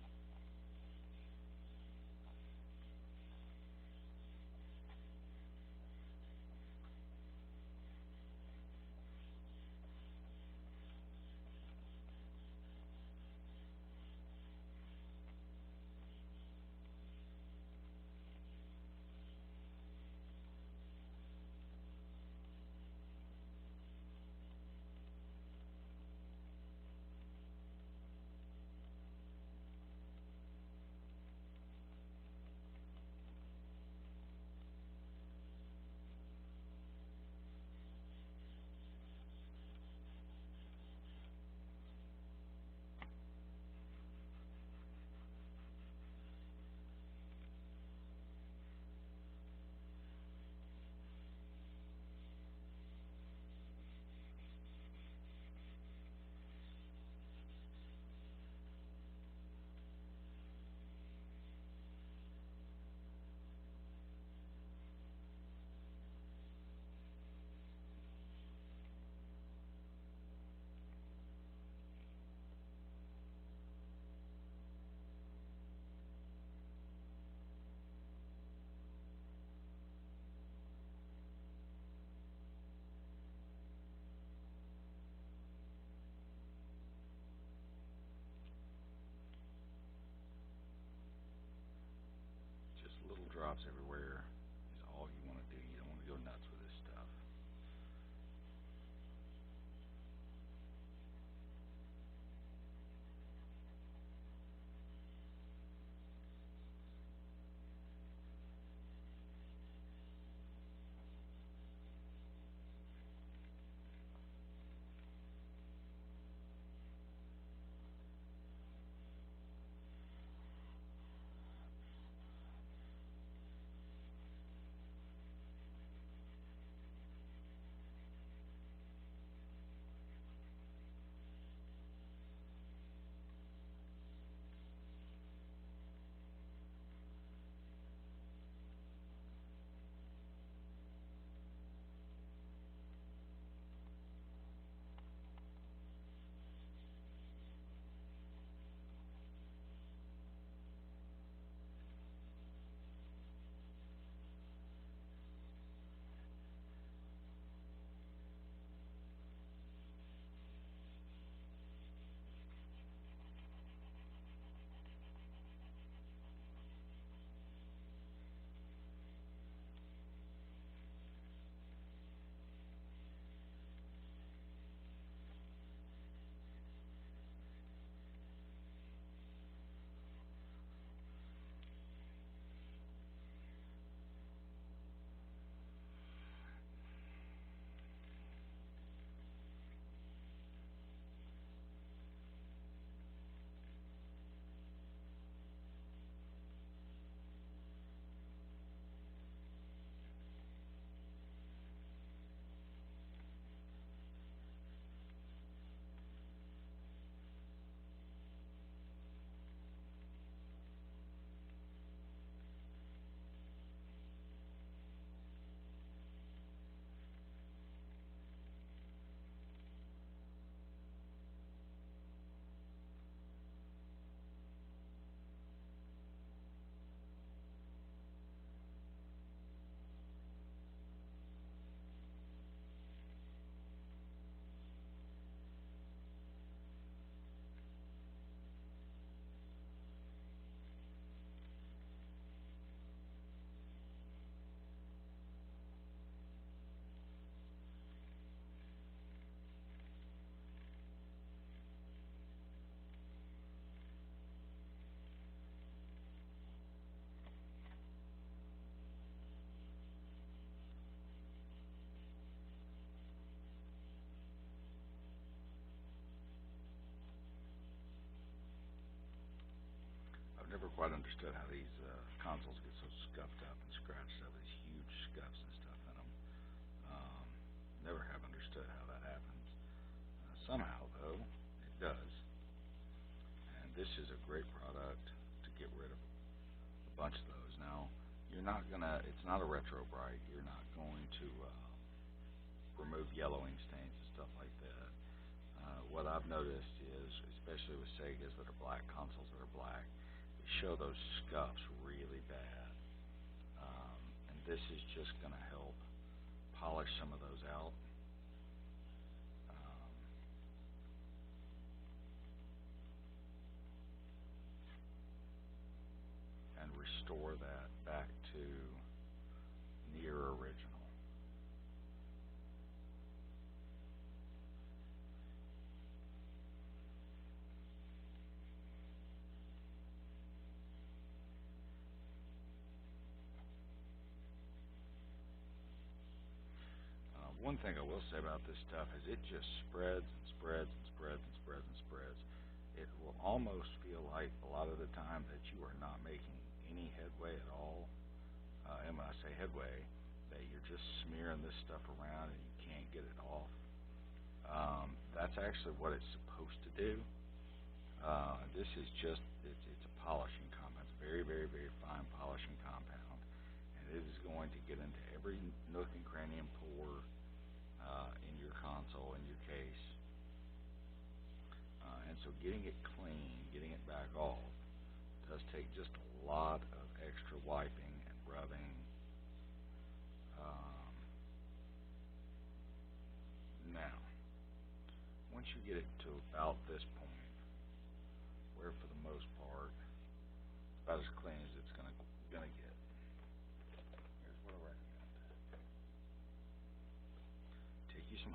drops everywhere is all you want to do. You don't want to go nuts with this stuff. I've never quite understood how these consoles get so scuffed up and scratched up. These huge scuffs and stuff in them. Um, Never have understood how that happens. Somehow, though, it does. And this is a great product to get rid of a bunch of those. Now, you're not gonna. It's not a retro bright. You're not going to remove yellowing stains and stuff like that. What I've noticed is, especially with Segas that are black, consoles that are black, they show those scuffs really bad. And this is just going to help polish some of those out. Um, and restore that back to near original. One thing I will say about this stuff is it just spreads and spreads and spreads and spreads and spreads. It will almost feel like a lot of the time that you are not making any headway at all. And when I say headway, that you're just smearing this stuff around and you can't get it off. That's actually what it's supposed to do. This is just, it's a polishing compound. It's a very, very, very fine polishing compound. And it is going to get into every nook and cranny and pore in your console, in your case. And so getting it clean, getting it back off, does take just a lot of extra wiping and rubbing. Now, once you get it to about this point, where for the most part, it's about as clean as it's gonna get.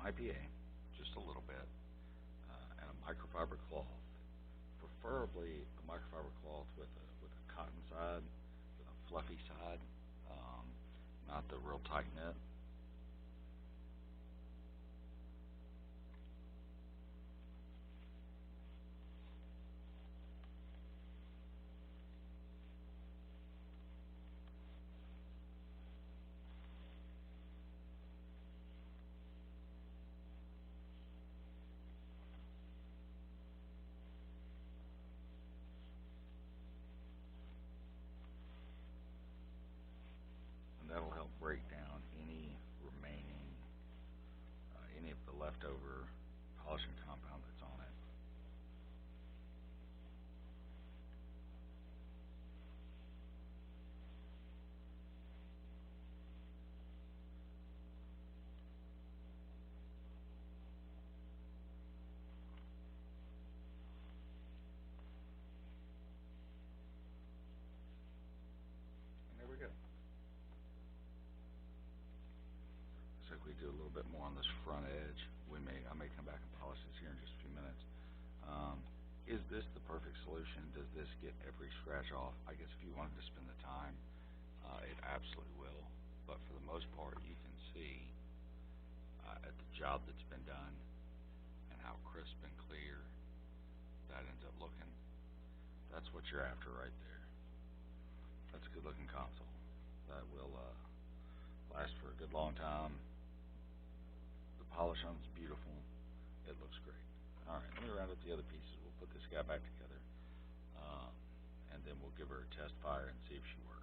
IPA, just a little bit, and a microfiber cloth, preferably a microfiber cloth with a cotton side, with a fluffy side, um, not the real tight knit. And that'll help break down any remaining, any of the leftover polishing compound that's on it. And there we go. So if we do a little bit more on this front edge, I may come back and polish this here in just a few minutes. Um, is this the perfect solution? Does this get every scratch off? I guess if you wanted to spend the time, it absolutely will. But for the most part, you can see at the job that's been done and how crisp and clear that ends up looking. That's what you're after right there. That's a good looking console. That will last for a good long time. The polish on it's beautiful. It looks great. All right, let me round up the other pieces. We'll put this guy back together, uh, and then we'll give her a test fire and see if she works.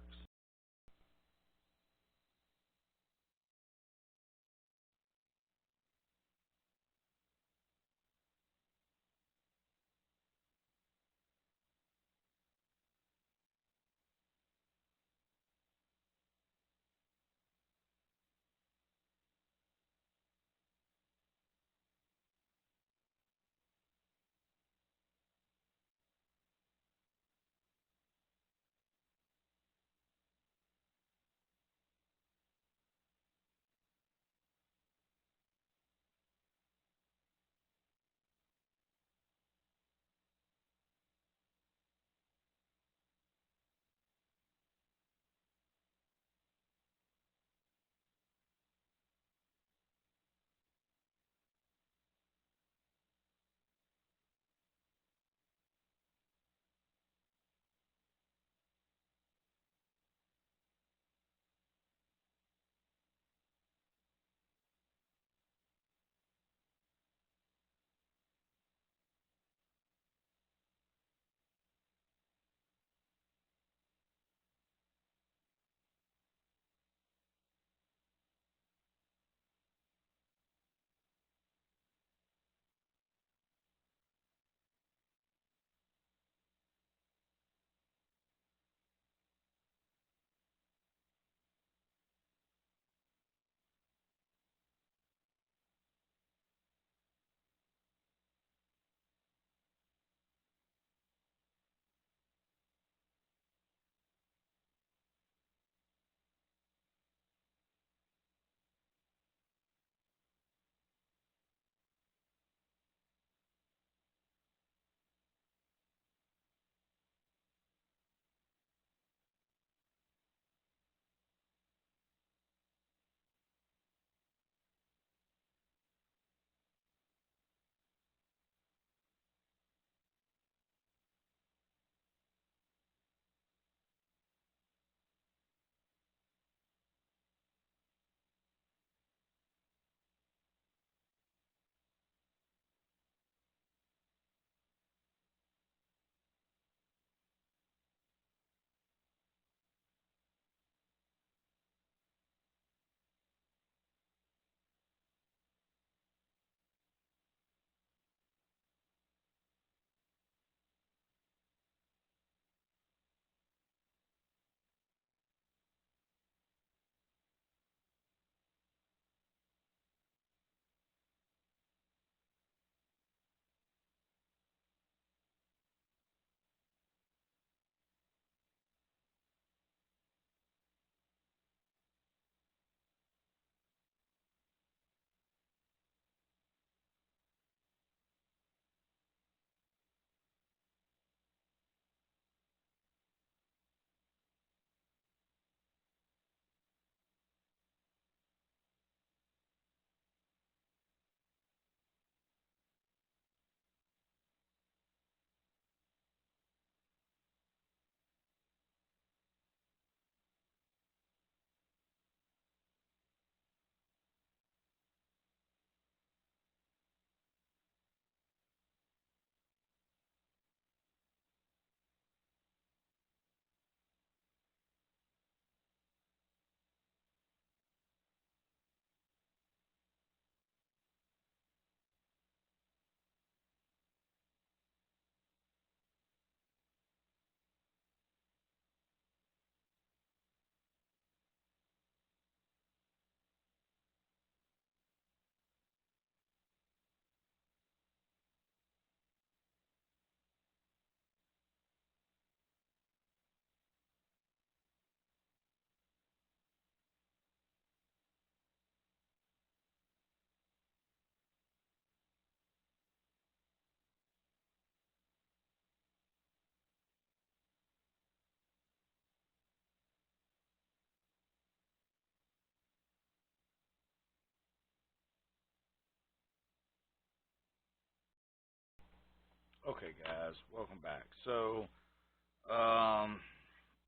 Okay, guys, welcome back. So,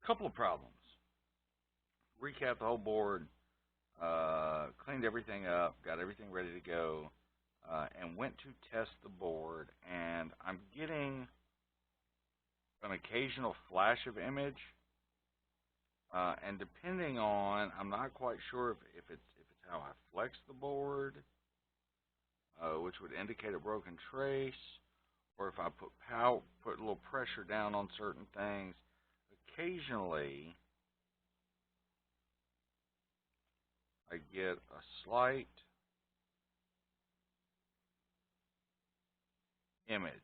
couple of problems. Recap the whole board. Cleaned everything up, got everything ready to go, and went to test the board. And I'm getting an occasional flash of image, and depending on, I'm not quite sure if it's how I flex the board, which would indicate a broken trace, or if I put a little pressure down on certain things. Occasionally, I get a slight image.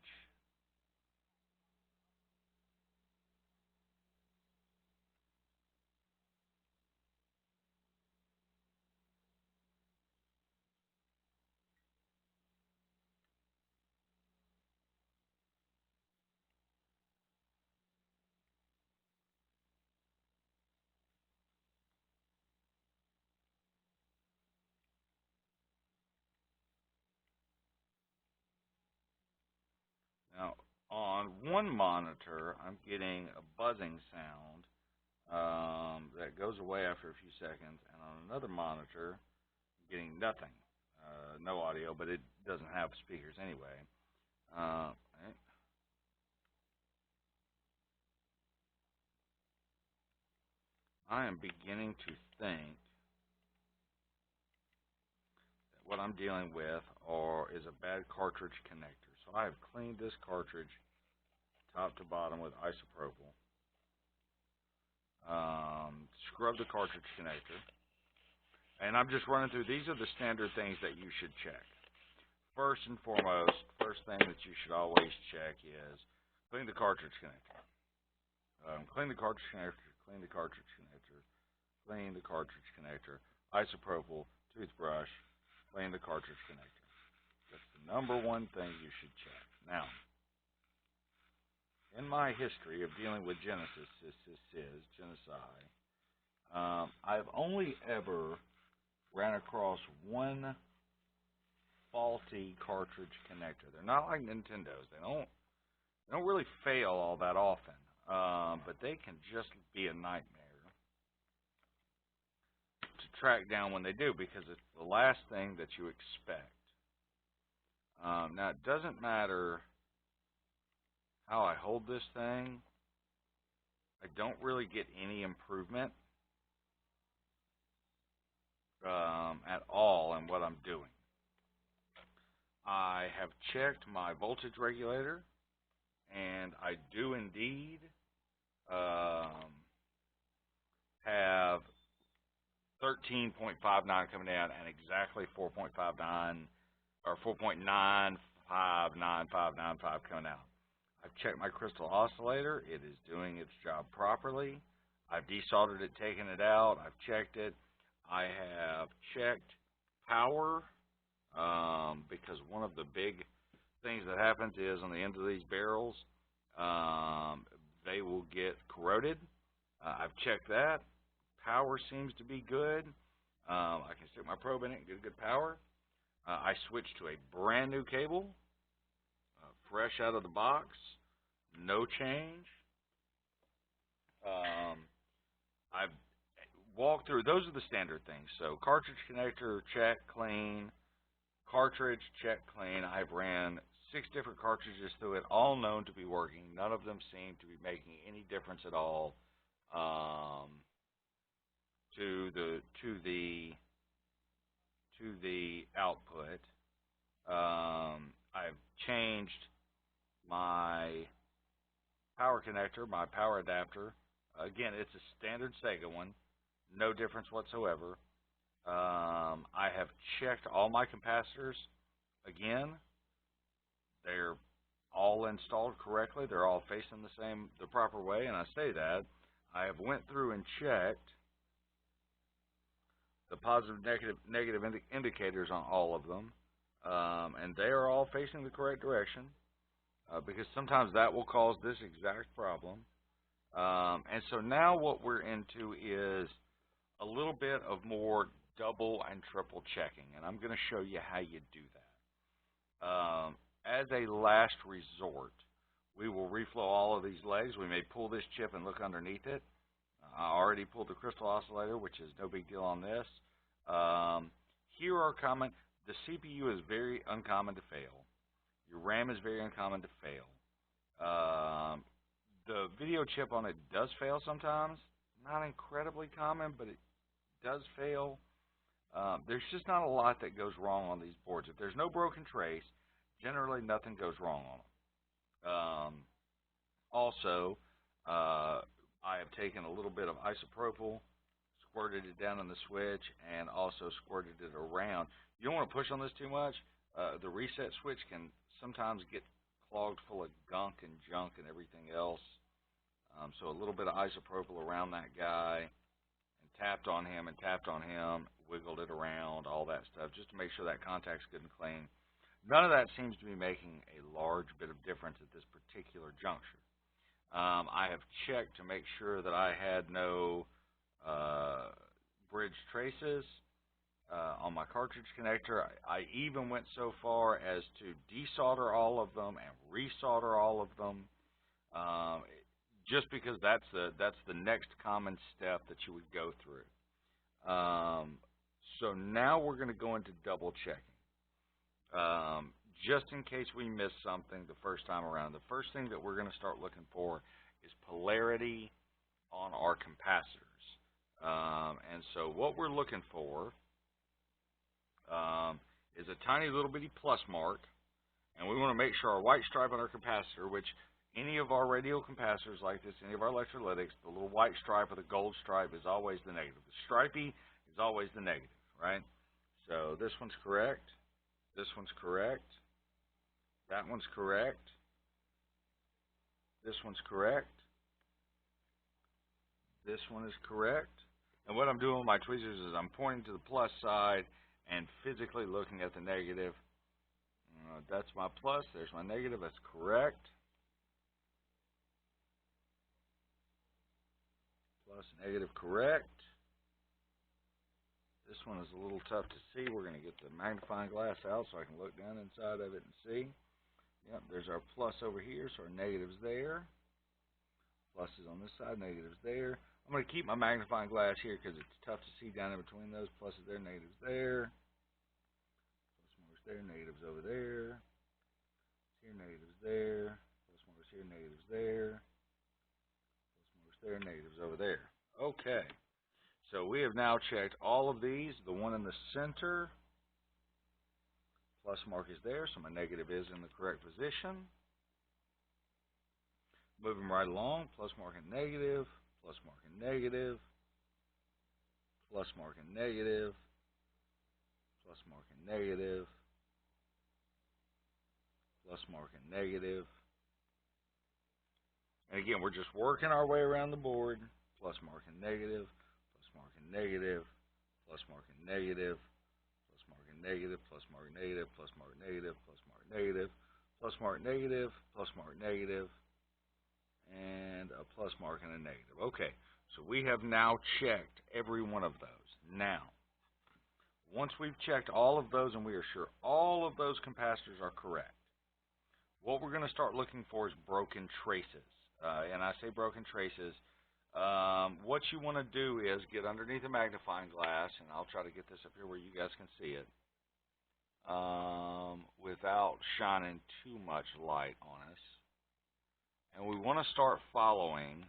Now, on one monitor, I'm getting a buzzing sound that goes away after a few seconds, and on another monitor, I'm getting nothing, no audio, but it doesn't have speakers anyway. Right. I am beginning to think that what I'm dealing with is a bad cartridge connector. So I have cleaned this cartridge top to bottom with isopropyl. Scrub the cartridge connector, and I'm just running through. These are the standard things that you should check. First and foremost, first thing that you should always check is clean the cartridge connector. Clean the cartridge connector, clean the cartridge connector, clean the cartridge connector, isopropyl, toothbrush, clean the cartridge connector. That's the number one thing you should check. Now, in my history of dealing with Genesis, I've only ever ran across one faulty cartridge connector. They're not like Nintendo's. They don't really fail all that often, but they can just be a nightmare to track down when they do, because it's the last thing that you expect. Now, it doesn't matter how I hold this thing. I don't really get any improvement at all in what I'm doing. I have checked my voltage regulator, and I do indeed have 13.59 coming in and exactly 4.59 or 4.959595 coming out. I've checked my crystal oscillator. It is doing its job properly. I've desoldered it, taken it out. I've checked it. I have checked power, because one of the big things that happens is on the end of these barrels, they will get corroded. I've checked that. Power seems to be good. I can stick my probe in it and get good power. I switched to a brand new cable, fresh out of the box, no change. I've walked through, those are the standard things. So cartridge connector, check, clean. Cartridge, check, clean. I've ran 6 different cartridges through it, all known to be working. None of them seem to be making any difference at all to the output. I've changed my power connector, my power adapter. Again, it's a standard Sega one, no difference whatsoever. I have checked all my capacitors. Again, they're all installed correctly. They're all facing the proper way, and I say that. I have went through and checked the positive, negative indicators on all of them, and they are all facing the correct direction, because sometimes that will cause this exact problem. And so now what we're into is a little bit of more double and triple checking, and I'm going to show you how you do that. as a last resort, we will reflow all of these legs. We may pull this chip and look underneath it. I already pulled the crystal oscillator, which is no big deal on this. Here are common. The CPU is very uncommon to fail. Your RAM is very uncommon to fail. The video chip on it does fail sometimes. Not incredibly common, but it does fail. There's just not a lot that goes wrong on these boards. If there's no broken trace, generally nothing goes wrong on them. Also, I have taken a little bit of isopropyl, squirted it down on the switch, and also squirted it around. You don't want to push on this too much. The reset switch can sometimes get clogged full of gunk and junk and everything else. So a little bit of isopropyl around that guy, and tapped on him, wiggled it around, all that stuff, just to make sure that contact's good and clean. None of that seems to be making a large bit of difference at this particular juncture. I have checked to make sure that I had no bridge traces on my cartridge connector. I even went so far as to desolder all of them and resolder all of them, just because that's the next common step that you would go through. So now we're going to go into double checking. Just in case we miss something the first time around, the first thing that we're going to start looking for is polarity on our capacitors. And so what we're looking for is a tiny little bitty plus mark, and we want to make sure our white stripe on our capacitor, which any of our radio capacitors like this, any of our electrolytics, the little white stripe or the gold stripe is always the negative. The stripey is always the negative, right? So this one's correct. This one's correct. That one's correct. This one's correct. This one is correct. And what I'm doing with my tweezers is I'm pointing to the plus side and physically looking at the negative. That's my plus. There's my negative. That's correct. Plus, negative, correct. This one is a little tough to see. We're going to get the magnifying glass out so I can look down inside of it and see. Yep, there's our plus over here, so our negative's there. Plus is on this side, negative's there. I'm going to keep my magnifying glass here because it's tough to see down in between those. Plus is there, negative's there. Plus mark's there, negative's over there. Here, negative's there. Plus mark's here, negative's there. Plus mark's there, negative's over there. Okay. So we have now checked all of these. The one in the center, plus mark is there, so my negative is in the correct position. Moving right along, plus mark and negative, plus mark and negative, plus mark and negative, plus mark and negative, plus mark and negative. And again, we're just working our way around the board, plus mark and negative, plus mark and negative, plus mark and negative, plus mark and negative, plus mark negative, plus mark negative, plus mark negative, plus mark negative, plus mark negative, and a plus mark and a negative. Okay, so we have now checked every one of those. Now, once we've checked all of those and we are sure all of those capacitors are correct, what we're going to start looking for is broken traces. And I say broken traces. What you want to do is get underneath a magnifying glass, and I'll try to get this up here where you guys can see it without shining too much light on us. And we want to start following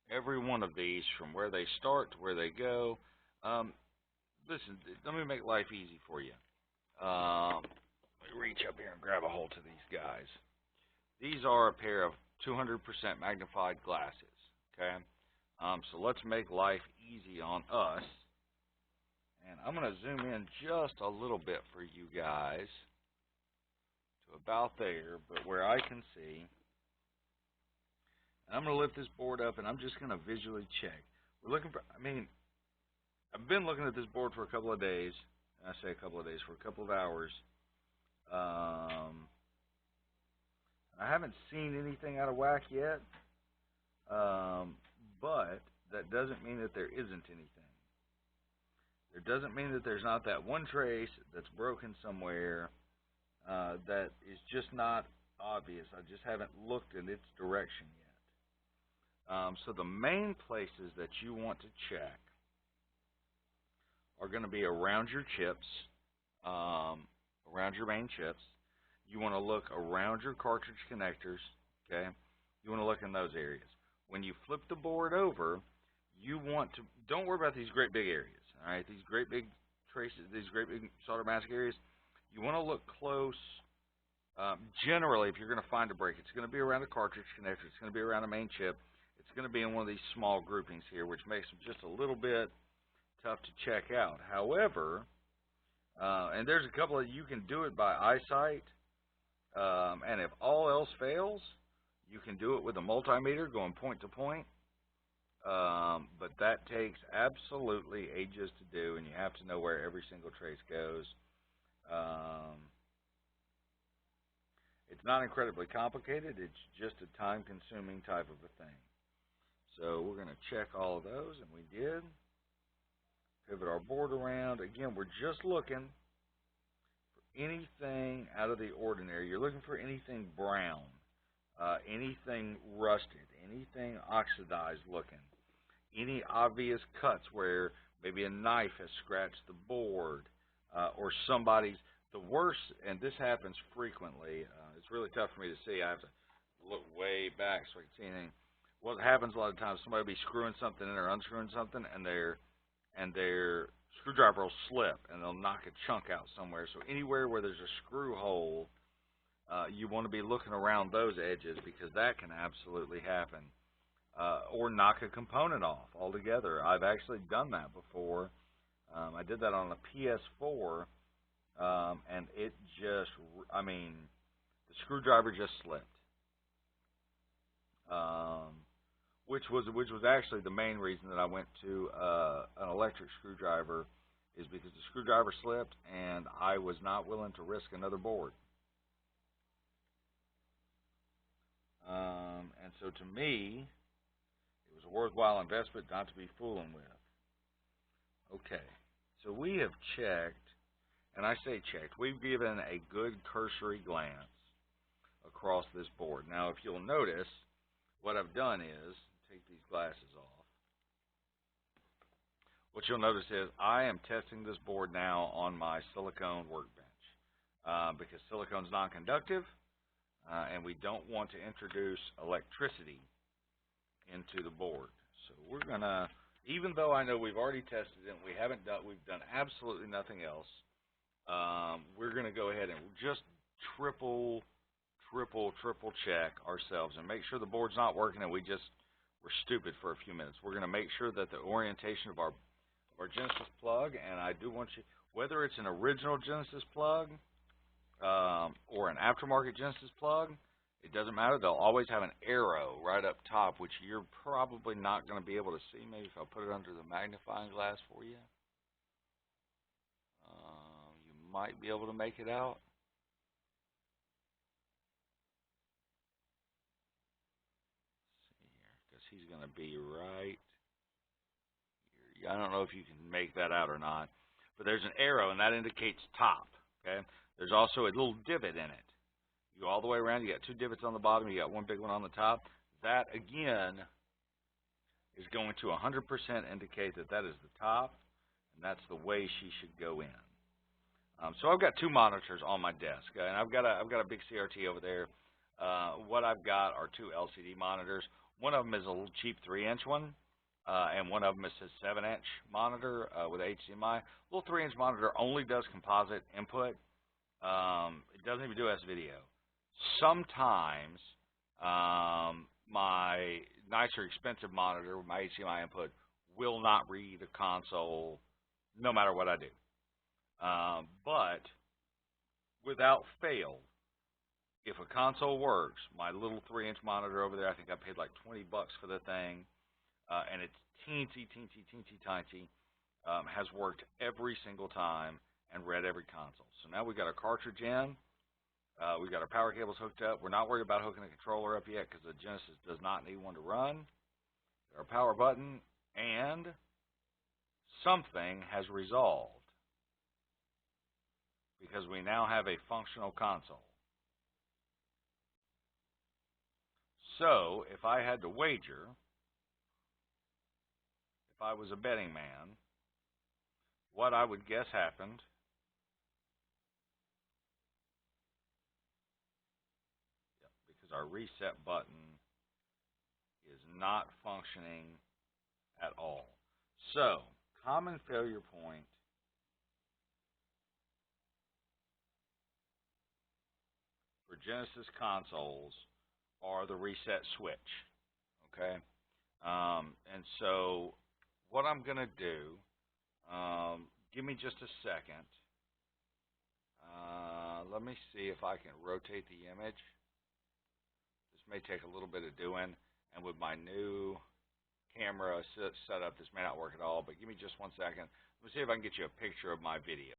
every one of these from where they start to where they go. Listen, let me make life easy for you. Let me reach up here and grab a hold of these guys. These are a pair of 200% magnified glasses, okay? So let's make life easy on us. And I'm going to zoom in just a little bit for you guys to about there, but where I can see. And I'm going to lift this board up, and I'm just going to visually check. We're looking for, I've been looking at this board for a couple of days. And I say a couple of days, for a couple of hours. I haven't seen anything out of whack yet, but that doesn't mean that there isn't anything. There doesn't mean that there's not that one trace that's broken somewhere. that is just not obvious. I just haven't looked in its direction yet. So the main places that you want to check are going to be around your chips, around your main chips. You want to look around your cartridge connectors, okay? You want to look in those areas. When you flip the board over, you want to, don't worry about these great big areas, all right? These great big traces, these great big solder mask areas. You want to look close. Generally, if you're going to find a break, it's going to be around the cartridge connector. It's going to be around the main chip. It's going to be in one of these small groupings here, which makes them just a little bit tough to check out. However, and there's a couple of, you can do it by eyesight, and if all else fails, you can do it with a multimeter going point to point, but that takes absolutely ages to do, and you have to know where every single trace goes. It's not incredibly complicated, it's just a time-consuming type of a thing. So we're going to check all of those, and we did. Pivot our board around. Again, we're just looking for anything out of the ordinary. You're looking for anything brown, anything rusted, anything oxidized looking, any obvious cuts where maybe a knife has scratched the board, or somebody's, the worst, and this happens frequently, it's really tough for me to see. I have to look way back so I can see anything. What happens a lot of times, somebody will be screwing something in or unscrewing something, and their screwdriver will slip, and they'll knock a chunk out somewhere. So anywhere where there's a screw hole, you want to be looking around those edges, because that can absolutely happen. Or knock a component off altogether. I've actually done that before. I did that on a PS4, and it just, I mean, the screwdriver just slipped. Which was actually the main reason that I went to an electric screwdriver, is because the screwdriver slipped and I was not willing to risk another board. And so to me, it was a worthwhile investment not to be fooling with. Okay, so we have checked, and I say checked, we've given a good cursory glance across this board. Now, if you'll notice, what I've done is, take these glasses off. What you'll notice is I am testing this board now on my silicone workbench, because silicone's non-conductive, and we don't want to introduce electricity into the board. So we're gonna, even though I know we've already tested it and we've done absolutely nothing else, we're gonna go ahead and just triple check ourselves and make sure the board's not working and we're stupid for a few minutes. We're going to make sure that the orientation of our Genesis plug, and I do want you, whether it's an original Genesis plug or an aftermarket Genesis plug, it doesn't matter. They'll always have an arrow right up top, which you're probably not going to be able to see. Maybe if I put it under the magnifying glass for you, you might be able to make it out. He's going to be right here. I don't know if you can make that out or not, but there's an arrow, and that indicates top, okay? There's also a little divot in it. You go all the way around, you got two divots on the bottom, you got one big one on the top. That, again, is going to 100% indicate that that is the top, and that's the way she should go in. So I've got two monitors on my desk, and I've got a big CRT over there. What I've got are two LCD monitors. One of them is a little cheap 3-inch one, and one of them is a 7-inch monitor with HDMI. The little 3-inch monitor only does composite input. It doesn't even do S-video. Sometimes my nicer, expensive monitor with my HDMI input will not read a console no matter what I do. But without fail, if a console works, my little 3-inch monitor over there, I think I paid like $20 for the thing, and it's teensy, tiny, has worked every single time and read every console. So now we've got our cartridge in, we've got our power cables hooked up. We're not worried about hooking a controller up yet because the Genesis does not need one to run. Our power button, and something has resolved. because we now have a functional console. So, if I had to wager, if I was a betting man, what I would guess happened because our reset button is not functioning at all. So, common failure point for Genesis consoles are the reset switch. Okay? And so, what I'm going to do, give me just a second. Let me see if I can rotate the image. This may take a little bit of doing, and with my new camera set up, this may not work at all, but give me just 1 second. Let me see if I can get you a picture of my video.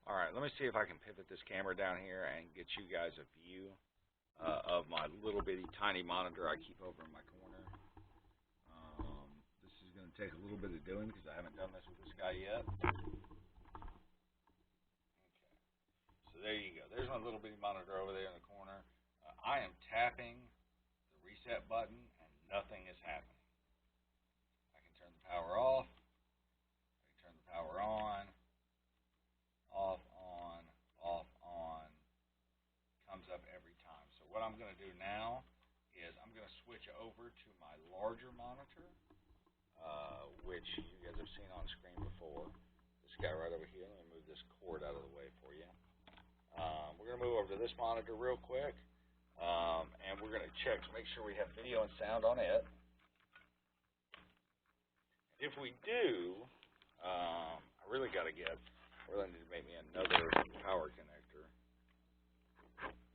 Alright, let me see if I can pivot this camera down here and get you guys a view of my little bitty tiny monitor I keep over in my corner. This is going to take a little bit of doing because I haven't done this with this guy yet. So there you go. There's my little bitty monitor over there in the corner. I am tapping the reset button and nothing is happening. I can turn the power off. I can turn the power on. Off, on, off, on. Comes up every time. So what I'm going to do now is I'm going to switch over to my larger monitor, which you guys have seen on screen before. This guy right over here. Let me move this cord out of the way for you. We're going to move over to this monitor real quick, and we're going to check to make sure we have video and sound on it. If we do, I really need to make me another power connector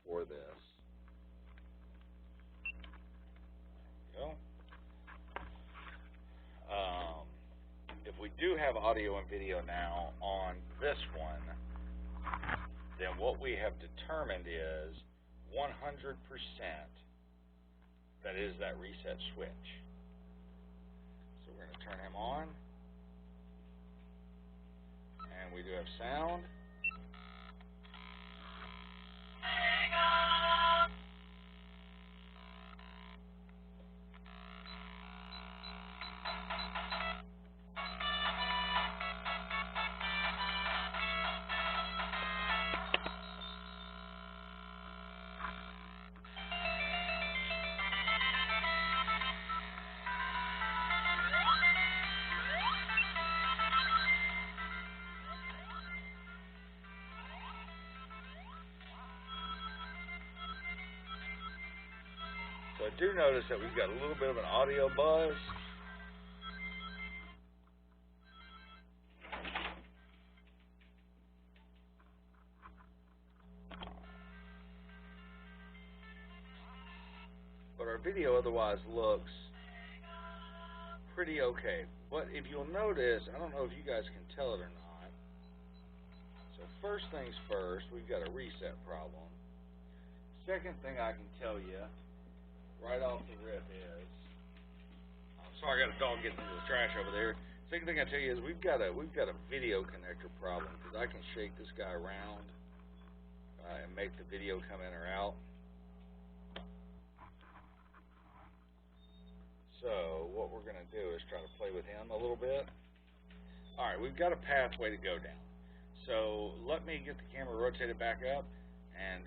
for this. There we go. If we do have audio and video now on this one, then what we have determined is 100% that is that reset switch. So we're going to turn him on. And we do have sound. So I do notice that we've got a little bit of an audio buzz. But our video otherwise looks pretty okay. But if you'll notice, I don't know if you guys can tell it or not. So first things first, we've got a reset problem. Second thing I can tell you right off the rip is, sorry, I got a dog getting into the trash over there. Second thing I tell you is we've got a video connector problem because I can shake this guy around and make the video come in or out. So what we're going to do is try to play with him a little bit. All right, we've got a pathway to go down. So let me get the camera rotated back up, and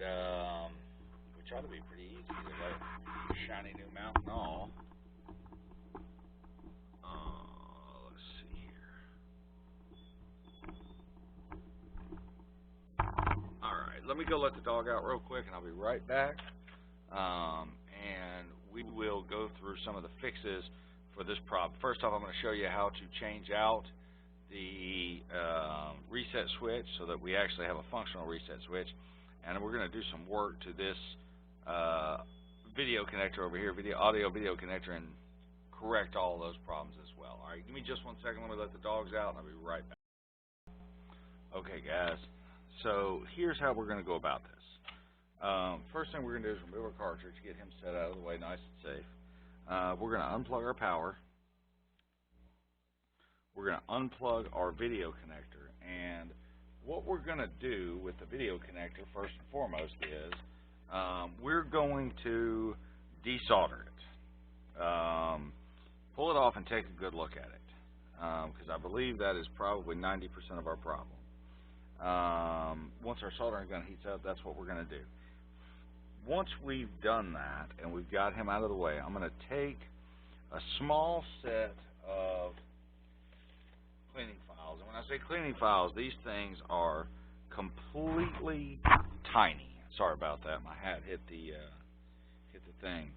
which ought to be pretty easy. There's that shiny new mount and all. Let's see here. All right, let me go let the dog out real quick, and I'll be right back. And we will go through some of the fixes for this problem. First off, I'm going to show you how to change out the reset switch so that we actually have a functional reset switch. And we're going to do some work to this video connector over here, audio video connector, and correct all those problems as well. All right, give me just 1 second. Let me let the dogs out, and I'll be right back. Okay, guys. So here's how we're going to go about this. First thing we're going to do is remove our cartridge, get him set out of the way nice and safe. We're going to unplug our power. We're going to unplug our video connector, and what we're going to do with the video connector, first and foremost, is we're going to desolder it. Pull it off and take a good look at it, because I believe that is probably 90% of our problem. Once our soldering gun heats up, that's what we're going to do. Once we've done that and we've got him out of the way, I'm going to take a small set of cleaning files. And when I say cleaning files, these things are completely tiny. Sorry about that. My hat hit the thing.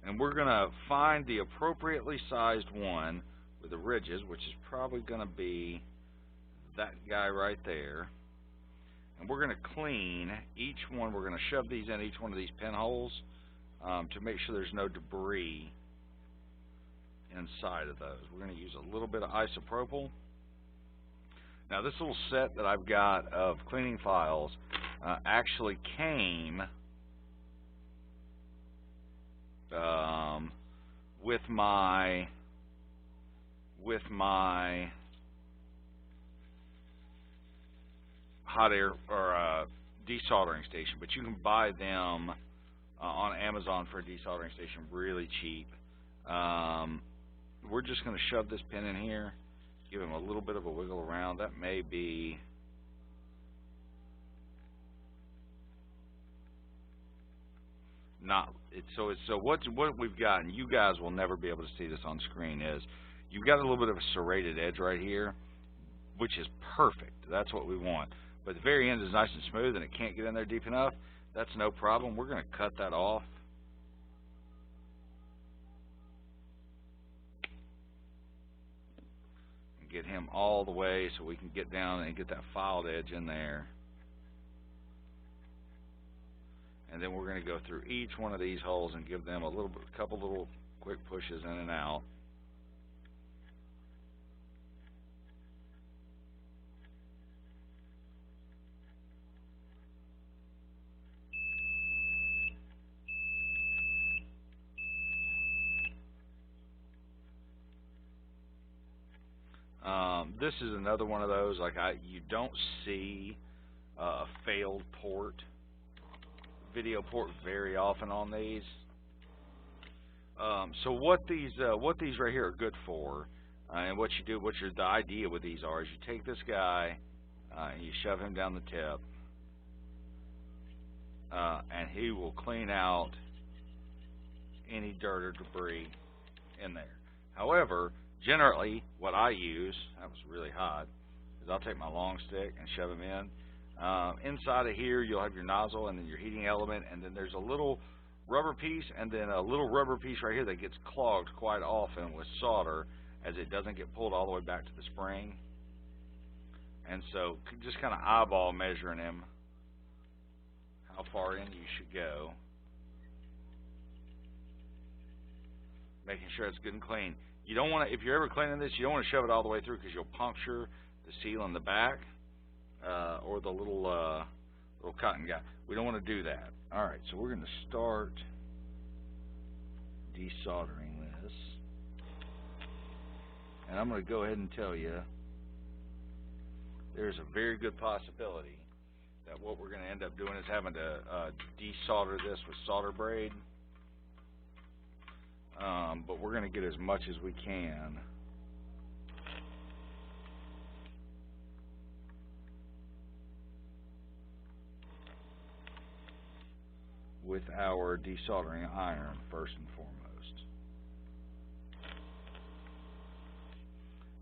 And we're going to find the appropriately sized one with the ridges, which is probably going to be that guy right there. And we're going to clean each one. We're going to shove these in each one of these pinholes to make sure there's no debris inside of those. We're going to use a little bit of isopropyl. Now, this little set that I've got of cleaning files actually came with my hot air or desoldering station, but you can buy them on Amazon for a desoldering station really cheap. We're just going to shove this pin in here, give him a little bit of a wiggle around. That may be not it. So what we've got, and you guys will never be able to see this on screen, is you've got a little bit of a serrated edge right here, which is perfect. That's what we want. But the very end is nice and smooth and it can't get in there deep enough. That's no problem. We're going to cut that off. And get him all the way so we can get down and get that filed edge in there. And then we're going to go through each one of these holes and give them a couple little quick pushes in and out. This is another one of those, like you don't see a failed port, video port, very often on these. So what these right here are good for, and the idea with these is you take this guy and you shove him down the tip, and he will clean out any dirt or debris in there. However, generally, what I use, that was really hot, is I'll take my long stick and shove them in. Inside of here, you'll have your nozzle and then your heating element, and then there's a little rubber piece, and then a little rubber piece right here that gets clogged quite often with solder as it doesn't get pulled all the way back to the spring. And so just kind of eyeball measuring him how far in you should go, making sure it's good and clean. You don't want to, if you're ever cleaning this, you don't want to shove it all the way through because you'll puncture the seal in the back or the little cotton guy. We don't want to do that. All right, so we're going to start desoldering this. And I'm going to go ahead and tell you there's a very good possibility that what we're going to end up doing is having to desolder this with solder braid. But we're going to get as much as we can with our desoldering iron first and foremost,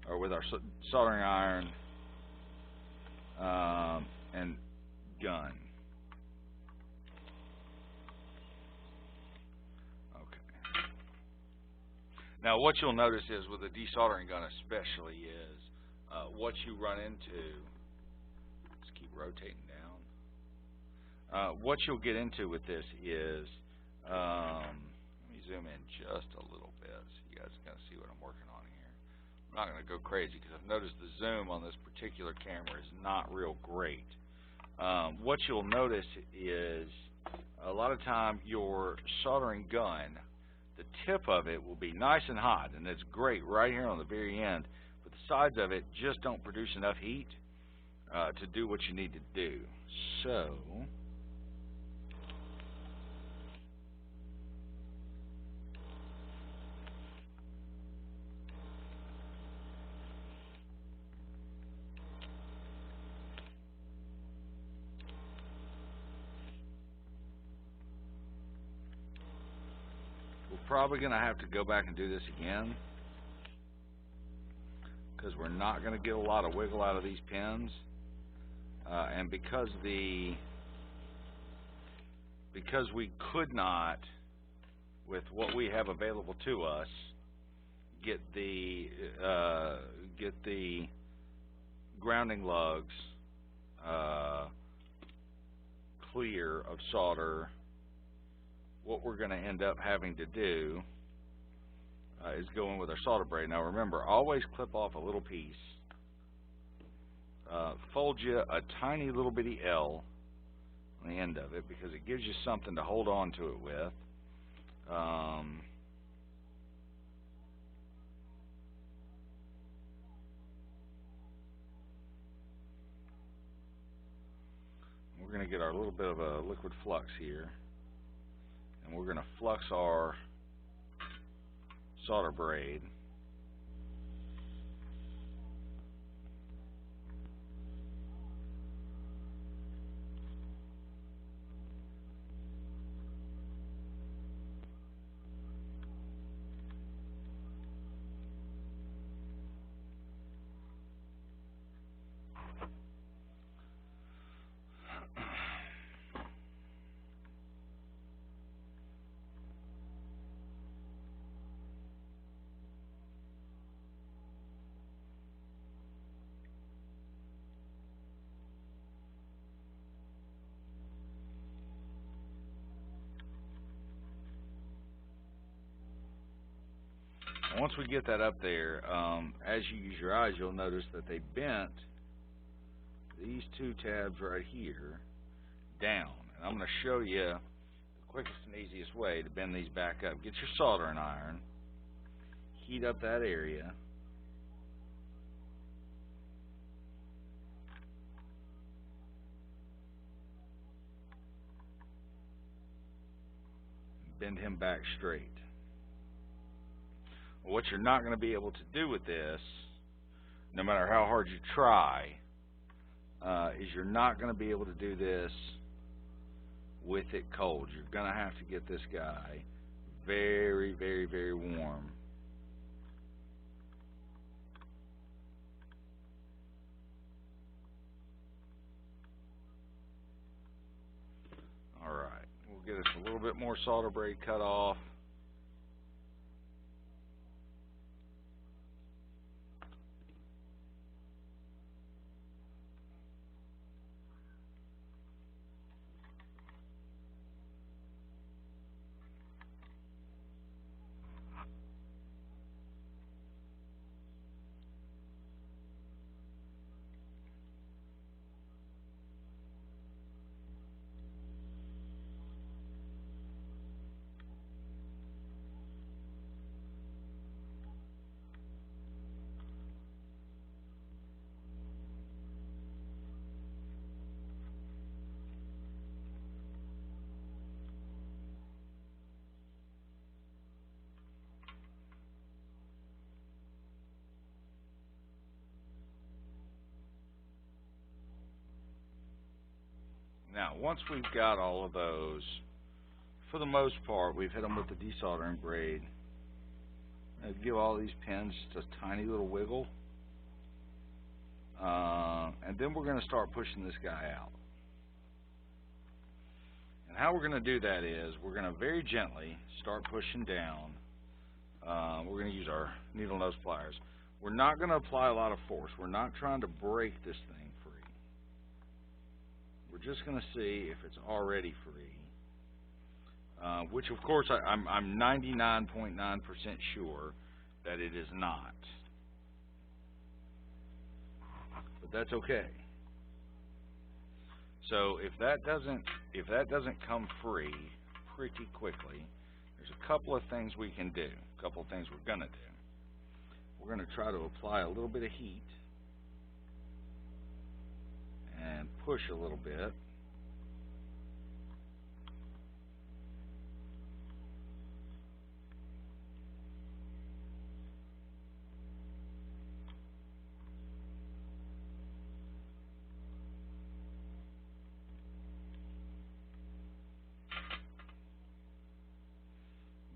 or with our soldering iron and gun. Now, what you'll notice is with a desoldering gun especially is what you run into, let's keep rotating down, what you'll get into with this is, let me zoom in just a little bit so you guys can see what I'm working on here. I'm not going to go crazy because I've noticed the zoom on this particular camera is not real great. What you'll notice is a lot of time your soldering gun, the tip of it will be nice and hot, and it's great right here on the very end, but the sides of it just don't produce enough heat to do what you need to do. So we're probably going to have to go back and do this again, because we're not going to get a lot of wiggle out of these pins, and because we could not, with what we have available to us, get the grounding lugs clear of solder, what we're going to end up having to do is go in with our solder braid. Now remember, always clip off a little piece, fold you a tiny little bitty L on the end of it, because it gives you something to hold on to it with. We're going to get our little bit of a liquid flux here, and we're going to flux our solder braid. Once we get that up there, as you use your eyes, you'll notice that they bent these two tabs right here down. And I'm going to show you the quickest and easiest way to bend these back up. Get your soldering iron, heat up that area, and bend him back straight. What you're not going to be able to do with this, no matter how hard you try, is you're not going to be able to do this with it cold. You're going to have to get this guy very, very, very warm. Alright, we'll get us a little bit more solder braid cut off. Now, once we've got all of those, for the most part, we've hit them with the desoldering braid. Give all these pins just a tiny little wiggle. And then we're going to start pushing this guy out. And how we're going to do that is we're going to very gently start pushing down. We're going to use our needle nose pliers. We're not going to apply a lot of force. We're not trying to break this thing free. We're just going to see if it's already free, which of course I'm 99.9% sure that it is not, but that's okay. So if that doesn't come free pretty quickly, there's a couple of things we can do. A couple of things we're going to do. We're going to try to apply a little bit of heat and push a little bit.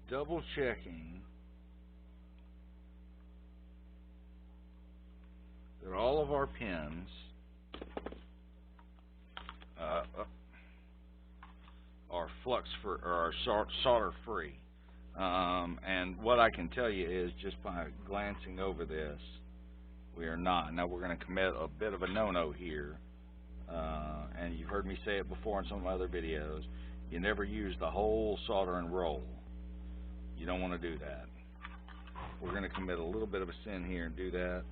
Double checking that all of our pins are flux for or are solder free. And what I can tell you is just by glancing over this, we are not. Now we're going to commit a bit of a no-no here, and you've heard me say it before in some of my other videos. You never use the whole solder and roll. You don't want to do that. We're going to commit a little bit of a sin here and do that.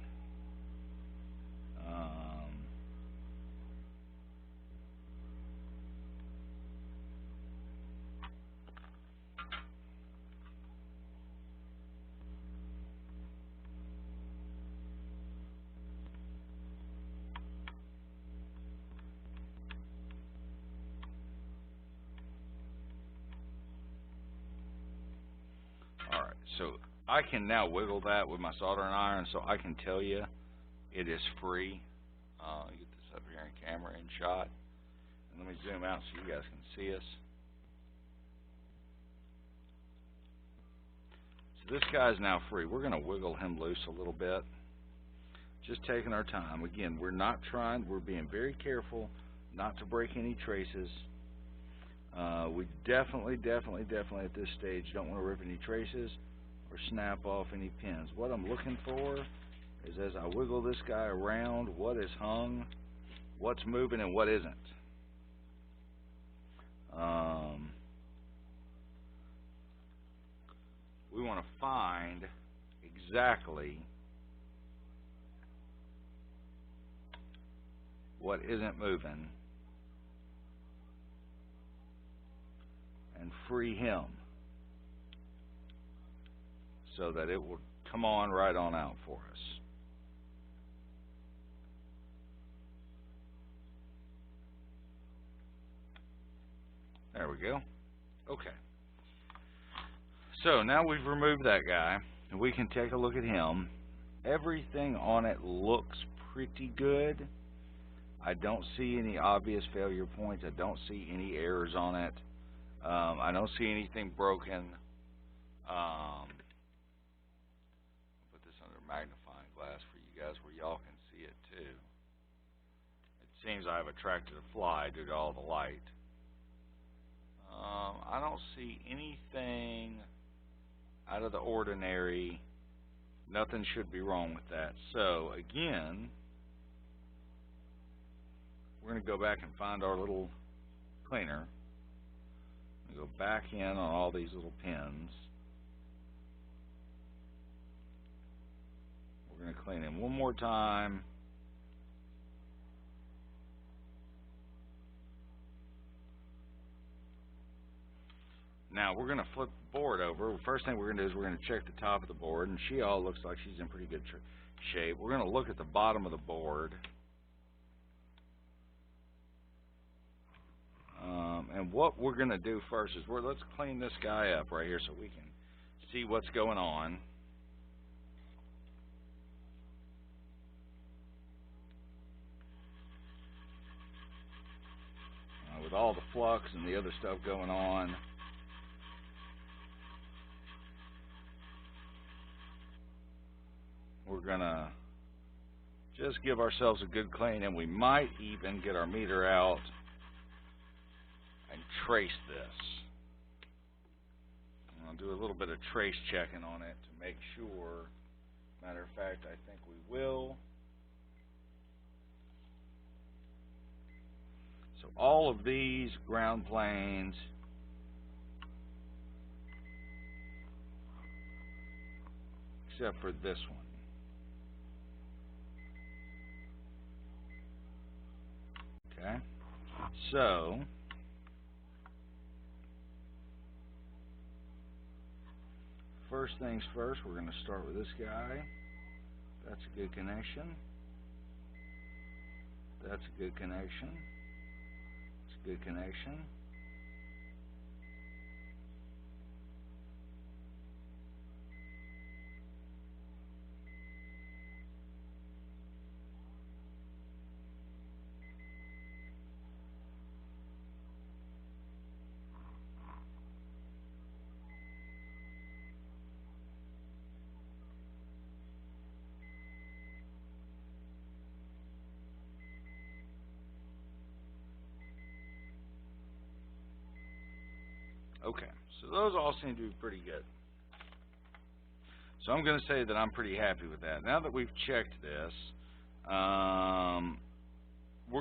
Alright, so I can now wiggle that with my soldering iron, so I can tell you it is free. Get this up here in camera in shot. And let me zoom out so you guys can see us. So this guy's now free. We're going to wiggle him loose a little bit. Just taking our time. Again, we're being very careful not to break any traces. We definitely at this stage don't want to rip any traces or snap off any pins. What I'm looking for is, as I wiggle this guy around, what is hung, what's moving, and what isn't. We want to find exactly what isn't moving and free him so that it will come on right on out for us. There we go. Okay. So now we've removed that guy, and we can take a look at him. Everything on it looks pretty good. I don't see any obvious failure points. I don't see any errors on it. I don't see anything broken. Put this under magnifying glass for you guys where y'all can see it too. It seems I have attracted a fly due to all the light. I don't see anything out of the ordinary. Nothing should be wrong with that. So again, we're going to go back and find our little cleaner. Go back in on all these little pins. We're going to clean him one more time. Now we're going to flip the board over. First thing we're going to do is we're going to check the top of the board, and she all looks like she's in pretty good shape. We're going to look at the bottom of the board. And what we're going to do first is let's clean this guy up right here so we can see what's going on. With all the flux and the other stuff going on. We're going to just give ourselves a good clean, and we might even get our meter out and trace this. I'll do a little bit of trace checking on it to make sure. Matter of fact, I think we will. So all of these ground planes except for this one. Okay, so first things first, we're going to start with this guy. That's a good connection. That's a good connection. It's a good connection. Okay, so those all seem to be pretty good. So I'm going to say that I'm pretty happy with that. Now that we've checked this, we're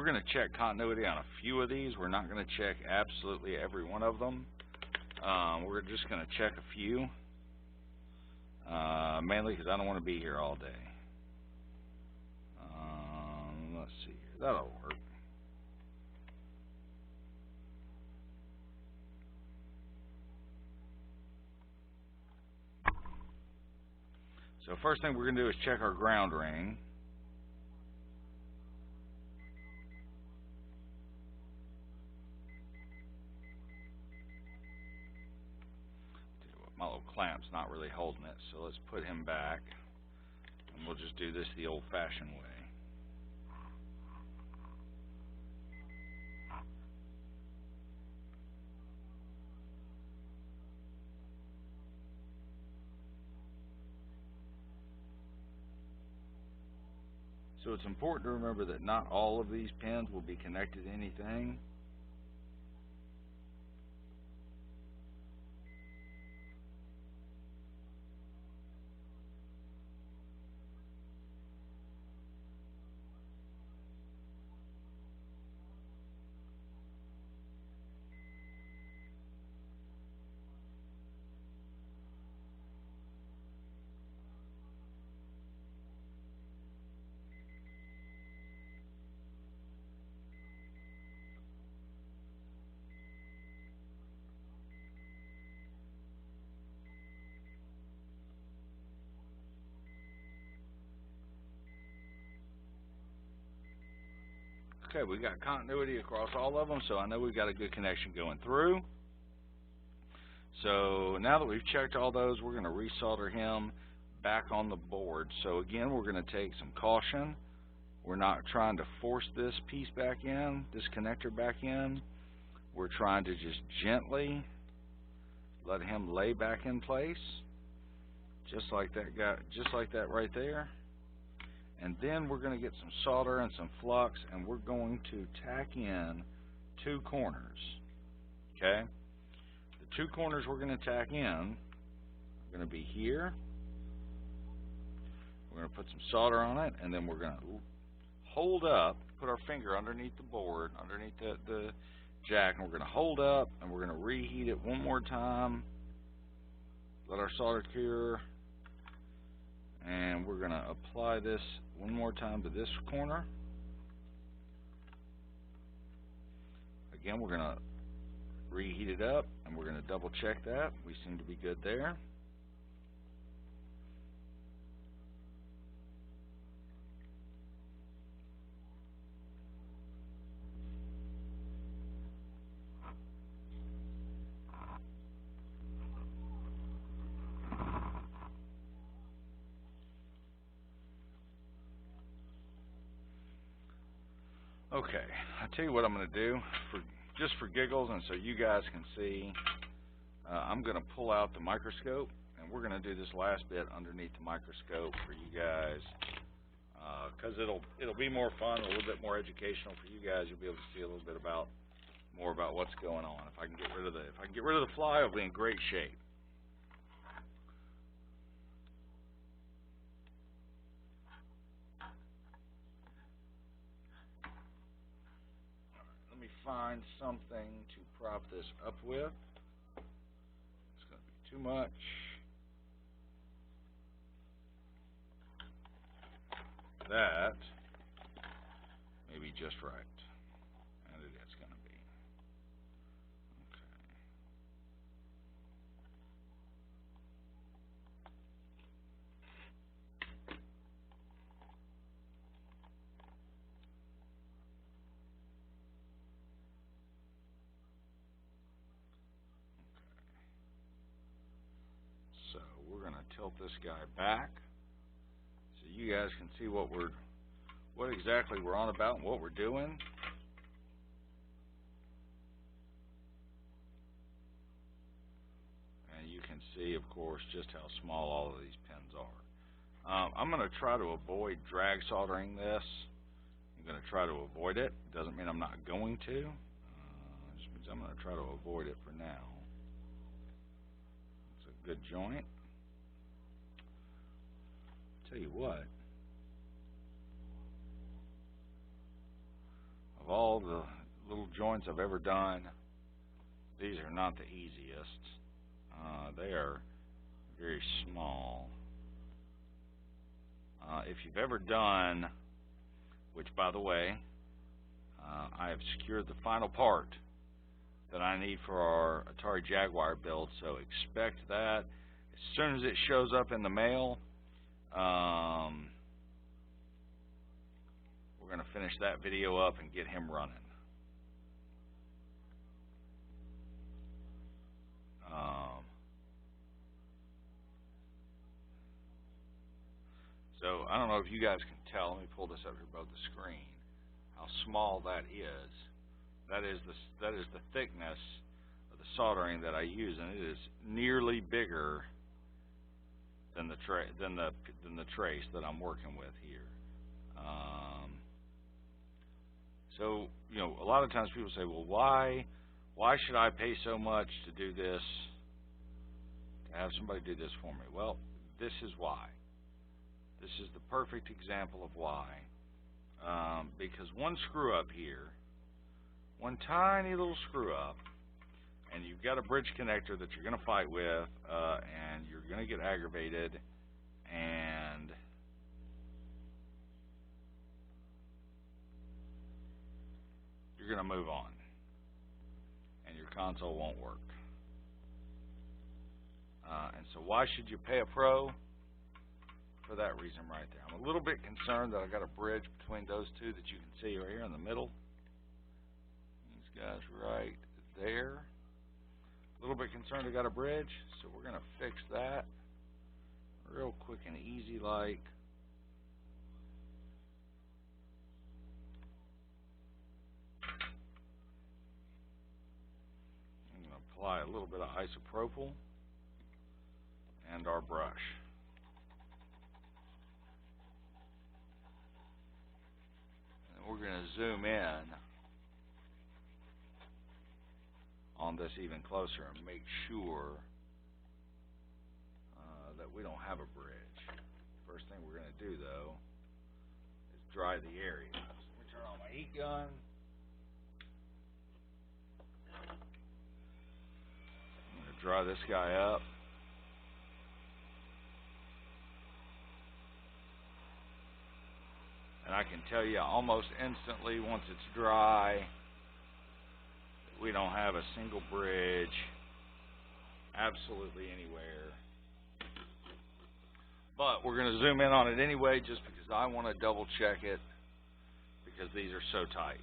going to check continuity on a few of these. We're not going to check absolutely every one of them. We're just going to check a few, mainly because I don't want to be here all day. Let's see here. That'll work. So first thing we're going to do is check our ground ring. My little clamp's not really holding it, so let's put him back, and we'll just do this the old-fashioned way. So it's important to remember that not all of these pins will be connected to anything. Okay, we got continuity across all of them, so I know we've got a good connection going through. So now that we've checked all those, we're going to resolder him back on the board. So again, we're going to take some caution. We're not trying to force this piece back in, this connector back in. We're trying to just gently let him lay back in place, just like that right there. And then we're going to get some solder and some flux, and we're going to tack in 2 corners. Okay? The 2 corners we're going to tack in are going to be here. We're going to put some solder on it, and then we're going to hold up, put our finger underneath the board, underneath the jack, and we're going to hold up, and we're going to reheat it one more time. Let our solder cure. And we're going to apply this one more time to this corner. Again, we're going to reheat it up, and we're going to double check that. We seem to be good there. Okay, I'll tell you what I'm going to do, just for giggles and so you guys can see. I'm going to pull out the microscope, and we're going to do this last bit underneath the microscope for you guys, because it'll be more fun, a little bit more educational for you guys. You'll be able to see a little bit more about what's going on. If I can get rid of the fly, I'll be in great shape. Let me find something to prop this up with. It's going to be too much. That may be just right. And it is going to be. tilt this guy back so you guys can see what exactly we're on about and what we're doing. And you can see, of course, just how small all of these pins are. I'm going to try to avoid drag soldering this. I'm going to try to avoid it. Doesn't mean I'm not going to. Just means I'm going to try to avoid it for now. It's a good joint. Tell you what, of all the little joints I've ever done, these are not the easiest. They are very small. If you've ever done, which by the way, I have secured the final part that I need for our Atari Jaguar build, so expect that as soon as it shows up in the mail. We're going to finish that video up and get him running. So I don't know if you guys can tell. Let me pull this up here above the screen. How small that is. That is the thickness of the soldering that I use, and it is nearly bigger than the trace that I'm working with here. So you know, a lot of times people say, "Well, why should I pay so much to do this? To have somebody do this for me?" Well, this is why. This is the perfect example of why. Because one screw up here, one tiny little screw up, and you've got a bridge connector that you're going to fight with, and you're going to get aggravated, and you're going to move on, and your console won't work. And so why should you pay a pro? For that reason right there. I'm a little bit concerned that I got a bridge between those two that you can see right here in the middle. These guys right there. A little bit concerned I got a bridge, so we're going to fix that real quick and easy like. I'm going to apply a little bit of isopropyl and our brush. We're going to zoom in on this even closer and make sure that we don't have a bridge. First thing we're going to do, though, is dry the area. So let me turn on my heat gun. I'm going to dry this guy up. And I can tell you almost instantly, once it's dry, we don't have a single bridge absolutely anywhere. But we're going to zoom in on it anyway, just because I want to double check it, because these are so tight.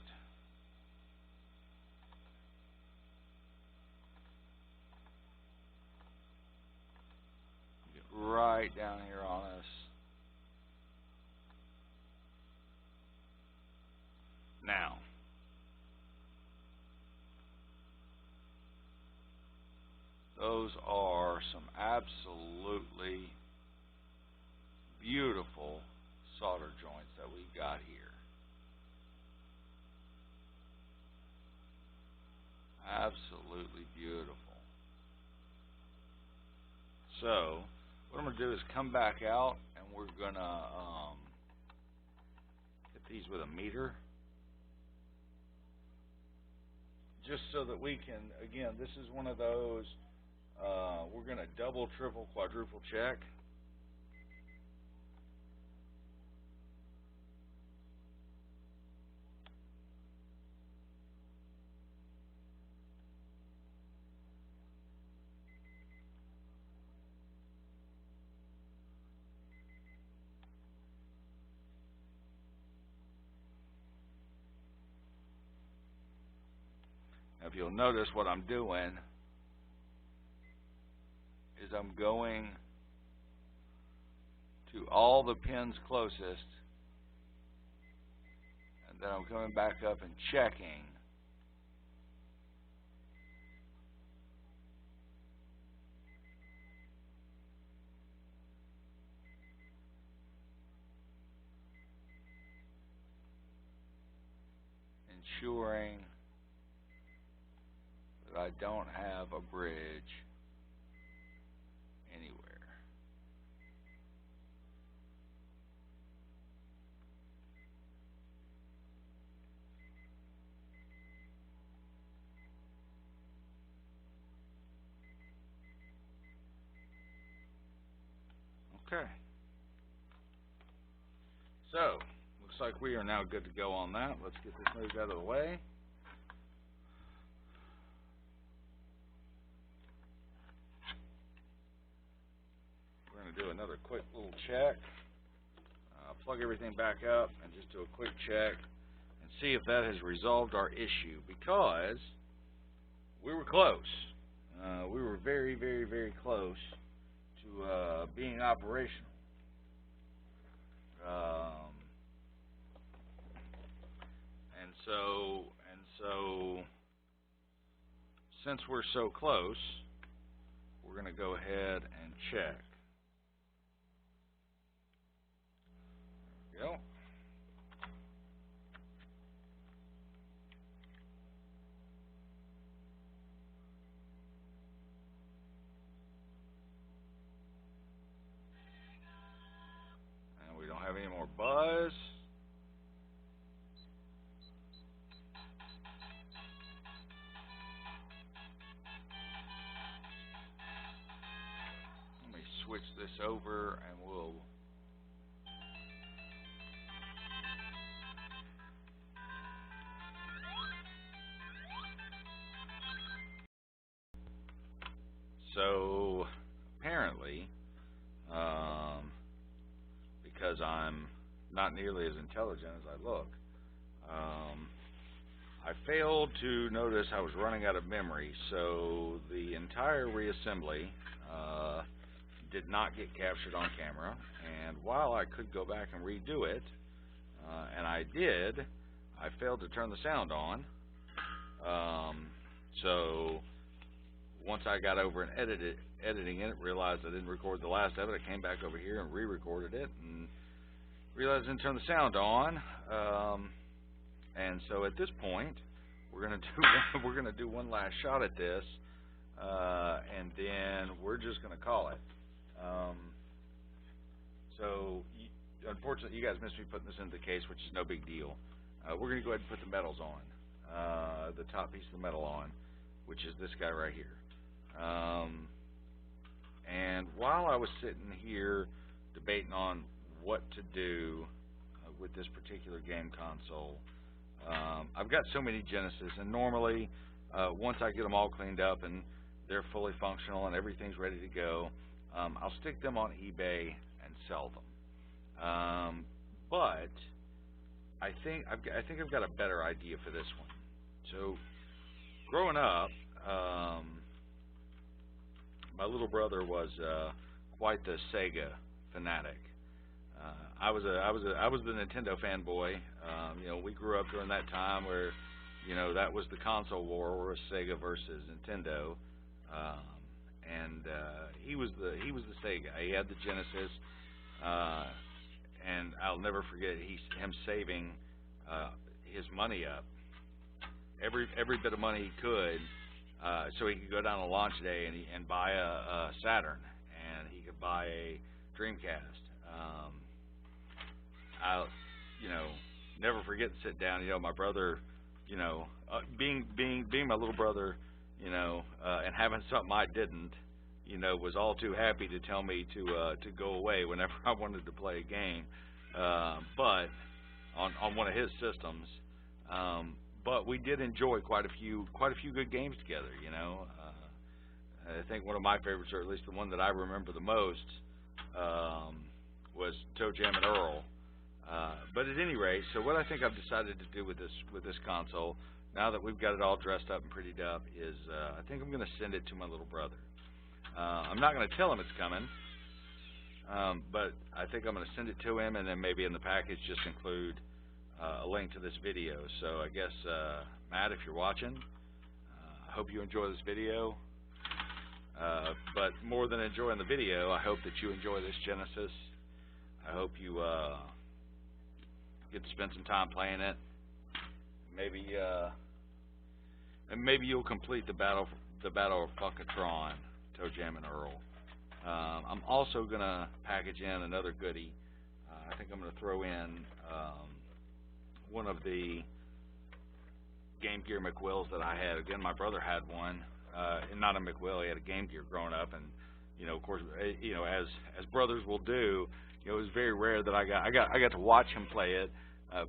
Get right down here on us. Now, those are some absolutely beautiful solder joints that we got here. Absolutely beautiful. So, what I'm going to do is come back out, and we're going to hit these with a meter. Just so that we can, again, this is one of those, we're going to double, triple, quadruple check. Now, if you'll notice what I'm doing is I'm going to all the pins closest, and then I'm coming back up and checking. Ensuring that I don't have a bridge anywhere. Okay. So, looks like we are now good to go on that. Let's get this moved out of the way. We're going to do another quick little check. Plug everything back up and just do a quick check and see if that has resolved our issue, because we were close. We were very, very, very close to being operational. And so, since we're so close, we're going to go ahead and check. There we go. And we don't have any more buzz. Let me switch this over and we'll so apparently, because I'm not nearly as intelligent as I look, I failed to notice I was running out of memory, so the entire reassembly did not get captured on camera, and while I could go back and redo it, and I did, I failed to turn the sound on. So once I got over and editing it, realized I didn't record the last of it. I came back over here and re-recorded it, and realized I didn't turn the sound on. And so at this point, we're gonna do one last shot at this, and then we're just gonna call it. So unfortunately, you guys missed me putting this into the case, which is no big deal. We're gonna go ahead and put the metals on, the top piece of the metal on, which is this guy right here. And while I was sitting here debating on what to do with this particular game console, I've got so many Genesis, and normally once I get them all cleaned up and they're fully functional and everything's ready to go, I'll stick them on eBay and sell them. But I think I've got a better idea for this one. So growing up, my little brother was quite the Sega fanatic. I was the Nintendo fanboy. You know, we grew up during that time where, you know, that was the console war, where it was Sega versus Nintendo. And he was the Sega. He had the Genesis, and I'll never forget him saving his money up, every bit of money he could, so he could go down on launch day and buy a Saturn, and he could buy a Dreamcast. I'll, you know, never forget to sit down. You know, my brother, you know, being my little brother, you know, and having something I didn't, you know, was all too happy to tell me to go away whenever I wanted to play a game, but on one of his systems. But we did enjoy quite a few good games together. You know, I think one of my favorites, or at least the one that I remember the most, was Toe Jam and Earl. But at any rate, so what I think I've decided to do with this console, now that we've got it all dressed up and prettied up, is I think I'm going to send it to my little brother. I'm not going to tell him it's coming, but I think I'm going to send it to him, and then maybe in the package just include a link to this video. So I guess, Matt, if you're watching, I hope you enjoy this video. But more than enjoying the video, I hope that you enjoy this Genesis. I hope you get to spend some time playing it. Maybe you'll complete the battle of Funkatron, Toe Jam and Earl. I'm also gonna package in another goodie. I think I'm gonna throw in one of the Game Gear McWills that I had. Again, my brother had one, and not a McWill. He had a Game Gear growing up, and of course, as brothers will do, it was very rare that I got to watch him play it,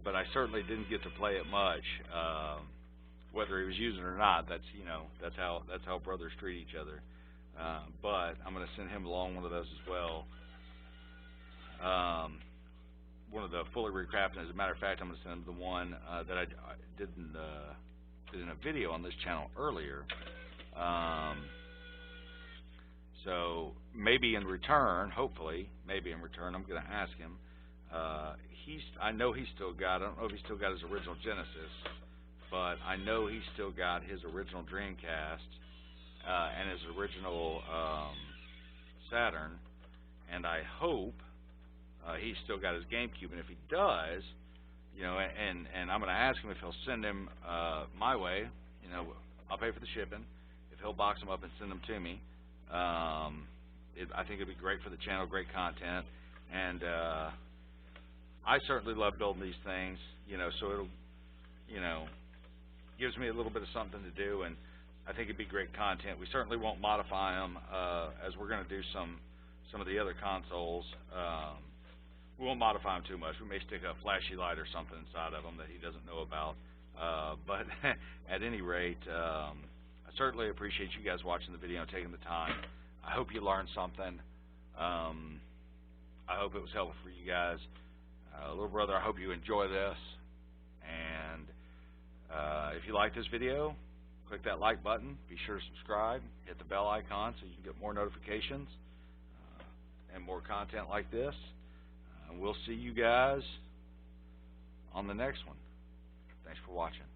but I certainly didn't get to play it much. Whether he was using it or not, that's how brothers treat each other. But I'm going to send him along one of those as well. One of the fully recrafted. As a matter of fact, I'm going to send him the one that I did in a video on this channel earlier. So maybe in return, hopefully, I'm going to ask him. I know he's still got. I don't know if he's still got his original Genesis, but I know he's still got his original Dreamcast and his original Saturn, and I hope he's still got his GameCube. And if he does, and I'm going to ask him if he'll send him my way. I'll pay for the shipping. If he'll box them up and send them to me, I think it'd be great for the channel, great content, and I certainly love building these things. So it'll, gives me a little bit of something to do, and I think it'd be great content. We certainly won't modify them as we're going to do some of the other consoles. We won't modify them too much. We may stick a flashy light or something inside of them that he doesn't know about. But at any rate, I certainly appreciate you guys watching the video and taking the time. I hope you learned something. I hope it was helpful for you guys. Little brother, I hope you enjoy this. And if you like this video, click that like button. Be sure to subscribe. Hit the bell icon so you can get more notifications and more content like this. We'll see you guys on the next one. Thanks for watching.